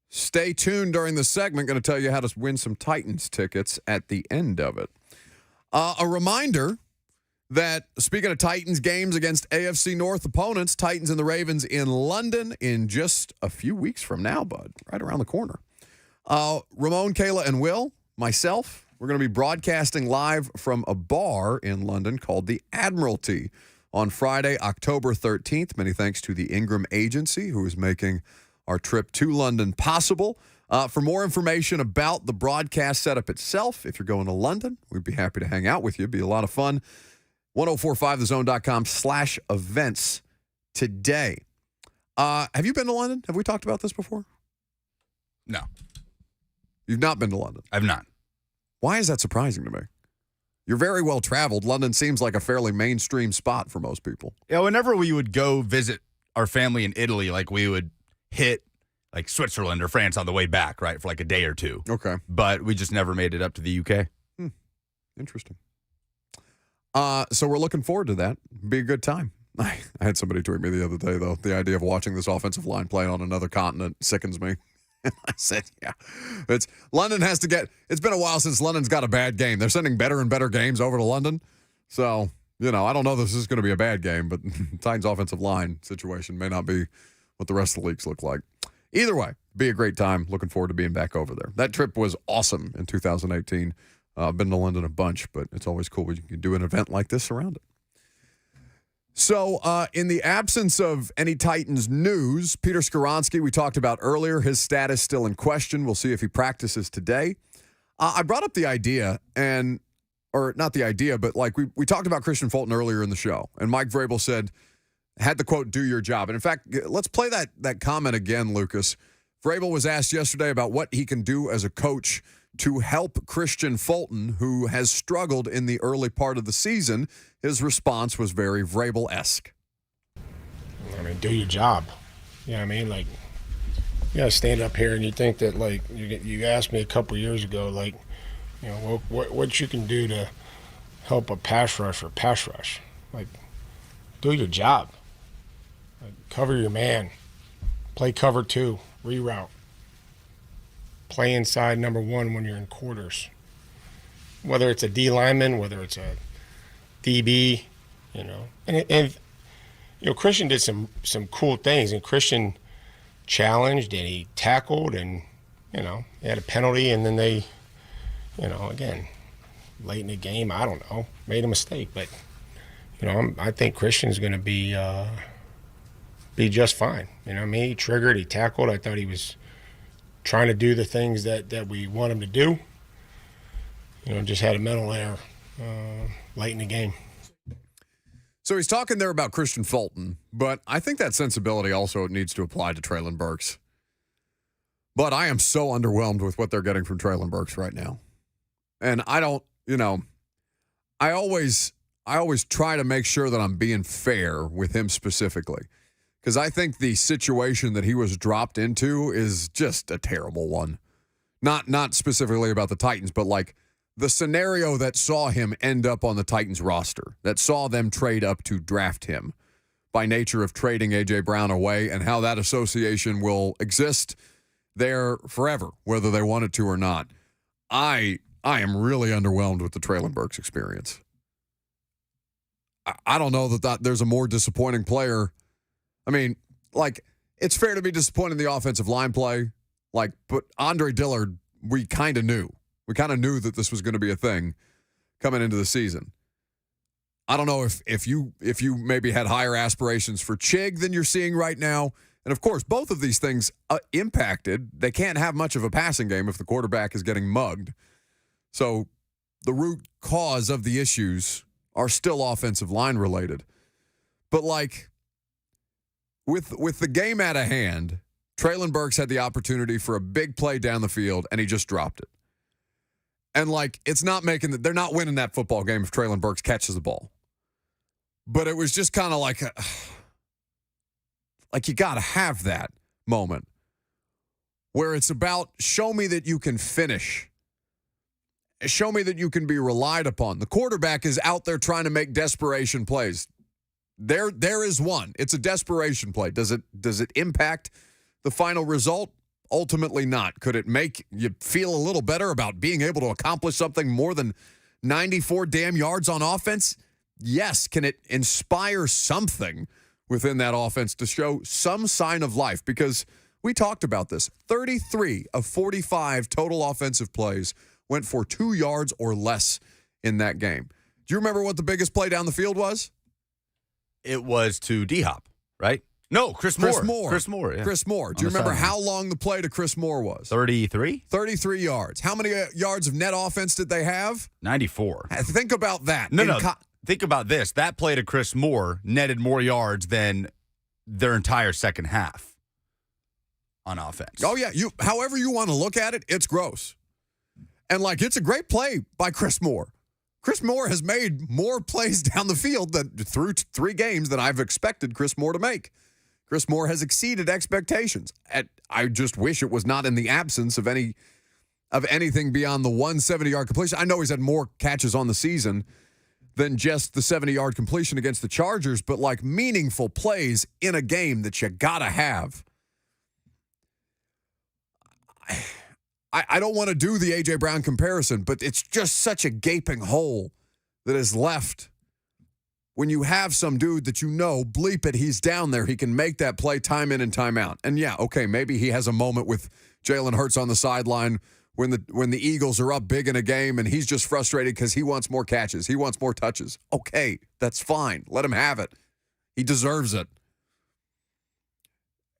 Stay tuned during the segment. Going to tell you how to win some Titans tickets at the end of it. A reminder that, speaking of Titans games against AFC North opponents, Titans and the Ravens in London in just a few weeks from now, bud, right around the corner. Ramon, Kayla, and Will, myself, we're going to be broadcasting live from a bar in London called the Admiralty on Friday, October 13th. Many thanks to the Ingram Agency, who is making our trip to London possible. For more information about the broadcast setup itself, if you're going to London, we'd be happy to hang out with you. It'd be a lot of fun. 1045thezone.com/events today. Have you been to London? Have we talked about this before? No. You've not been to London? I've not. Why is that surprising to me? You're very well traveled. London seems like a fairly mainstream spot for most people. Yeah, whenever we would go visit our family in Italy, like we would hit like Switzerland or France on the way back, right, for like a day or two. Okay. But we just never made it up to the UK. Interesting. So we're looking forward to that. Be a good time. I had somebody tweet me the other day, though. The idea of watching this offensive line play on another continent sickens me. I said, yeah. London has to get – it's been a while since London's got a bad game. They're sending better and better games over to London. So, I don't know this is going to be a bad game, but Titans' offensive line situation may not be what the rest of the leagues look like. Either way, be a great time. Looking forward to being back over there. That trip was awesome in 2018. I've been to London a bunch, but it's always cool when you can do an event like this around it. So, in the absence of any Titans news, Peter Skoronski, we talked about earlier, his status still in question. We'll see if he practices today. I brought up the idea, or not the idea, but like we talked about Christian Fulton earlier in the show, and Mike Vrabel had the quote, "Do your job." And in fact, let's play that comment again, Lucas. Vrabel was asked yesterday about what he can do as a coach to help Christian Fulton, who has struggled in the early part of the season. His response was very Vrabel-esque. I mean, do your job. You know what I mean? Like, you got to stand up here and you think that, like, you asked me a couple years ago, like, what you can do to help a pass rush. Like, do your job. Like, cover your man. Play cover 2. Reroute. Play inside number 1 when you're in quarters. Whether it's a D lineman, whether it's a DB, And Christian did some cool things, and Christian challenged and he tackled, and he had a penalty, and then they, again, late in the game, I don't know, made a mistake, but I think Christian's going to be just fine. He triggered, he tackled. I thought he was trying to do the things that we want him to do. Just had a mental error late in the game. So he's talking there about Christian Fulton, but I think that sensibility also needs to apply to Treylon Burks. But I am so underwhelmed with what they're getting from Treylon Burks right now. And I don't, I always try to make sure that I'm being fair with him specifically, because I think the situation that he was dropped into is just a terrible one. Not specifically about the Titans, but like the scenario that saw him end up on the Titans roster, that saw them trade up to draft him by nature of trading A.J. Brown away, and how that association will exist there forever, whether they want it to or not. I am really underwhelmed with the Treylon Burks experience. I don't know that there's a more disappointing player. I mean, like, it's fair to be disappointed in the offensive line play, but Andre Dillard, we kind of knew. We kind of knew that this was going to be a thing coming into the season. I don't know if you maybe had higher aspirations for Chig than you're seeing right now. And, of course, both of these things impacted. They can't have much of a passing game if the quarterback is getting mugged. So the root cause of the issues are still offensive line related. But, with the game out of hand, Treylon Burks had the opportunity for a big play down the field, and he just dropped it. And, it's not they're not winning that football game if Treylon Burks catches the ball. But it was just kind of like you got to have that moment where it's about, show me that you can finish. Show me that you can be relied upon. The quarterback is out there trying to make desperation plays. there is one. It's a desperation play. Does it impact the final result? Ultimately not. Could it make you feel a little better about being able to accomplish something more than 94 damn yards on offense? Yes. Can it inspire something within that offense to show some sign of life? Because we talked about this. 33 of 45 total offensive plays went for 2 yards or less in that game. Do you remember what the biggest play down the field was? It was to D-Hop, right? No, Chris Moore. Yeah. Chris Moore. Do you remember how long the play to Chris Moore was? 33? 33 yards. How many yards of net offense did they have? 94. Think about that. No. Think about this. That play to Chris Moore netted more yards than their entire second half on offense. Oh, yeah. However you want to look at it, it's gross. And, it's a great play by Chris Moore. Chris Moore has made more plays down the field through 3 games than I've expected Chris Moore to make. Chris Moore has exceeded expectations. I just wish it was not in the absence of anything beyond the 170-yard completion. I know he's had more catches on the season than just the 70-yard completion against the Chargers, but meaningful plays in a game that you gotta have. I don't want to do the A.J. Brown comparison, but it's just such a gaping hole that is left when you have some dude that bleep it, he's down there. He can make that play time in and time out. And, yeah, okay, maybe he has a moment with Jalen Hurts on the sideline when the Eagles are up big in a game and he's just frustrated because he wants more catches. He wants more touches. Okay, that's fine. Let him have it. He deserves it.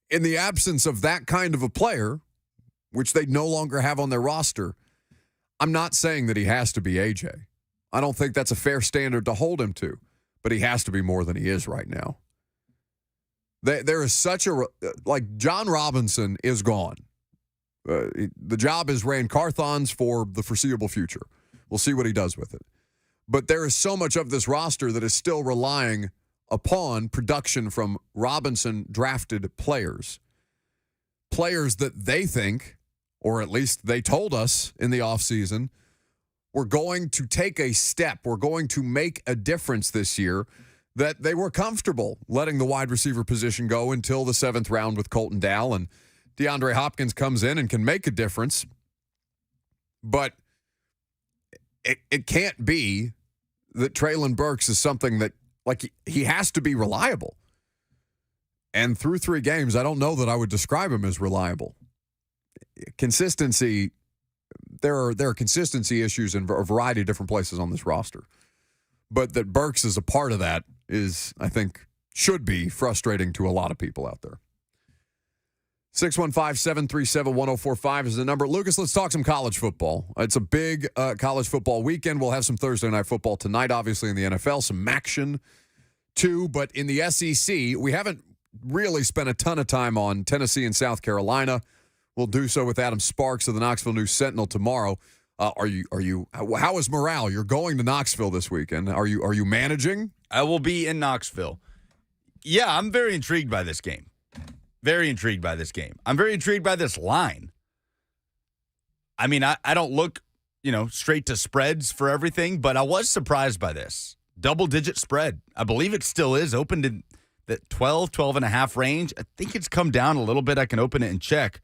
In the absence of that kind of a player, which they no longer have on their roster, I'm not saying that he has to be AJ. I don't think that's a fair standard to hold him to, but he has to be more than he is right now. There is such a, John Robinson is gone. The job is Rand Carthon's for the foreseeable future. We'll see what he does with it. But there is so much of this roster that is still relying upon production from Robinson-drafted players. Players that they think, or at least they told us in the offseason, we're going to take a step, we're going to make a difference this year, that they were comfortable letting the wide receiver position go until the 7th round with Colton Dow, and DeAndre Hopkins comes in and can make a difference. But it can't be that Treylon Burks is something that, he has to be reliable. And through 3 games, I don't know that I would describe him as reliable. Consistency, there are consistency issues in a variety of different places on this roster. But that Burks is a part of that is, I think, should be frustrating to a lot of people out there. 615-737-1045 is the number. Lucas, let's talk some college football. It's a big college football weekend. We'll have some Thursday night football tonight, obviously, in the NFL, some action too. But in the SEC, we haven't really spent a ton of time on Tennessee and South Carolina. We'll do so with Adam Sparks of the Knoxville News Sentinel tomorrow. How is morale? You're going to Knoxville this weekend. Are you managing? I will be in Knoxville. Yeah, I'm very intrigued by this game. Very intrigued by this game. I'm very intrigued by this line. I mean, I don't look, straight to spreads for everything, but I was surprised by this. Double-digit spread. I believe it still is opened in the 12.5 range. I think it's come down a little bit. I can open it and check.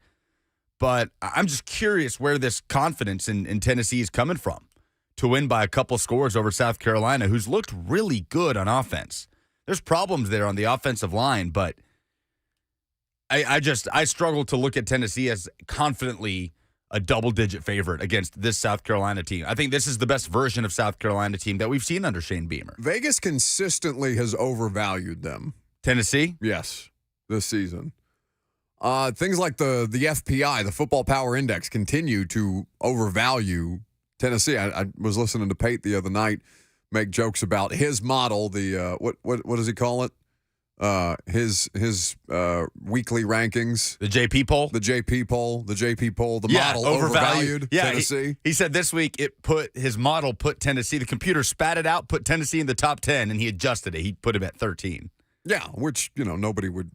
But I'm just curious where this confidence in Tennessee is coming from to win by a couple scores over South Carolina, who's looked really good on offense. There's problems there on the offensive line, but I struggle to look at Tennessee as confidently a double-digit favorite against this South Carolina team. I think this is the best version of South Carolina team that we've seen under Shane Beamer. Vegas consistently has overvalued them. Tennessee? Yes, this season. Things like the FPI, the Football Power Index, continue to overvalue Tennessee. I was listening to Pate the other night make jokes about his model. The what does he call it? His weekly rankings. The JP poll. The JP poll. The model overvalued Tennessee. He said this week his model put Tennessee. The computer spat it out, put Tennessee in the top 10, and he adjusted it. He put him at 13. Yeah, which nobody would,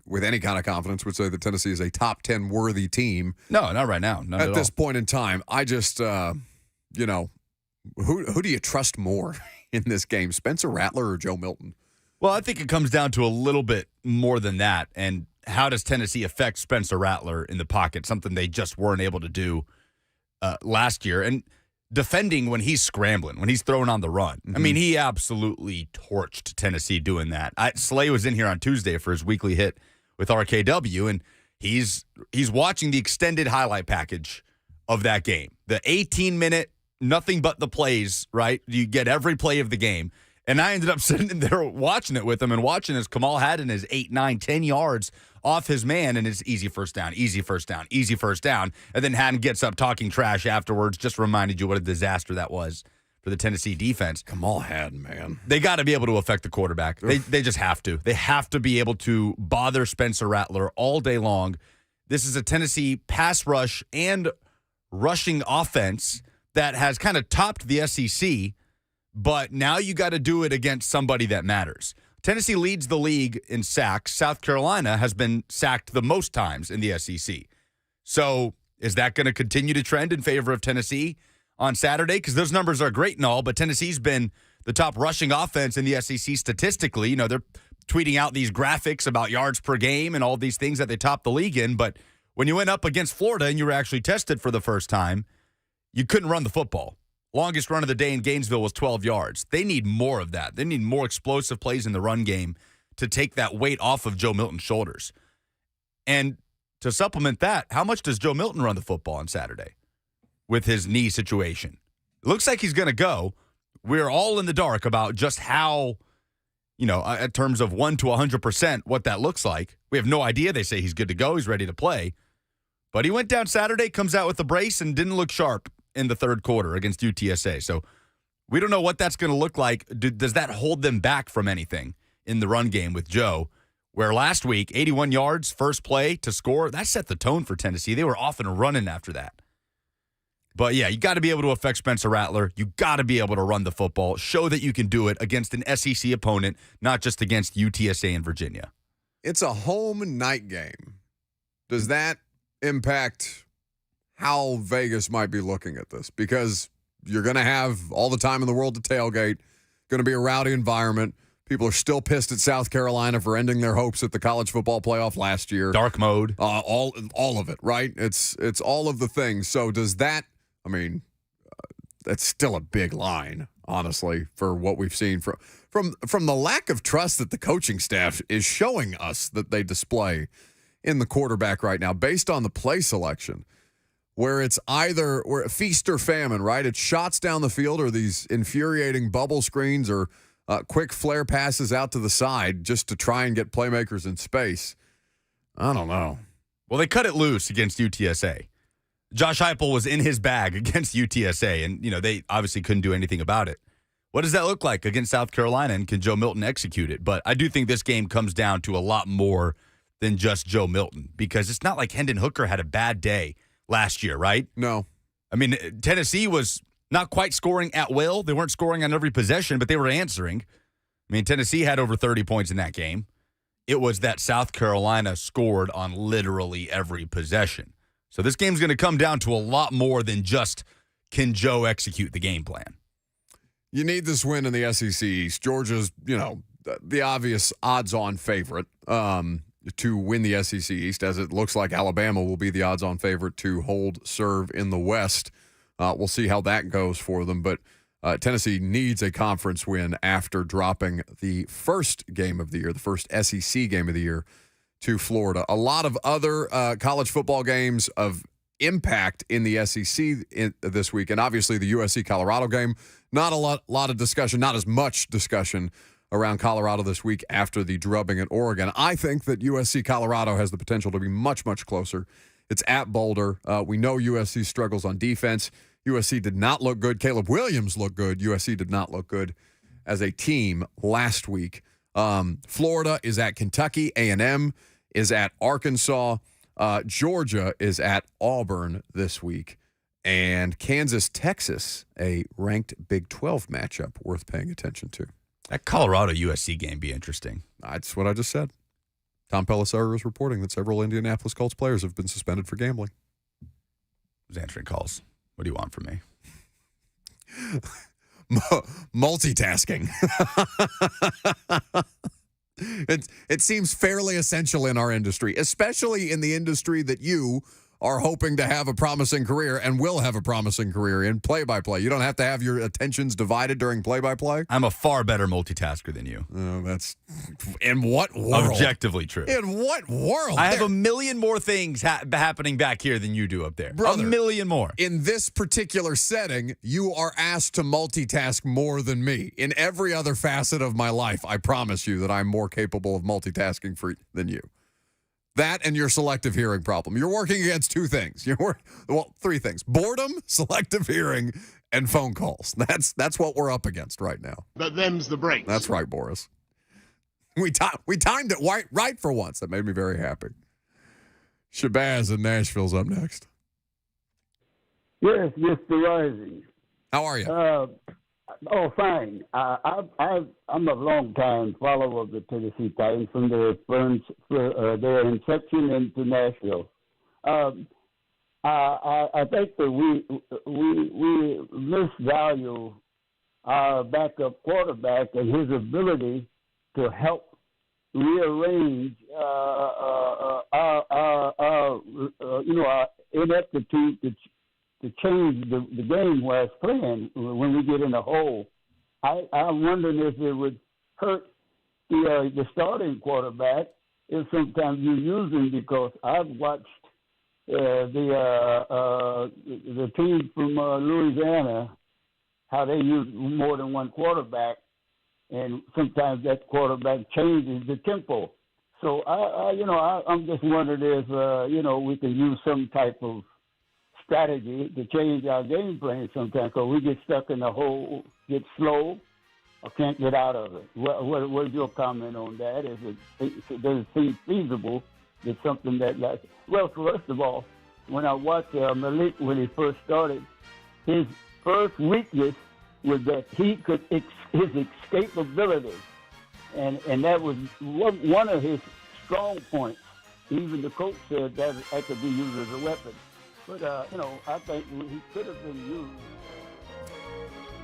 with any kind of confidence, would say that Tennessee is a top 10 worthy team. No, not right now. Not at this point in time. I just, who do you trust more in this game, Spencer Rattler or Joe Milton? Well, I think it comes down to a little bit more than that. And how does Tennessee affect Spencer Rattler in the pocket? Something they just weren't able to do last year. And defending when he's scrambling, when he's throwing on the run. I mean, he absolutely torched Tennessee doing that. Slay was in here on Tuesday for his weekly hit with RKW, and he's watching the extended highlight package of that game. The 18-minute, nothing but the plays, right? You get every play of the game. And I ended up sitting there watching it with him and watching as Kamal Haddon is 8, 9, 10 yards off his man, and it's easy first down, easy first down, easy first down. And then Haddon gets up talking trash afterwards, just reminded you what a disaster that was for the Tennessee defense. Kamal Haddon, man. They got to be able to affect the quarterback. They just have to. They have to be able to bother Spencer Rattler all day long. This is a Tennessee pass rush and rushing offense that has kind of topped the SEC, but now you got to do it against somebody that matters. Tennessee leads the league in sacks. South Carolina has been sacked the most times in the SEC. So is that going to continue to trend in favor of Tennessee on Saturday? Because those numbers are great and all, but Tennessee's been the top rushing offense in the SEC statistically. You know, they're tweeting out these graphics about yards per game and all these things that they top the league in. But when you went up against Florida and you were actually tested for the first time, you couldn't run the football. Longest run of the day in Gainesville was 12 yards. They need more of that. They need more explosive plays in the run game to take that weight off of Joe Milton's shoulders. And to supplement that, how much does Joe Milton run the football on Saturday with his knee situation? It looks like he's going to go. We're all in the dark about just how, in terms of 1 to 100%, what that looks like. We have no idea. They say he's good to go. He's ready to play. But he went down Saturday, comes out with a brace, and didn't look sharp in the third quarter against UTSA. So we don't know what that's going to look like. Does that hold them back from anything in the run game with Joe? Where last week, 81 yards, first play to score, that set the tone for Tennessee. They were off and running after that. But, yeah, you got to be able to affect Spencer Rattler. You got to be able to run the football. Show that you can do it against an SEC opponent, not just against UTSA and Virginia. It's a home night game. Does that impact how Vegas might be looking at this? Because you're going to have all the time in the world to tailgate, going to be a rowdy environment. People are still pissed at South Carolina for ending their hopes at the college football playoff last year. Dark mode. All of it, right? It's all of the things. So does that, that's still a big line, honestly, for what we've seen from the lack of trust that the coaching staff is showing us that they display in the quarterback right now based on the play selection, where it's either feast or famine, right? It's shots down the field or these infuriating bubble screens or quick flare passes out to the side just to try and get playmakers in space. I don't know. Well, they cut it loose against UTSA. Josh Heupel was in his bag against UTSA, and, they obviously couldn't do anything about it. What does that look like against South Carolina, and can Joe Milton execute it? But I do think this game comes down to a lot more than just Joe Milton, because it's not like Hendon Hooker had a bad day last year, right? No. Tennessee was not quite scoring at will. They weren't scoring on every possession, but they were answering. Tennessee had over 30 points in that game. It was that South Carolina scored on literally every possession. So this game's going to come down to a lot more than just, can Joe execute the game plan? You need this win in the SEC East. Georgia's, the obvious odds-on favorite to win the SEC East, as it looks like Alabama will be the odds-on favorite to hold serve in the West. We'll see how that goes for them. But Tennessee needs a conference win after dropping the first game of the year, the first SEC game of the year, to Florida. A lot of other college football games of impact in the SEC this week, and obviously the USC-Colorado game. Not a lot of discussion, not as much discussion around Colorado this week after the drubbing at Oregon. I think that USC-Colorado has the potential to be much, much closer. It's at Boulder. We know USC struggles on defense. USC did not look good. Caleb Williams looked good. USC did not look good as a team last week. Florida is at Kentucky. A&M is at Arkansas. Georgia is at Auburn this week. And Kansas, Texas, a ranked Big 12 matchup worth paying attention to. That Colorado-USC game be interesting. That's what I just said. Tom Pelissero is reporting that several Indianapolis Colts players have been suspended for gambling. I was answering calls. What do you want from me? multitasking. It seems fairly essential in our industry, especially in the industry that you are hoping to have a promising career and will have a promising career in play-by-play. You don't have to have your attentions divided during play-by-play. I'm a far better multitasker than you. That's in what world? Objectively true. In what world? I have a million more things happening back here than you do up there. Brother, a million more. In this particular setting, you are asked to multitask more than me. In every other facet of my life, I promise you that I'm more capable of multitasking than you. That and your selective hearing problem. You're working against two things. Three things. Boredom, selective hearing, and phone calls. That's what we're up against right now. But them's the breaks. That's right, Boris. We timed it right for once. That made me very happy. Shabazz in Nashville's up next. Yes, Mr. Rising. How are you? Fine. I'm a long-time follower of the Tennessee Titans from their inception into Nashville. I think that we misvalue our backup quarterback and his ability to help rearrange our ineptitude to change the game where it's playing when we get in a hole. I'm wondering if it would hurt the starting quarterback if sometimes you use him, because I've watched the team from Louisiana, how they use more than one quarterback, and sometimes that quarterback changes the tempo. So I'm just wondering if we can use some type of strategy to change our game plan sometimes, because we get stuck in the hole, get slow, or can't get out of it. What's your comment on that? Does it seem feasible that something that lasts? Well, first of all, when I watched Malik when he first started, his first weakness was that he could his escapability, and that was one of his strong points. Even the coach said that could be used as a weapon. But, I think he could have been used.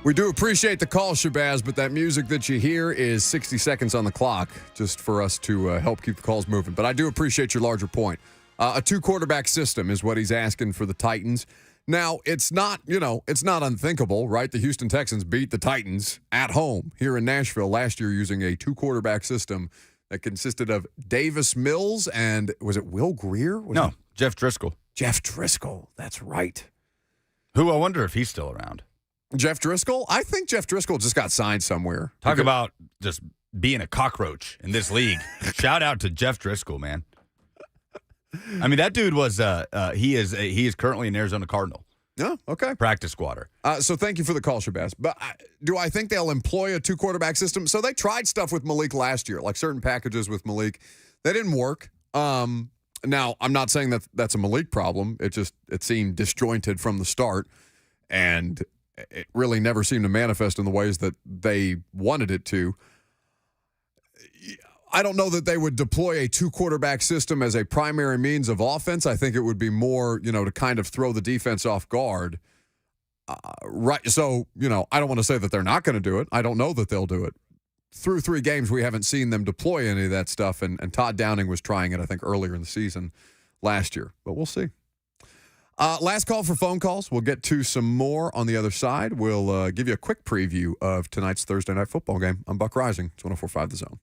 We do appreciate the call, Shabazz, but that music that you hear is 60 seconds on the clock just for us to help keep the calls moving. But I do appreciate your larger point. A two-quarterback system is what he's asking for the Titans. Now, it's not unthinkable, right? The Houston Texans beat the Titans at home here in Nashville last year using a two-quarterback system that consisted of Davis Mills and, was it Will Greer? Jeff Driscoll. Jeff Driscoll, that's right. Who, I wonder if he's still around. Jeff Driscoll? I think Jeff Driscoll just got signed somewhere. Talk about just being a cockroach in this league. Shout out to Jeff Driscoll, man. I mean, that dude was he is currently an Arizona Cardinal. Oh, okay. Practice squatter. So thank you for the call, Shabazz. But do I think they'll employ a two-quarterback system? So they tried stuff with Malik last year, like certain packages with Malik. They didn't work. Now, I'm not saying that that's a Malik problem. It seemed disjointed from the start, and it really never seemed to manifest in the ways that they wanted it to. I don't know that they would deploy a two-quarterback system as a primary means of offense. I think it would be more, to kind of throw the defense off guard. Right. So, I don't want to say that they're not going to do it. I don't know that they'll do it. Through 3 games, we haven't seen them deploy any of that stuff, and Todd Downing was trying it, I think, earlier in the season last year. But we'll see. Last call for phone calls. We'll get to some more on the other side. We'll give you a quick preview of tonight's Thursday night football game on Buck Rising. It's 104.5 The Zone.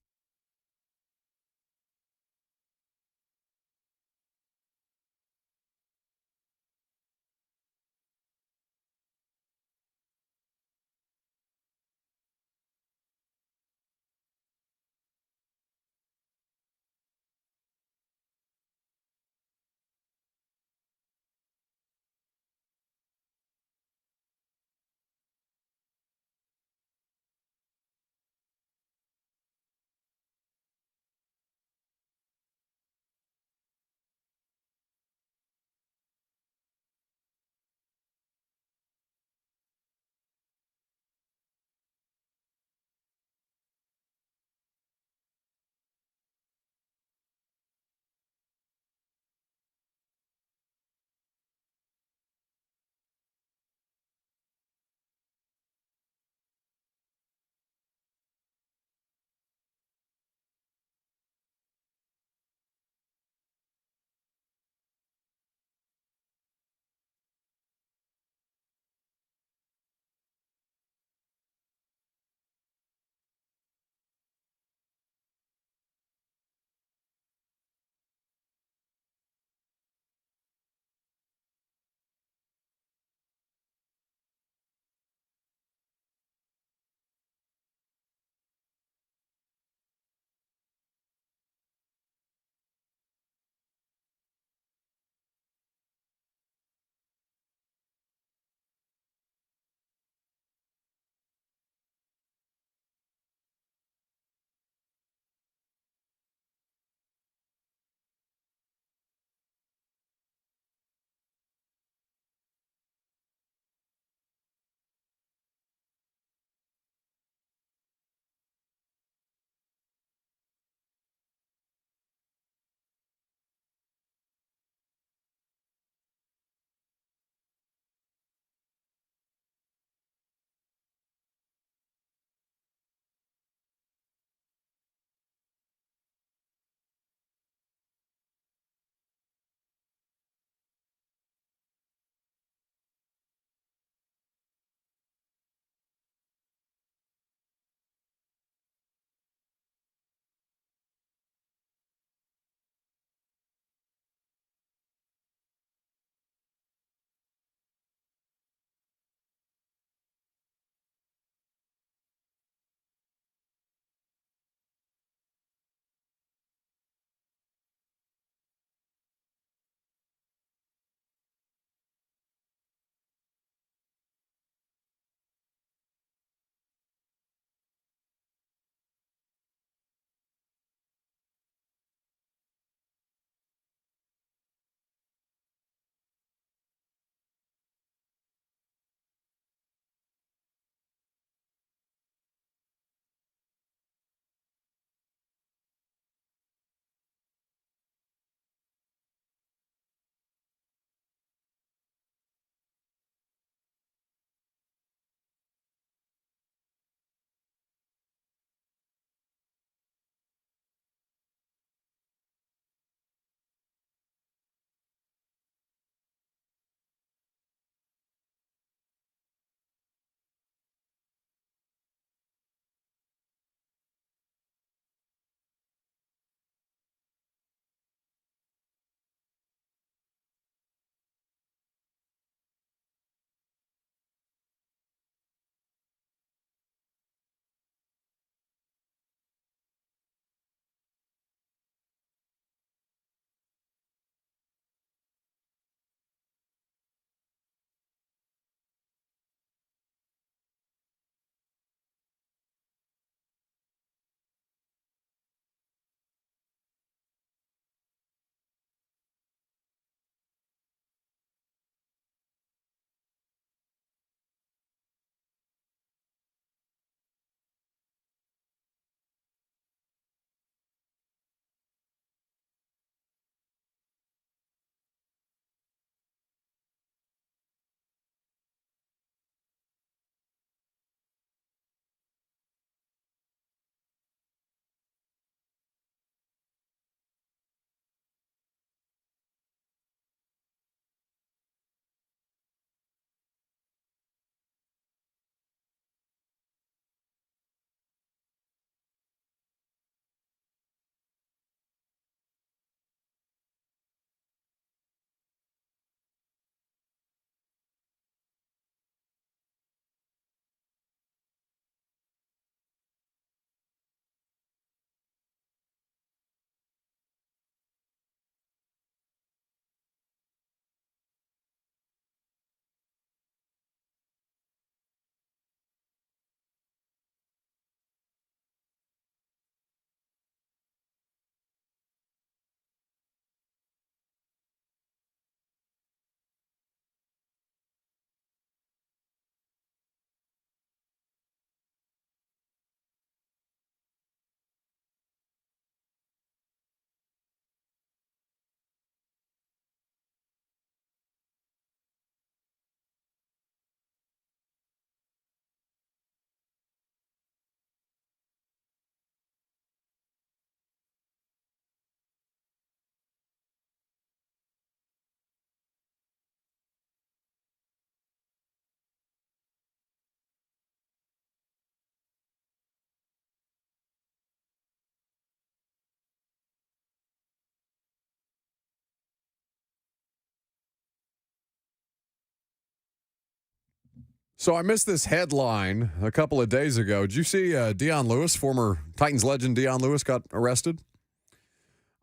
So I missed this headline a couple of days ago. Did you see Dion Lewis, former Titans legend Dion Lewis, got arrested?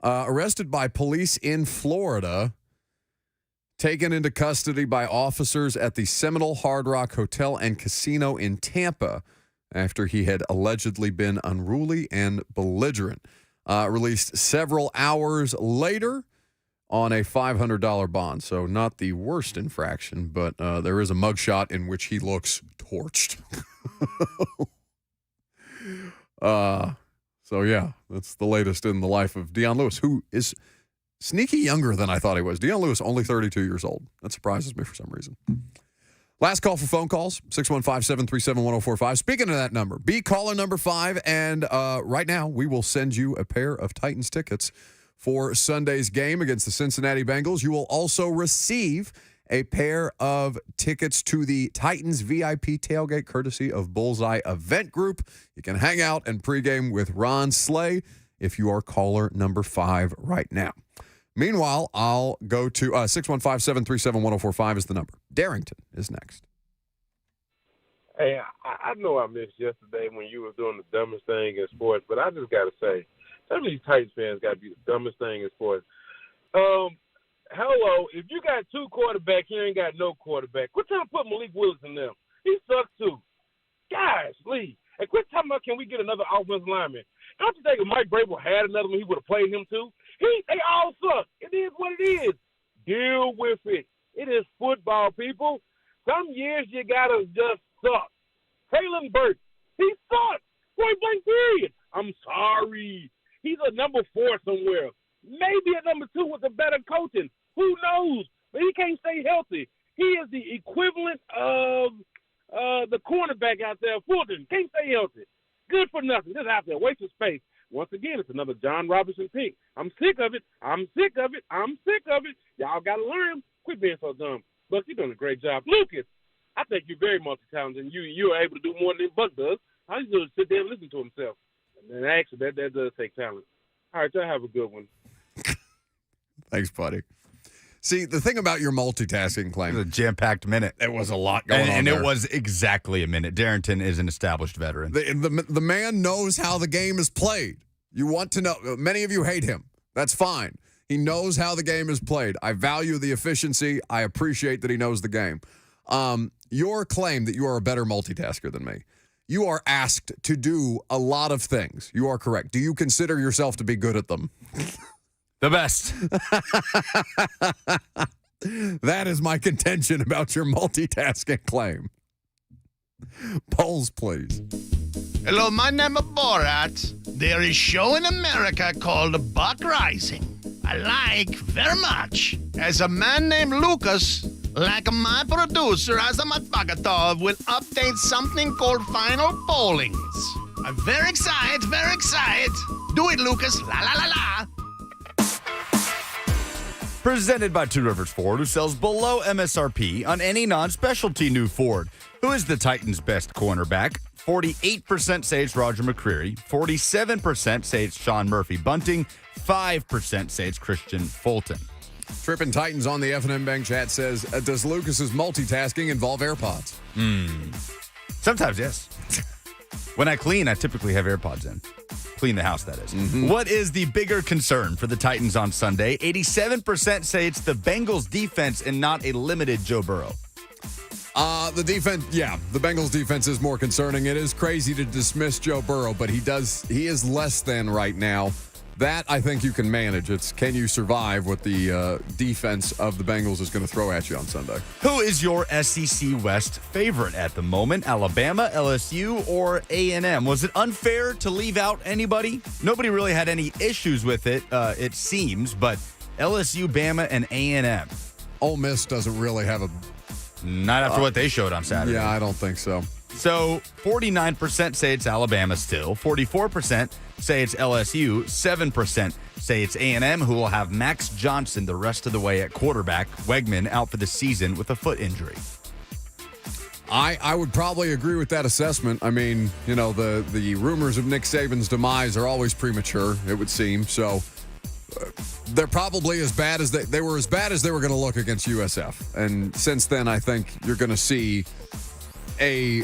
Arrested by police in Florida, taken into custody by officers at the Seminole Hard Rock Hotel and Casino in Tampa after he had allegedly been unruly and belligerent. Released several hours later on a $500 bond. So not the worst infraction, but there is a mugshot in which he looks torched. So, yeah, that's the latest in the life of Dion Lewis, who is sneaky younger than I thought he was. Dion Lewis, only 32 years old. That surprises me for some reason. Last call for phone calls, 615-737-1045. Speaking of that number, be caller number 5, and right now we will send you a pair of Titans tickets for Sunday's game against the Cincinnati Bengals. You will also receive a pair of tickets to the Titans VIP tailgate courtesy of Bullseye Event Group. You can hang out and pregame with Ron Slay if you are caller number 5 right now. Meanwhile, I'll go to 615-737-1045 is the number. Darrington is next. Hey, I know I missed yesterday when you were doing the dumbest thing in sports, but I just got to say, some of these Titans fans got to be the dumbest thing in sports. Hello, if you got 2 quarterbacks, you ain't got no quarterback. Quit trying to put Malik Willis in them. He sucks too. Guys, please. And quit talking about, can we get another offensive lineman? Don't you think if Mike Vrabel had another one, he would have played him too? They all suck. It is what it is. Deal with it. It is football, people. Some years you got to just suck. Traylon Burks, he sucks. Point blank period. I'm sorry. He's a number 4 somewhere. Maybe a number 2 with a better coaching. Who knows? But he can't stay healthy. He is the equivalent of the cornerback out there, Fulton. Can't stay healthy. Good for nothing. Just out there, waste of space. Once again, it's another John Robinson pick. I'm sick of it. I'm sick of it. I'm sick of it. Y'all got to learn. Quit being so dumb. Buck, you're doing a great job. Lucas, I think you're very multi-talented, and you are able to do more than Buck does. All he's doing is sit there and listen to himself. And actually, that does take talent. All right, y'all have a good one. Thanks, buddy. See, the thing about your multitasking claim. It was a jam-packed minute. There was a lot going on and there. it was exactly a minute. Darrington is an established veteran. The man knows how the game is played. You want to know. Many of you hate him. That's fine. He knows how the game is played. I value the efficiency. I appreciate that he knows the game. Your claim that you are a better multitasker than me. You are asked to do a lot of things. You are correct. Do you consider yourself to be good at them? The best. That is my contention about your multitasking claim. Polls, please. Hello, my name is Borat. There is a show in America called Buck Rising. I like very much. As a man named Lucas, like my producer, as a motherfucker, will update something called Final Pollings. I'm very excited, very excited. Do it, Lucas. La la la la. Presented by Two Rivers Ford, who sells below MSRP on any non-specialty new Ford. Who is the Titans' best cornerback? 48% say it's Roger McCreary. 47% say it's Sean Murphy Bunting. 5% say it's Christian Fulton. Trippin' Titans on the F&M Bank chat says, does Lucas's multitasking involve AirPods? Sometimes, yes. When I clean, I typically have AirPods in. Clean the house, that is. Mm-hmm. What is the bigger concern for the Titans on Sunday? 87% say it's the Bengals defense and not a limited Joe Burrow. The defense, the Bengals defense is more concerning. It is crazy to dismiss Joe Burrow, but he is less than right now. That, I think you can manage. It's can you survive what the defense of the Bengals is going to throw at you on Sunday. Who is your SEC West favorite at the moment? Alabama, LSU, or A&M? Was it unfair to leave out anybody? Nobody really had any issues with it, it seems, but LSU, Bama, and A&M. Ole Miss doesn't really have a... Not after what they showed on Saturday. Yeah, I don't think so. So 49% say it's Alabama still. 44% say it's LSU. 7% say it's A&M, who will have Max Johnson the rest of the way at quarterback. Wegman out for the season with a foot injury. I would probably agree with that assessment. I mean, you know, the rumors of Nick Saban's demise are always premature, it would seem. So they're probably as bad as they were going to look against USF. And since then, I think you're going to see a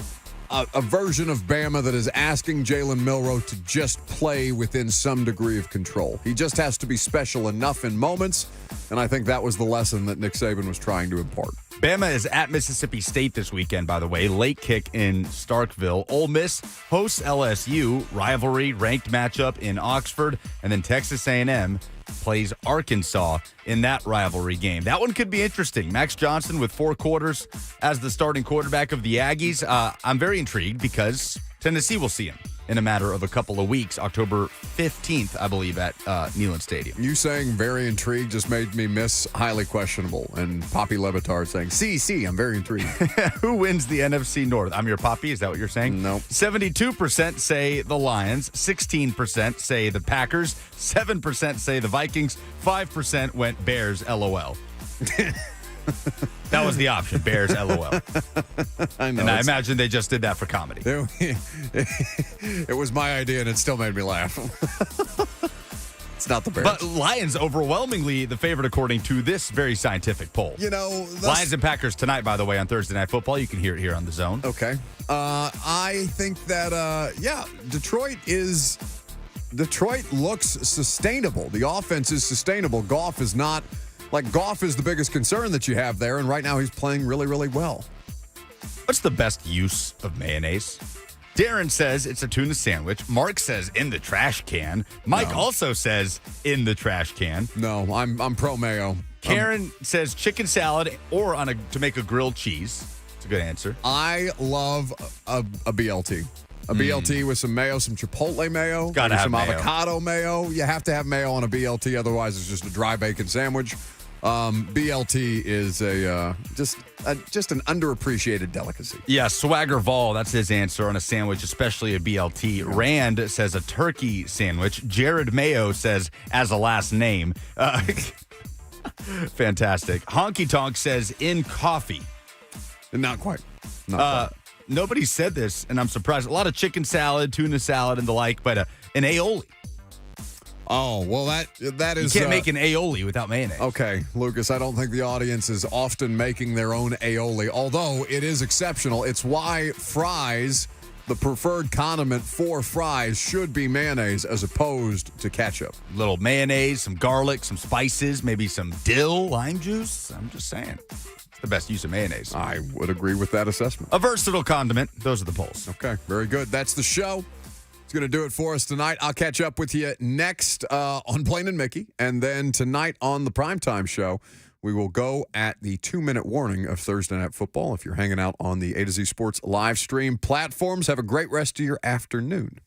version of Bama that is asking Jalen Milroe to just play within some degree of control. He just has to be special enough in moments, and I think that was the lesson that Nick Saban was trying to impart. Bama is at Mississippi State this weekend, by the way. Late kick in Starkville. Ole Miss hosts LSU. Rivalry, ranked matchup in Oxford. And then Texas A&M plays Arkansas in that rivalry game. That one could be interesting. Max Johnson with 4 quarters as the starting quarterback of the Aggies. I'm very intrigued because Tennessee will see him in a matter of a couple of weeks, October 15th, I believe, at Neyland Stadium. You saying very intrigued just made me miss highly questionable, and Poppy Levitar saying, see, I'm very intrigued. Who wins the NFC North? I'm your Poppy, is that what you're saying? No. 72% say the Lions, 16% say the Packers, 7% say the Vikings, 5% went Bears, LOL. That was the option, Bears, LOL. I know. And I imagine they just did that for comedy. It was my idea, and it still made me laugh. It's not the Bears. But Lions overwhelmingly the favorite according to this very scientific poll. You know, Lions and Packers tonight, by the way, on Thursday Night Football. You can hear it here on The Zone. Okay. I think that, Detroit looks sustainable. The offense is sustainable. Goff is not. Goff is the biggest concern that you have there, and right now he's playing really, really well. What's the best use of mayonnaise? Darren says it's a tuna sandwich. Mark says in the trash can. Mike also says in the trash can. No, I'm pro mayo. Karen says chicken salad or to make a grilled cheese. It's a good answer. I love a BLT. A BLT with some mayo, some Chipotle mayo, Gotta have some mayo. avocado mayo. You have to have mayo on a BLT, otherwise it's just a dry bacon sandwich. BLT is just an underappreciated delicacy. Yeah, Swagger Vol, that's his answer on a sandwich, especially a BLT. Rand says a turkey sandwich. Jared Mayo says as a last name. Fantastic. Honky Tonk says in coffee. Not quite. Not quite. Nobody said this, and I'm surprised. A lot of chicken salad, tuna salad, and the like, but an aioli. Oh, well, that is... You can't make an aioli without mayonnaise. Okay, Lucas, I don't think the audience is often making their own aioli, although it is exceptional. It's why fries, the preferred condiment for fries, should be mayonnaise as opposed to ketchup. Little mayonnaise, some garlic, some spices, maybe some dill, lime juice. I'm just saying. It's the best use of mayonnaise. I would agree with that assessment. A versatile condiment. Those are the polls. Okay, very good. That's the show. It's going to do it for us tonight. I'll catch up with you next on Blaine and Mickey. And then tonight on the Primetime Show, we will go at the 2-minute warning of Thursday Night Football. If you're hanging out on the A to Z Sports live stream platforms, have a great rest of your afternoon.